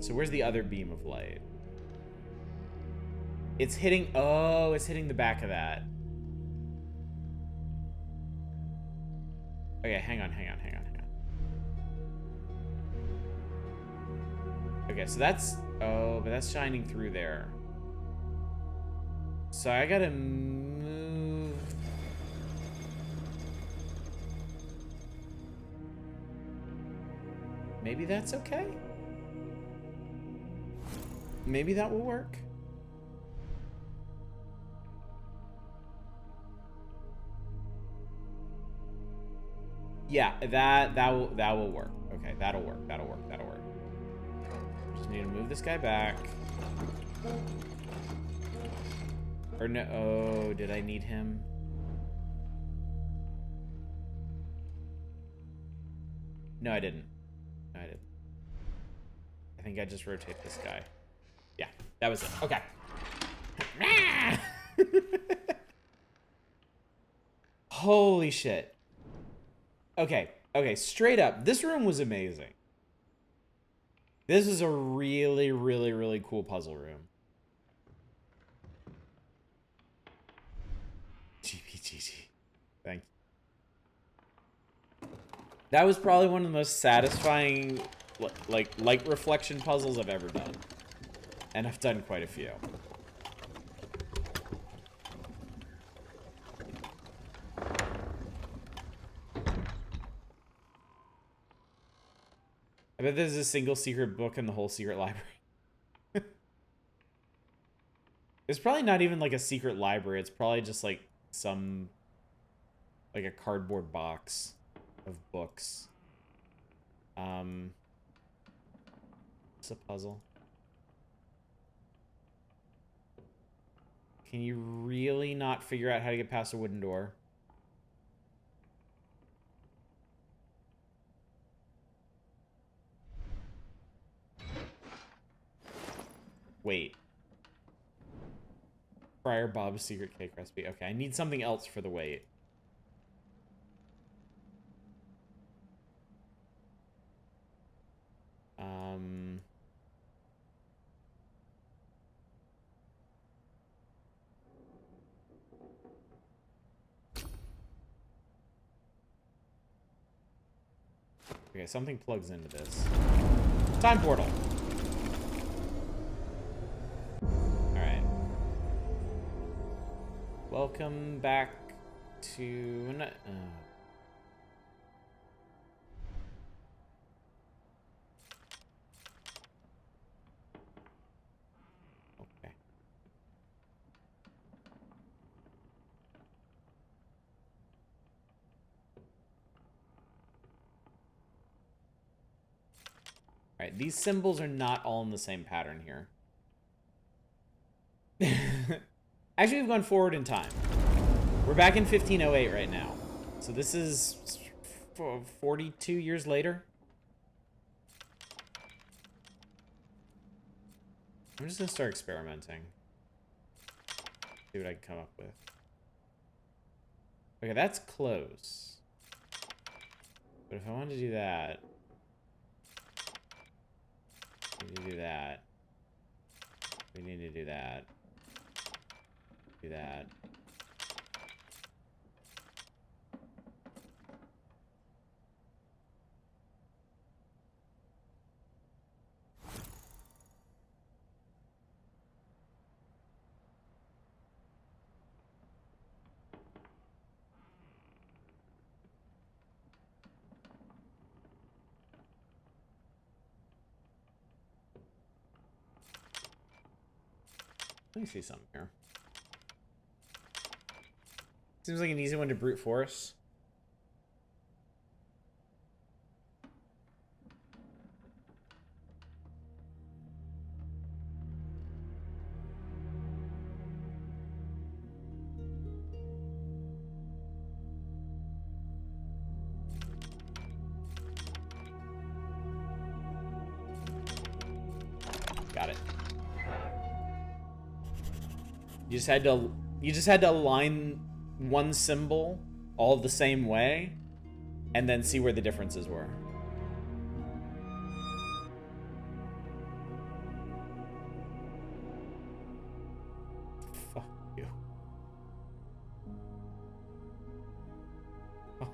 So where's the other beam of light? It's hitting... Oh, it's hitting the back of that. Okay, hang on. Okay, so that's... Oh, but that's shining through there. So I gotta move... Maybe that's okay? Maybe that will work? Yeah, that will work. Okay, that'll work. Just need to move this guy back. Or no, oh, did I need him? No, I didn't. I think I just rotate this guy. Yeah, that was it. Okay. Holy shit. Okay, straight up. This room was amazing. This is a really, really, really cool puzzle room. GPGG. Thank you. That was probably one of the most satisfying, like light reflection puzzles I've ever done. And I've done quite a few. I bet there's a single secret book in the whole secret library. It's probably not even like a secret library. It's probably just like some... like a cardboard box of books. It's a puzzle. Can you really not figure out how to get past a wooden door? Wait. Friar Bob's secret cake recipe. Okay, I need something else for the weight. Okay, something plugs into this. Time portal. Alright. Welcome back to... Okay. Alright, these symbols are not all in the same pattern here. Actually, we've gone forward in time. We're back in 1508 right now. So this is 42 years later. I'm just gonna start experimenting. See what I can come up with. Okay, that's close. But if I wanted to do that... we need to do that. We need to do that. Do that. Let me see something here. Seems like an easy one to brute force. Got it. You just had to align one symbol all the same way and then see where the differences were. Fuck you.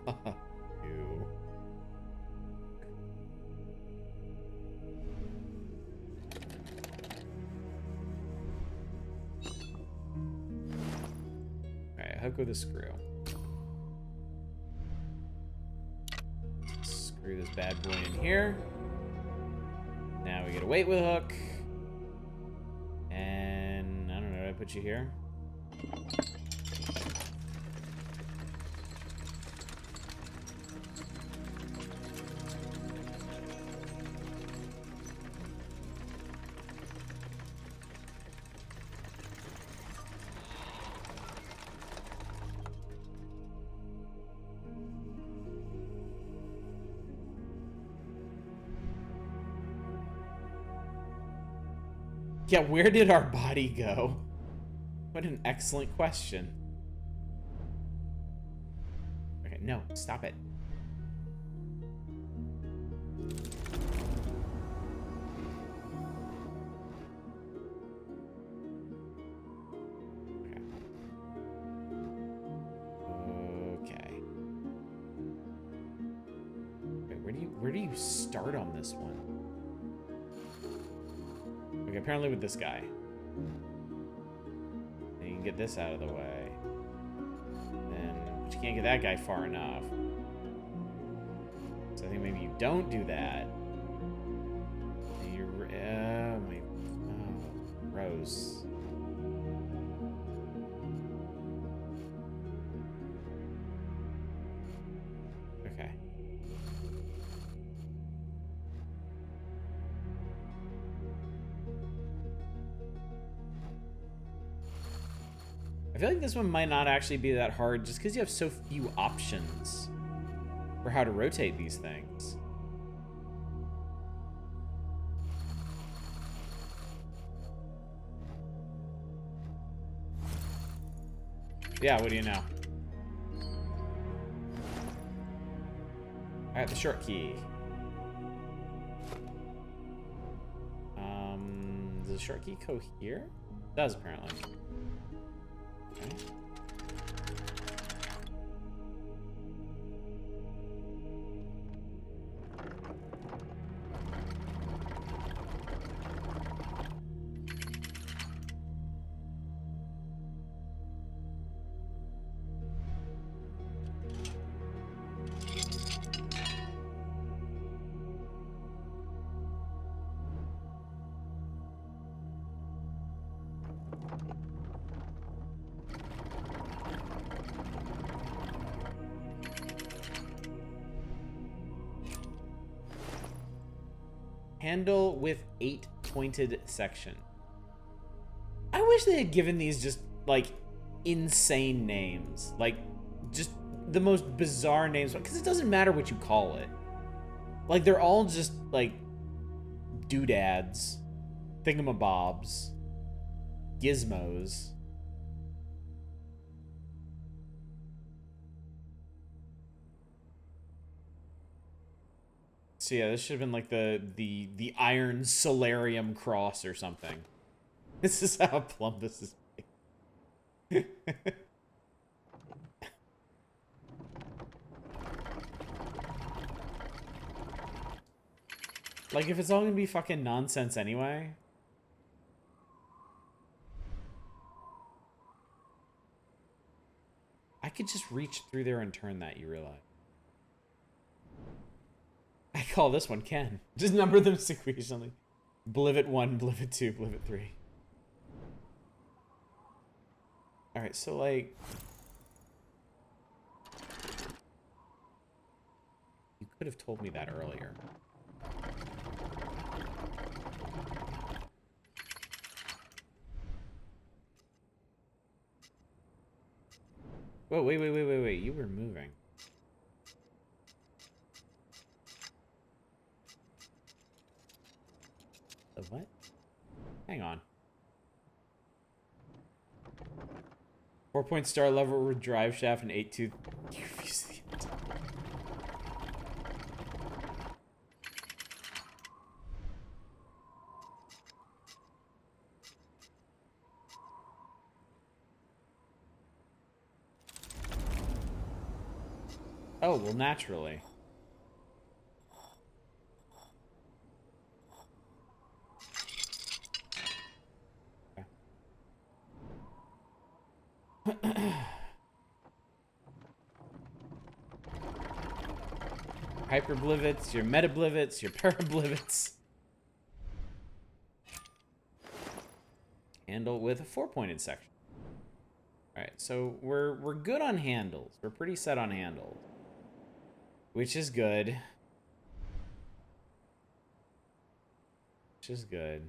Fuck you. Hook with a screw. Screw this bad boy in here. Now we get a weight with a hook. And I don't know, did I put you here? Yeah, where did our body go? What an excellent question. Okay, no, stop it. Okay. Wait, where do you start on this one? Okay, apparently with this guy. And you can get this out of the way. But you can't get that guy far enough. So I think maybe you don't do that. Gross. Okay. I feel like this one might not actually be that hard just because you have so few options for how to rotate these things. Yeah, what do you know? Alright, the short key. Does the short key go here? It does, apparently. Okay. Handle with 8 pointed section. I wish they had given these just, like, insane names. Like, just the most bizarre names. Because it doesn't matter what you call it. Like, they're all just, like, doodads, thingamabobs, gizmos. So yeah, this should have been like the Iron Solarium Cross or something. This is how plumb this is made. Like, if it's all gonna be fucking nonsense anyway. I could just reach through there and turn that, you realize. I call this one Ken. Just number them sequentially. Blivet 1, Blivet 2, Blivet 3. Alright, so like... You could have told me that earlier. Whoa, wait. You were moving. The what? Hang on. 4-point star level with drive shaft and 8-tooth. You refuse the end. Oh, well, naturally. Hyperblivets, your metablivets, your parablivets. Handle with a 4-pointed section. Alright, so we're good on handles. We're pretty set on handles. Which is good. Which is good.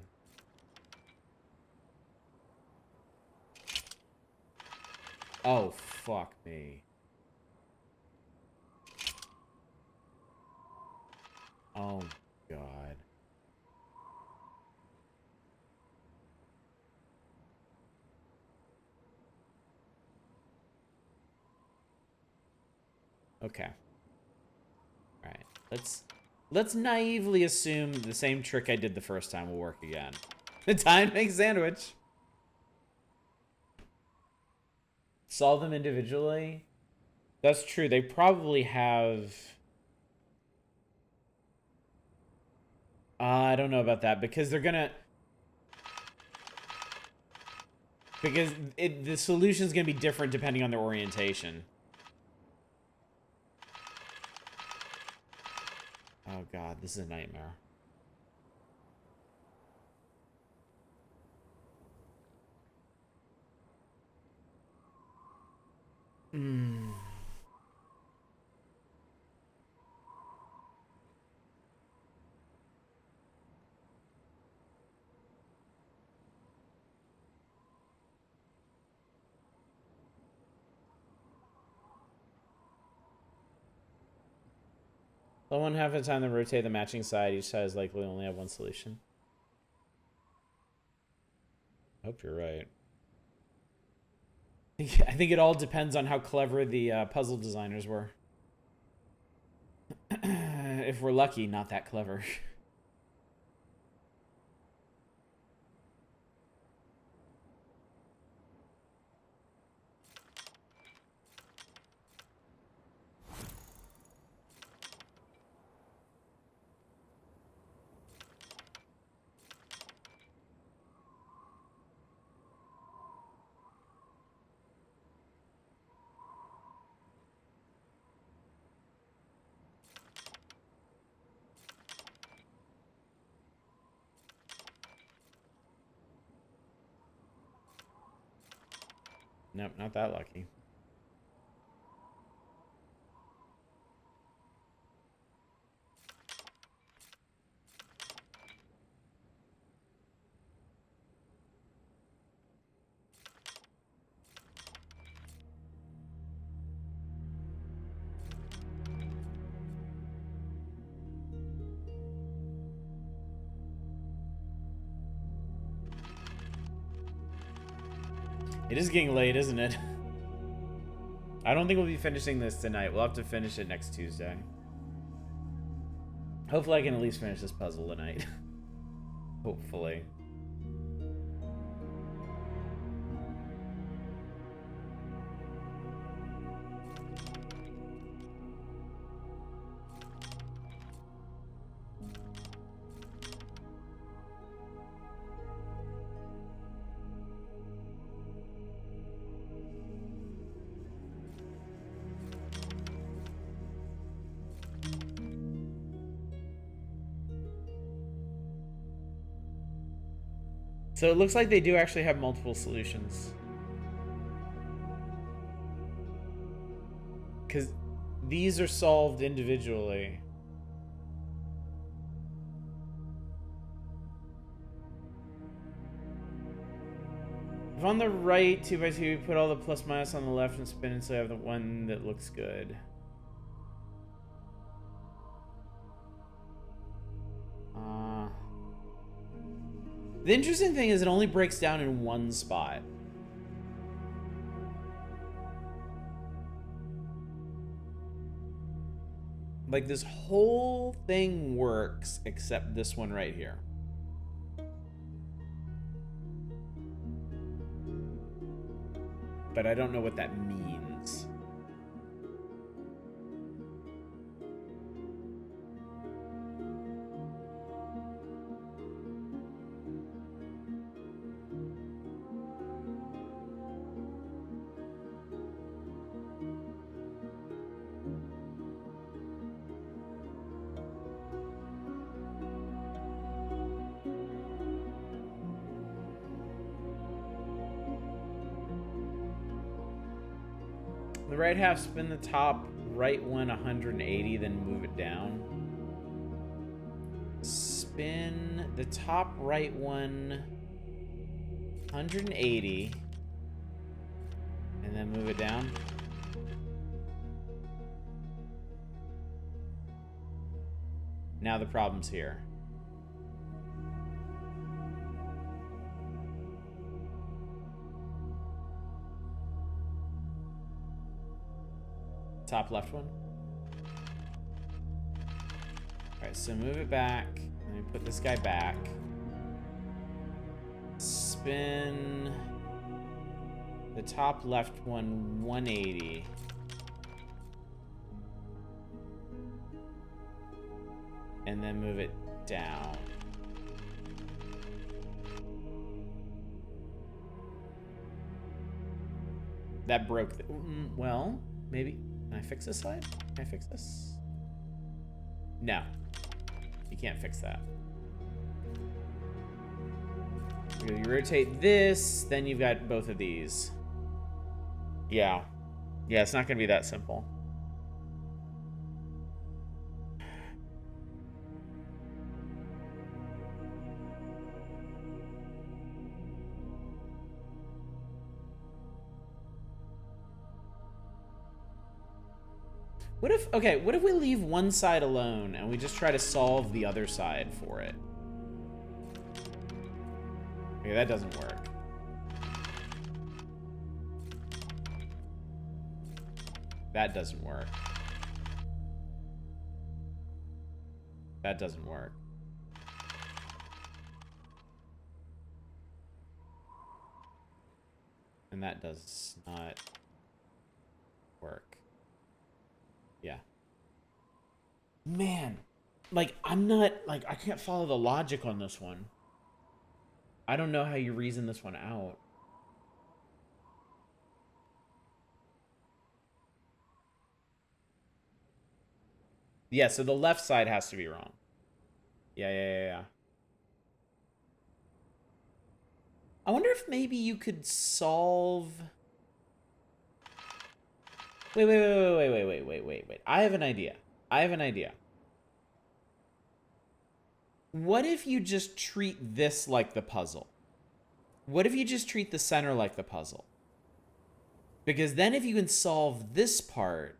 Oh, fuck me. Oh, God. Okay. All right. Let's naively assume the same trick I did the first time will work again. The time to make a sandwich. Solve them individually. That's true. They probably have... I don't know about that because they're gonna... Because the solution's gonna be different depending on their orientation. Oh God, this is a nightmare. Well, 1/2 of the time they rotate the matching side. Each side is likely only have one solution. I hope you're right. I think it all depends on how clever the puzzle designers were. If we're lucky, not that clever. Nope, not that lucky. It is getting late, isn't it? I don't think we'll be finishing this tonight. We'll have to finish it next Tuesday. Hopefully I can at least finish this puzzle tonight. Hopefully. So it looks like they do actually have multiple solutions. Because these are solved individually. If on the right 2x2, put all the plus minus on the left and spin until you have the one that looks good. The interesting thing is it only breaks down in one spot. Like, this whole thing works except this one right here. But I don't know what that means. The right half, spin the top right one 180, then move it down. Spin the top right one 180, and then move it down. Now the problem's here. Top left one. Alright, so move it back. Let me put this guy back. Spin the top left one 180. And then move it down. That broke the, well, maybe. Can I fix this side? Can I fix this? No. You can't fix that. You rotate this, then you've got both of these. Yeah. Yeah, it's not going to be that simple. What if, okay, what if we leave one side alone and we just try to solve the other side for it? Okay, that doesn't work. That doesn't work. That doesn't work. And that does not work. Yeah. Man, like, I'm not, like, I can't follow the logic on this one. I don't know how you reason this one out. Yeah, so the left side has to be wrong. Yeah. I wonder if maybe you could solve... Wait. I have an idea. What if you just treat this like the puzzle? What if you just treat the center like the puzzle? Because then if you can solve this part,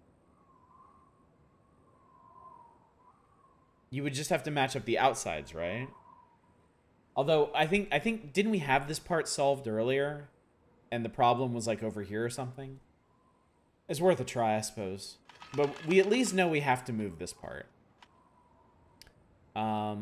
you would just have to match up the outsides, right? Although, I think, didn't we have this part solved earlier? And the problem was, like, over here or something? It's worth a try, I suppose. But we at least know we have to move this part. Let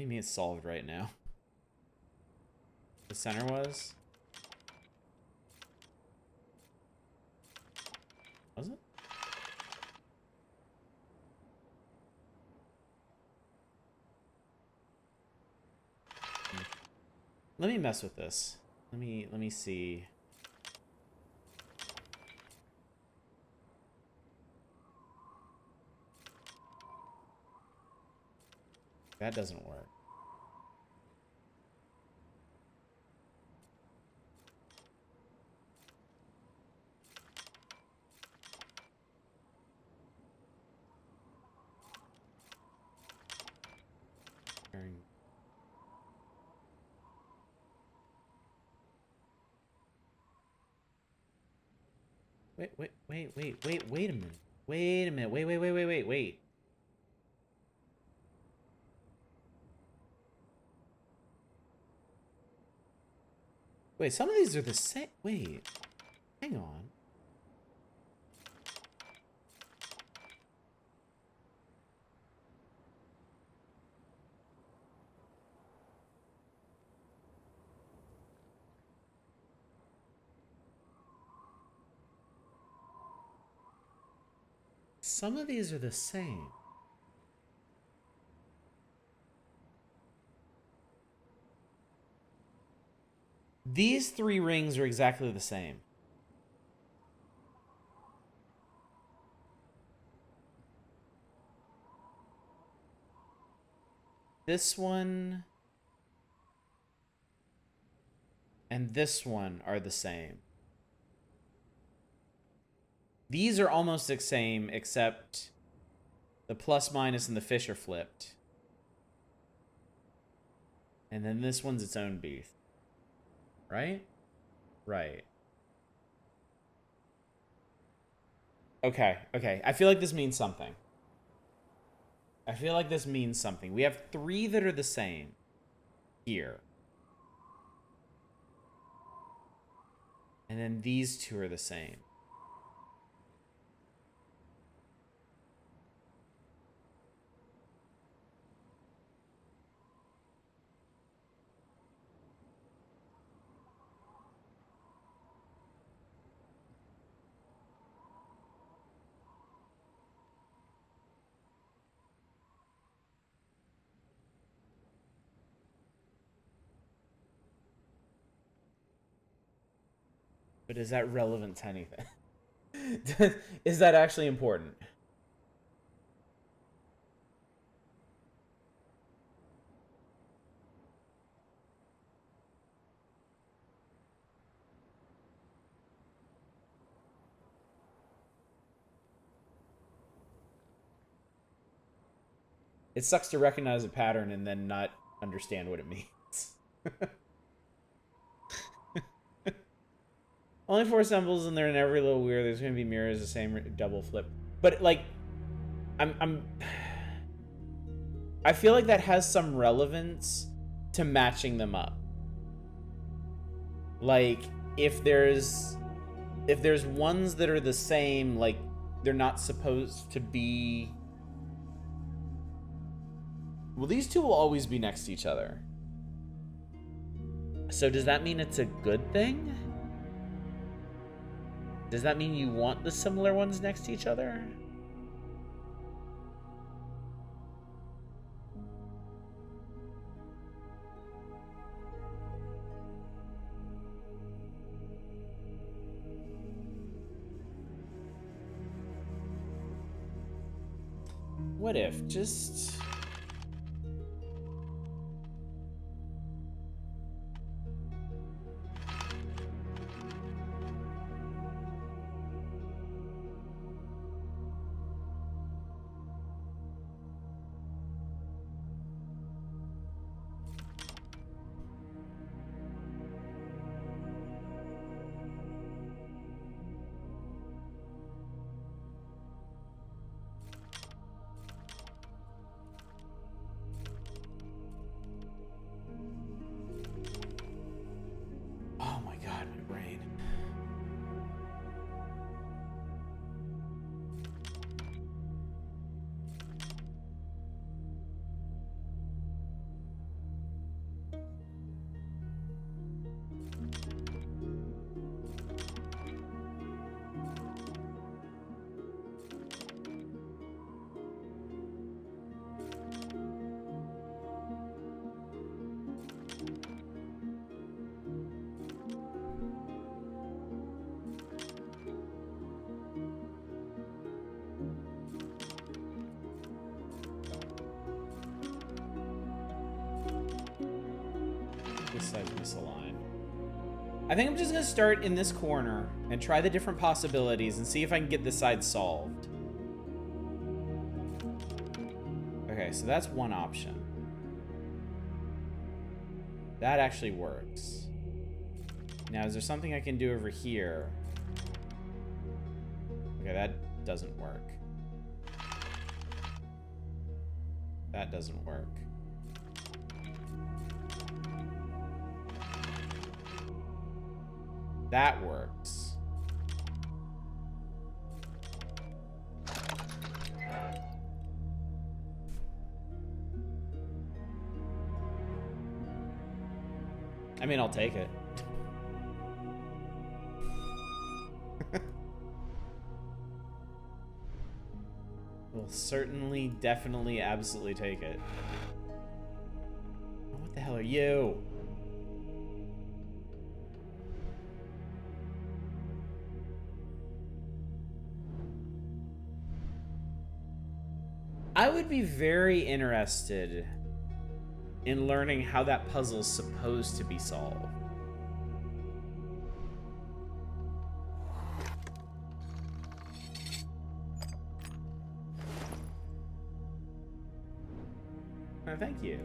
me mean it's solved right now. The center was? Was it? Let me mess with this. Let me see. That doesn't work. Wait a minute. Wait a minute. Wait. Wait, some of these are the same. Wait. Hang on. Some of these are the same. These 3 rings are exactly the same. This one and this one are the same. These are almost the same, except the plus, minus, and the fish are flipped. And then this one's its own beast. Right? Right. Okay. I feel like this means something. We have 3 that are the same here. And then these 2 are the same. But is that relevant to anything? Is that actually important? It sucks to recognize a pattern and then not understand what it means. Only 4 symbols and they're in every little weird. There's going to be mirrors, the same double flip. But, like, I feel like that has some relevance to matching them up. Like, if there's ones that are the same, like, they're not supposed to be... Well, these 2 will always be next to each other. So does that mean it's a good thing? Does that mean you want the similar ones next to each other? What if just... this side's misaligned. I think I'm just gonna start in this corner and try the different possibilities and see if I can get this side solved. Okay, so that's one option. That actually works. Now, is there something I can do over here? Okay, that doesn't work. That doesn't work. That works. I mean, I'll take it. We'll certainly, definitely, absolutely take it. What the hell are you? I would be very interested in learning how that puzzle's supposed to be solved. Oh, thank you.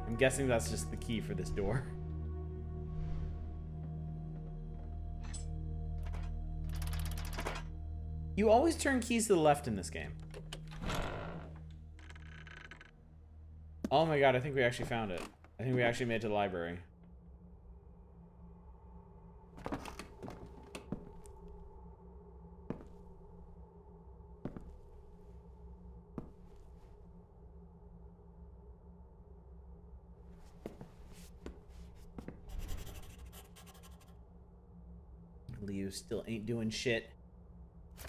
I'm guessing that's just the key for this door. You always turn keys to the left in this game. Oh my god, I think we actually found it. I think we actually made it to the library. Leo still ain't doing shit.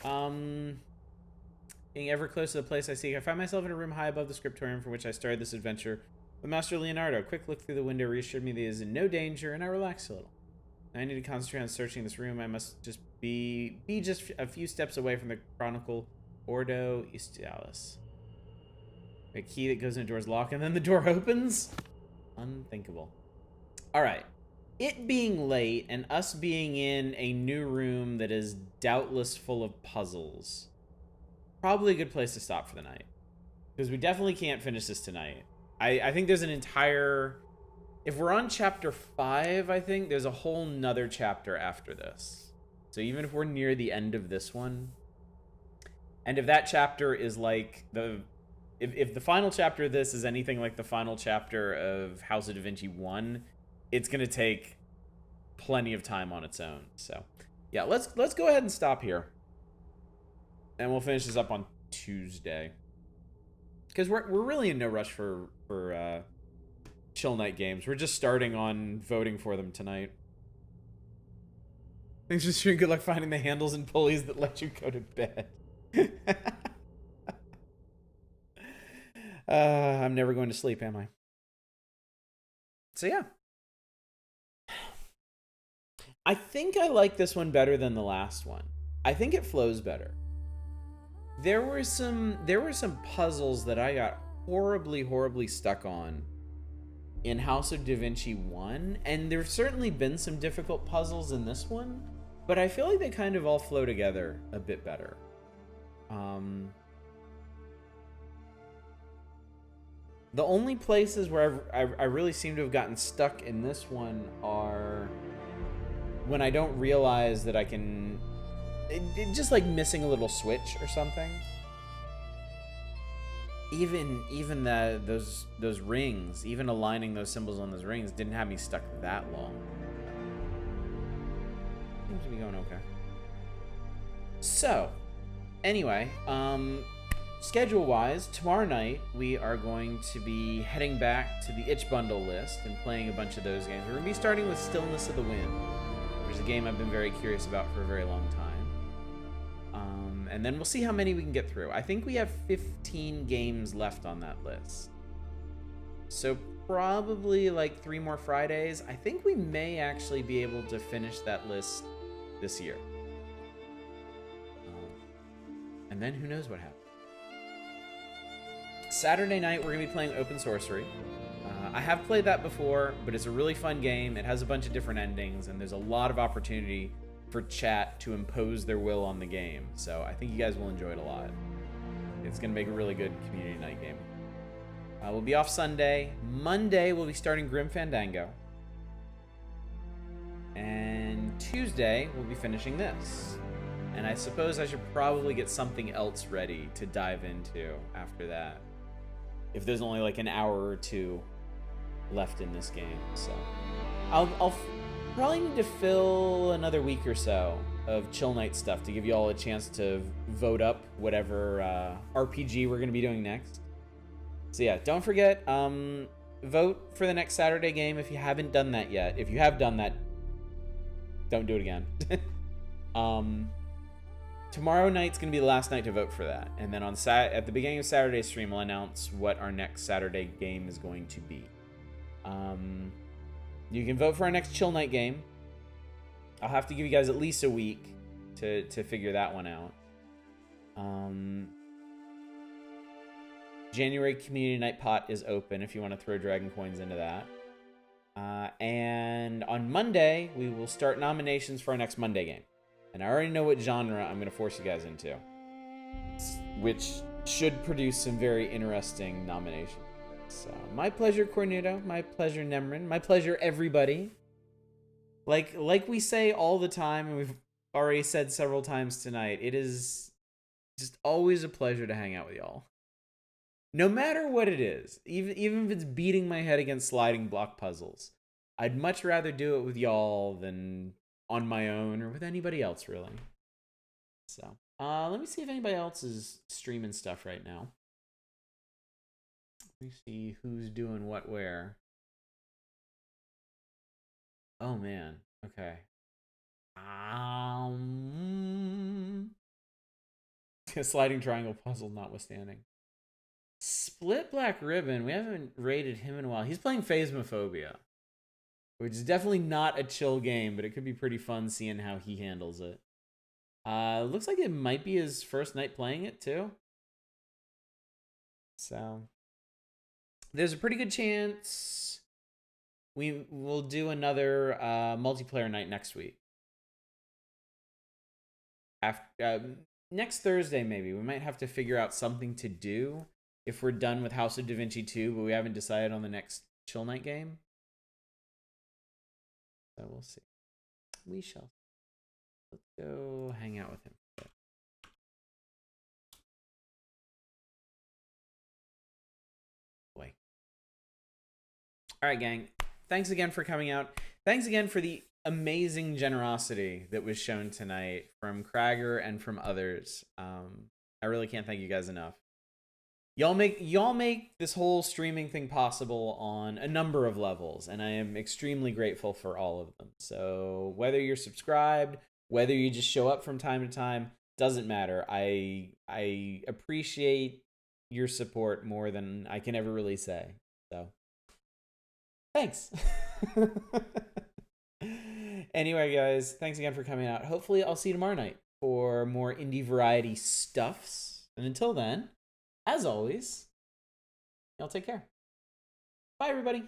Being ever close to the place I seek, I find myself in a room high above the scriptorium from which I started this adventure with Master Leonardo. A quick look through the window reassured me that he is in no danger, and I relaxed a little. Now I need to concentrate on searching this room. I must just be just a few steps away from the Chronicle Ordo Istialis. A key that goes in a door's lock, and then the door opens? Unthinkable. Alright. It being late, and us being in a new room that is doubtless full of puzzles, probably a good place to stop for the night. Because we definitely can't finish this tonight. I think there's an entire... If we're on chapter 5, I think, there's a whole nother chapter after this. So even if we're near the end of this one, and if that chapter is like the... If the final chapter of this is anything like the final chapter of House of Da Vinci 1, it's going to take plenty of time on its own. So, yeah, let's go ahead and stop here. And we'll finish this up on Tuesday. Because we're really in no rush for chill night games. We're just starting on voting for them tonight. Thanks for streaming. Good luck finding the handles and pulleys that let you go to bed. I'm never going to sleep, am I? So, yeah. I think I like this one better than the last one. I think it flows better. There were some puzzles that I got horribly stuck on in House of Da Vinci 1, and there's certainly been some difficult puzzles in this one, but I feel like they kind of all flow together a bit better. The only places where I really seem to have gotten stuck in this one are when I don't realize that I can... It just like missing a little switch or something. Even those rings, even aligning those symbols on those rings didn't have me stuck that long. Seems to be going okay. So, anyway, schedule-wise, tomorrow night we are going to be heading back to the itch bundle list and playing a bunch of those games. We're going to be starting with Stillness of the Wind, which is a game I've been very curious about for a very long time. And then we'll see how many we can get through. I think we have 15 games left on that list. So probably like 3 more Fridays. I think we may actually be able to finish that list this year. And then who knows what happens. Saturday night, we're going to be playing Open Sorcery. I have played that before, but it's a really fun game. It has a bunch of different endings, and there's a lot of opportunity for chat to impose their will on the game. So I think you guys will enjoy it a lot. It's going to make a really good community night game. We'll be off Sunday. Monday, we'll be starting Grim Fandango. And Tuesday, we'll be finishing this. And I suppose I should probably get something else ready to dive into after that, if there's only like an hour or two left in this game. So I'll probably need to fill another week or so of chill night stuff to give you all a chance to vote up whatever RPG we're going to be doing next. So yeah, don't forget, vote for the next Saturday game if you haven't done that yet. If you have done that, don't do it again. Tomorrow night's going to be the last night to vote for that. And then on at the beginning of Saturday's stream, I'll announce what our next Saturday game is going to be. You can vote for our next chill night game. I'll have to give you guys at least a week to figure that one out. January Community Night pot is open if you want to throw Dragon Coins into that. And on Monday, we will start nominations for our next Monday game. And I already know what genre I'm going to force you guys into, which should produce some very interesting nominations. So, my pleasure, Cornuto. My pleasure, Nemrin. My pleasure, everybody. Like we say all the time, and we've already said several times tonight, it is just always a pleasure to hang out with y'all. No matter what it is, even if it's beating my head against sliding block puzzles, I'd much rather do it with y'all than on my own or with anybody else, really. So, let me see if anybody else is streaming stuff right now. Let me see who's doing what where. Oh, man. Okay. Sliding triangle puzzle notwithstanding. Split Black Ribbon. We haven't rated him in a while. He's playing Phasmophobia, which is definitely not a chill game, but it could be pretty fun seeing how he handles it. Looks like it might be his first night playing it, too. So, there's a pretty good chance we will do another multiplayer night next week. Next Thursday, maybe. We might have to figure out something to do if we're done with House of Da Vinci 2, but we haven't decided on the next chill night game. So we'll see. We shall. Let's go hang out with him. Boy. All right, gang. Thanks again for coming out. Thanks again for the amazing generosity that was shown tonight from Krager and from others. I really can't thank you guys enough. Y'all make this whole streaming thing possible on a number of levels, and I am extremely grateful for all of them. So whether you're subscribed, whether you just show up from time to time, doesn't matter. I appreciate your support more than I can ever really say. So thanks. Anyway, guys, thanks again for coming out. Hopefully I'll see you tomorrow night for more indie variety stuffs. And until then, as always, y'all take care. Bye, everybody.